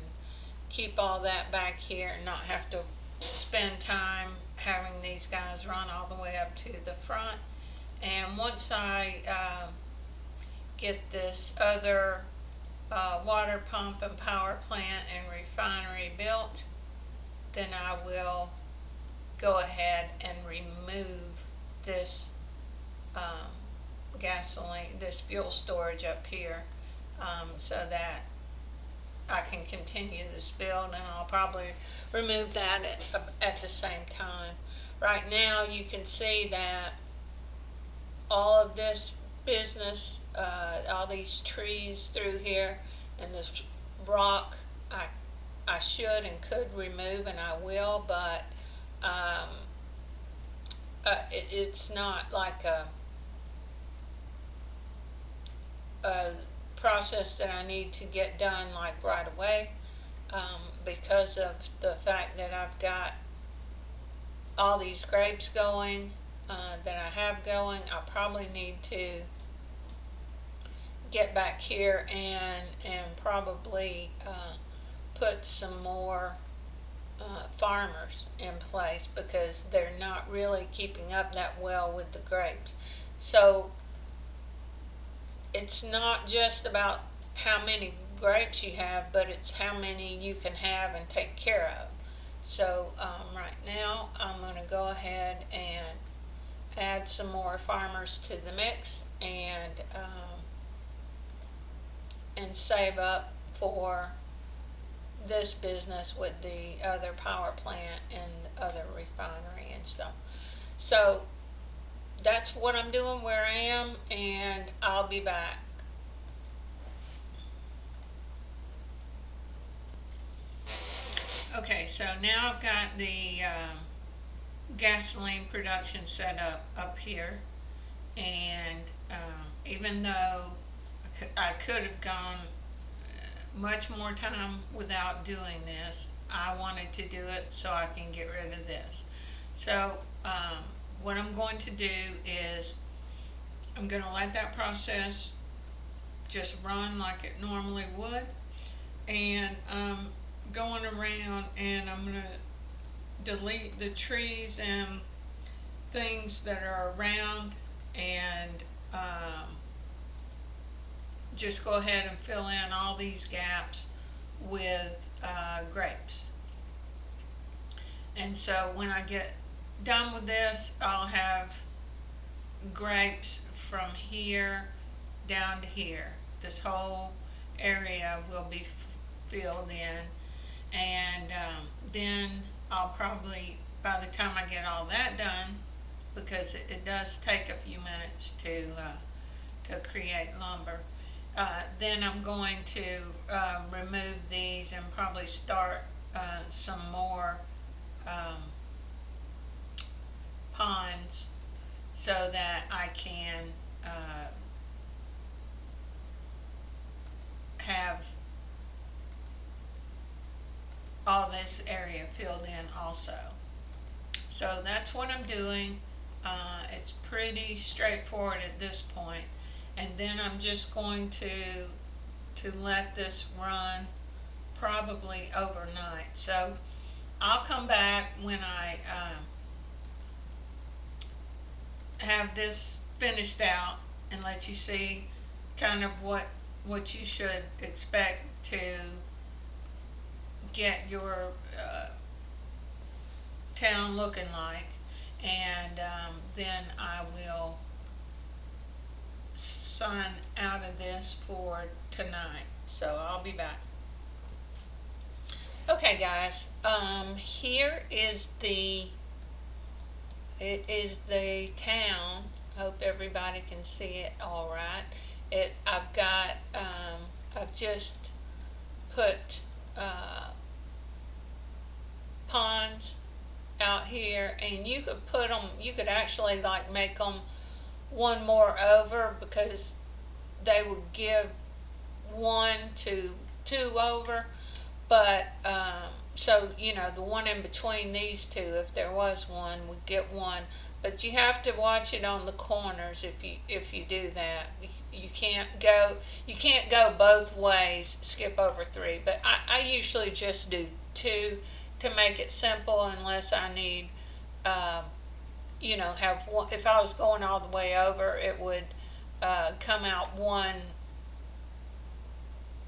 keep all that back here and not have to spend time having these guys run all the way up to the front. And once I get this other water pump and power plant and refinery built, then I will go ahead and remove this gasoline, this fuel storage up here, so that I can continue this build, and I'll probably remove that at the same time. Right now you can see that all of this business, all these trees through here and this rock, I should and could remove, and I will, but it's not like a process that I need to get done like right away, because of the fact that I've got all these grapes going that I have going. I probably need to get back here and probably put some more farmers in place, because they're not really keeping up that well with the grapes. So it's not just about how many grapes you have, but it's how many you can have and take care of. So right now I'm going to go ahead and add some more farmers to the mix, and save up for this business with the other power plant and the other refinery and stuff. So that's what I'm doing where I am, and I'll be back. Okay, so now I've got the gasoline production setup up here, and even though I could have gone much more time without doing this, I wanted to do it so I can get rid of this. So what I'm going to do is I'm going to let that process just run like it normally would, and going around and I'm going to delete the trees and things that are around, and just go ahead and fill in all these gaps with grapes. And so when I get done with this, I'll have grapes from here down to here. This whole area will be filled in, and then I'll probably, by the time I get all that done, because it does take a few minutes to create lumber, then I'm going to remove these and probably start some more ponds so that I can have all this area filled in also. So that's what I'm doing. It's pretty straightforward at this point, and then I'm just going to let this run probably overnight. So I'll come back when I have this finished out and let you see kind of what you should expect to get your town looking like, and then I will sign out of this for tonight. So I'll be back. Okay, guys, here is it is the town. Hope everybody can see it all right. I've just put ponds out here, and you could put them, you could actually like make them one more over, because they would give one to two over, but so the one in between these two, if there was one, would get one. But you have to watch it on the corners. If you do that, you can't go both ways, skip over three. But I usually just do two to make it simple, unless I need have one. If I was going all the way over, it would come out one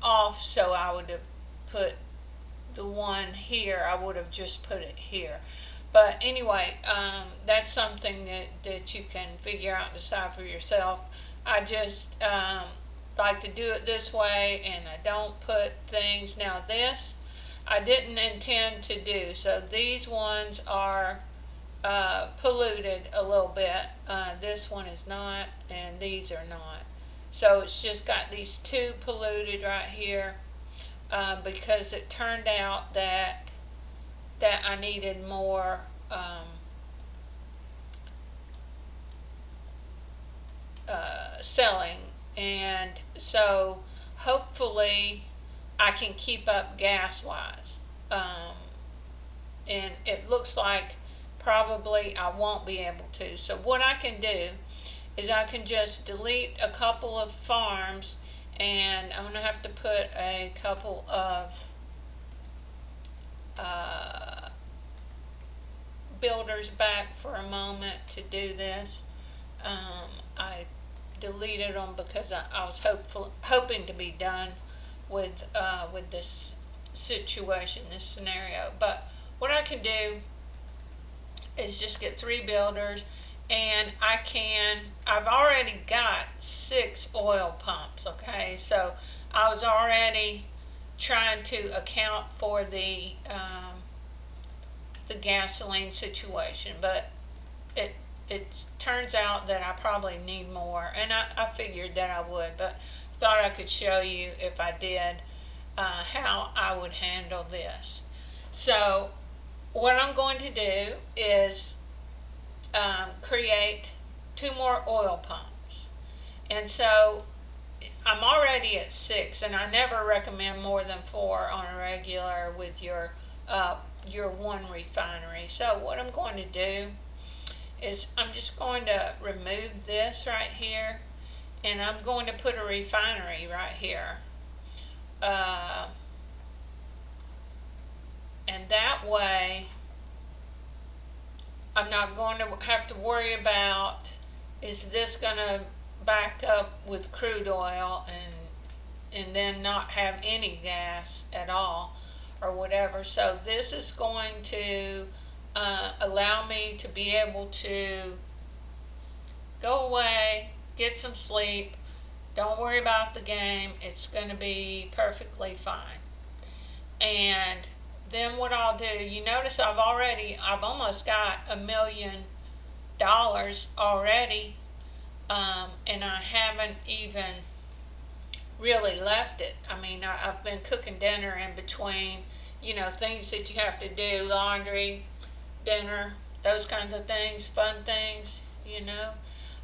off, so I would have put the one here. I would have just put it here. But anyway, that's something that you can figure out and decide for yourself. I just like to do it this way, and I don't put things. Now this I didn't intend to do, so these ones are polluted a little bit. This one is not, and these are not. So it's just got these two polluted right here, because it turned out that I needed more selling, and so hopefully I can keep up gas wise, and it looks like probably I won't be able to. So what I can do is I can just delete a couple of farms, and I'm going to have to put a couple of builders back for a moment to do this. I deleted them because I was hoping to be done with this situation, this scenario. But what I can do is just get 3 builders, and I've already got 6 oil pumps, okay? So I was already trying to account for the gasoline situation, but it turns out that I probably need more, and I figured that I would, but thought I could show you, if I did, how I would handle this. So what I'm going to do is create 2 more oil pumps. And so I'm already at 6, and I never recommend more than 4 on a regular with your one refinery. So what I'm going to do is I'm just going to remove this right here, and I'm going to put a refinery right here. And that way I'm not going to have to worry about, is this going to back up with crude oil and then not have any gas at all or whatever. So this is going to allow me to be able to go away, get some sleep, don't worry about the game. It's going to be perfectly fine. And then what I'll do, you notice I've almost got $1 million already, and I haven't even really left it. I mean, I've been cooking dinner in between, things that you have to do, laundry, dinner, those kinds of things, fun things.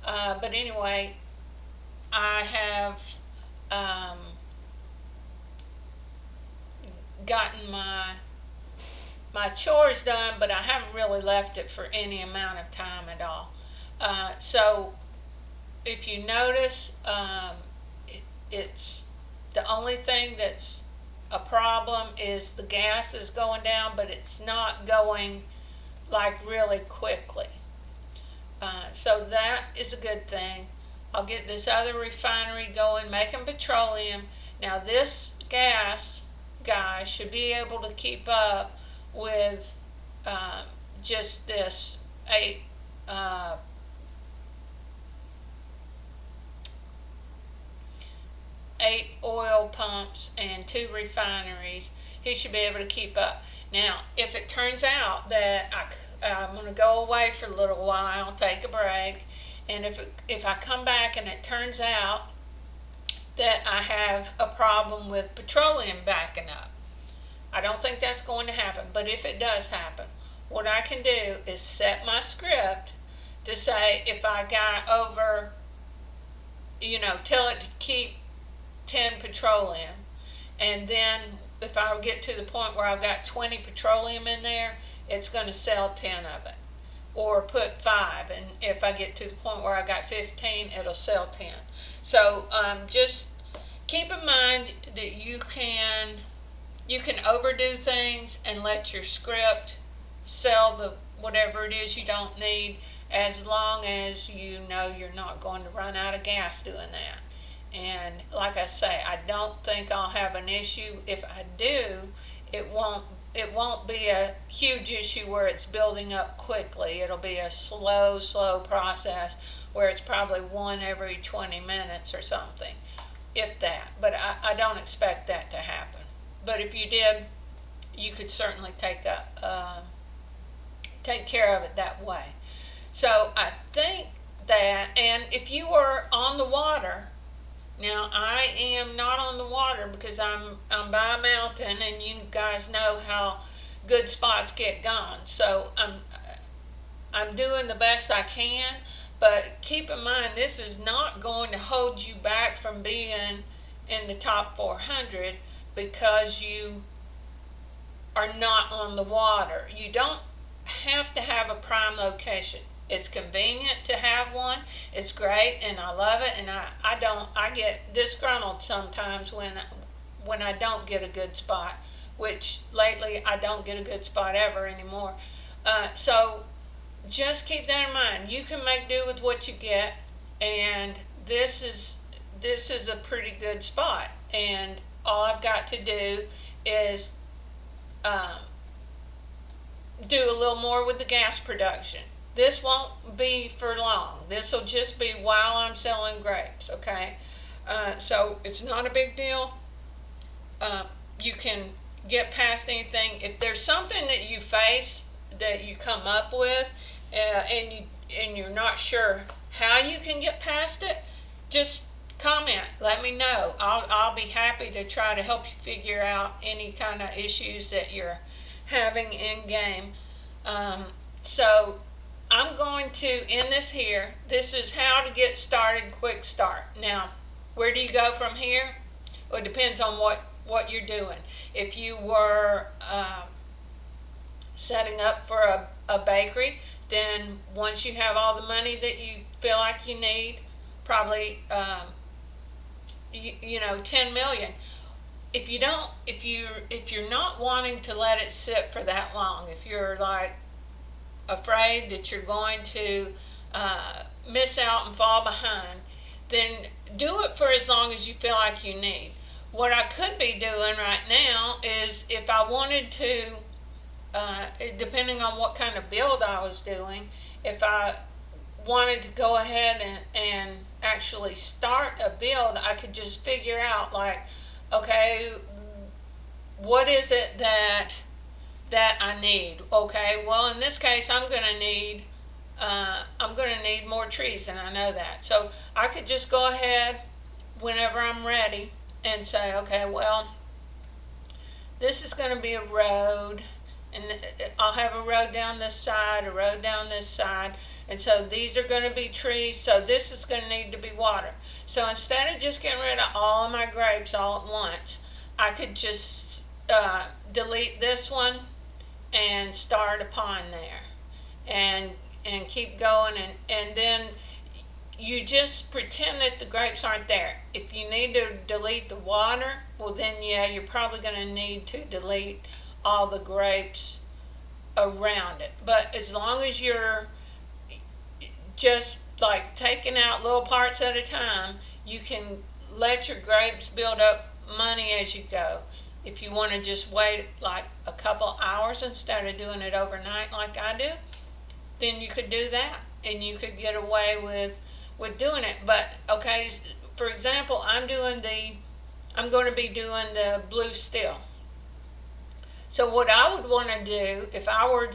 But anyway, I have gotten my chores done, but I haven't really left it for any amount of time at all. So if you notice, it's the only thing that's a problem is the gas is going down, but it's not going like really quickly. So that is a good thing. I'll get this other refinery going, making petroleum. Now this gas guy should be able to keep up with just this 8 oil pumps and 2 refineries. He should be able to keep up. Now, if it turns out that I'm going to go away for a little while, take a break, and if I come back and it turns out that I have a problem with petroleum backing up, I don't think that's going to happen, but if it does happen, what I can do is set my script to say if I got over, tell it to keep 10 petroleum, and then if I get to the point where I've got 20 petroleum in there, it's going to sell 10 of it, or put 5, and if I get to the point where I got 15, it'll sell 10. So just keep in mind that you can overdo things and let your script sell the whatever it is you don't need, as long as you know you're not going to run out of gas doing that. And like I say, I don't think I'll have an issue. If I do, it won't be a huge issue where it's building up quickly. It'll be a slow process where it's probably 1 every 20 minutes or something, if that. But I don't expect that to happen. But if you did, you could certainly take care of it that way. So I think that, and if you were on the water, now I am not on the water because I'm by a mountain, and you guys know how good spots get gone. So I'm doing the best I can, but keep in mind this is not going to hold you back from being in the top 400 because you are not on the water. You don't have to have a prime location. It's convenient to have one. It's great, and I love it. And I get disgruntled sometimes when I don't get a good spot, which lately I don't get a good spot ever anymore. So just keep that in mind. You can make do with what you get, and this is a pretty good spot. And all I've got to do is do a little more with the gas production. This won't be for long. This will just be while I'm selling grapes, okay? So it's not a big deal. You can get past anything. If there's something that you face that you come up with and you're not sure how you can get past it, just comment. Let me know. I'll be happy to try to help you figure out any kind of issues that you're having in game. So I'm going to end this here. This is how to get started, quick start. Now, where do you go from here? Well, it depends on what you're doing. If you were setting up for a bakery, then once you have all the money that you feel like you need, probably 10 million. If you don't, if you're not wanting to let it sit for that long, if you're like afraid that you're going to miss out and fall behind, then do it for as long as you feel like you need. What I could be doing right now is, if I wanted to, depending on what kind of build I was doing, if I wanted to go ahead and actually start a build, I could just figure out, like, okay, what is it that I need? Okay, well, in this case, I'm going to need more trees, and I know that. So I could just go ahead whenever I'm ready and say, okay, well, this is going to be a road, and I'll have a road down this side, a road down this side, and so these are going to be trees, so this is going to need to be water. So instead of just getting rid of all of my grapes all at once, I could just delete this one and start a pond there, and keep going, and then you just pretend that the grapes aren't there. If you need to delete the water, well then yeah, you're probably going to need to delete all the grapes around it. But as long as you're just like taking out little parts at a time, you can let your grapes build up money as you go. If you want to just wait like a couple hours instead of doing it overnight like I do, then you could do that, and you could get away with doing it. But okay, for example, I'm going to be doing the blue steel. So what I would want to do, if I were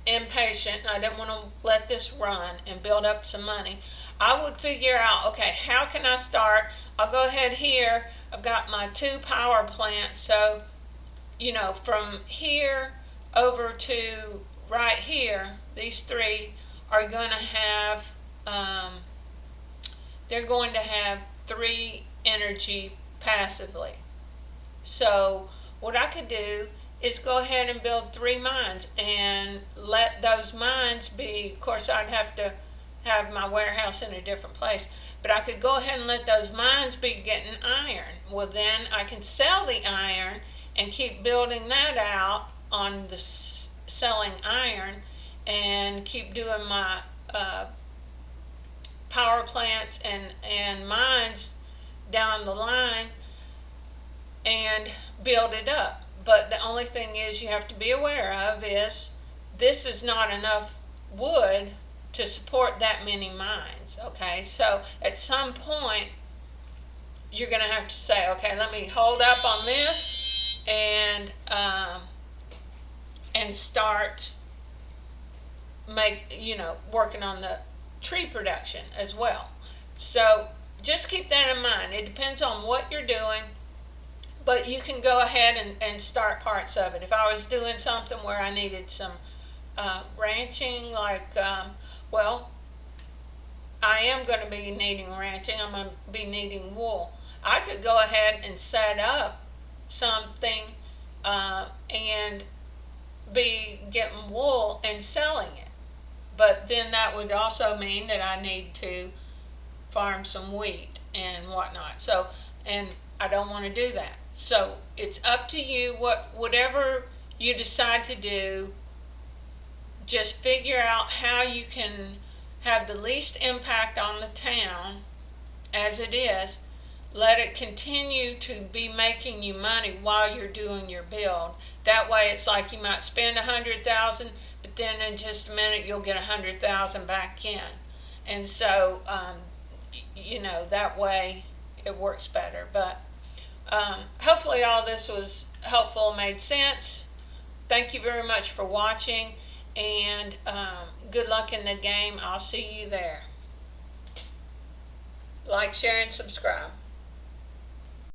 impatient and I didn't want to let this run and build up some money, I would figure out, okay, how can I start? I'll go ahead here. I've got my 2 power plants. So, from here over to right here, these 3 are going to have, they're going to have 3 energy passively. So what I could do is go ahead and build 3 mines and let those mines be, of course I'd have to have my warehouse in a different place, but I could go ahead and let those mines be getting iron. Well, then I can sell the iron and keep building that out on the selling iron, and keep doing my power plants and mines down the line and build it up. But the only thing is you have to be aware of is this is not enough wood to support that many mines. Okay, so at some point you're going to have to say, okay, let me hold up on this and start working on the tree production as well. So just keep that in mind. It depends on what you're doing, but you can go ahead and start parts of it. If I was doing something where I needed some ranching, like, well, I am going to be needing ranching. I'm going to be needing wool. I could go ahead and set up something and be getting wool and selling it. But then that would also mean that I need to farm some wheat and whatnot. So, and I don't want to do that. So it's up to you. Whatever you decide to do, just figure out how you can have the least impact on the town as it is. Let it continue to be making you money while you're doing your build. That way it's like you might spend $100,000, but then in just a minute you'll get $100,000 back in. And so, that way it works better. But hopefully all this was helpful and made sense. Thank you very much for watching, and good luck in the game. I'll see you there. Like, share, and subscribe.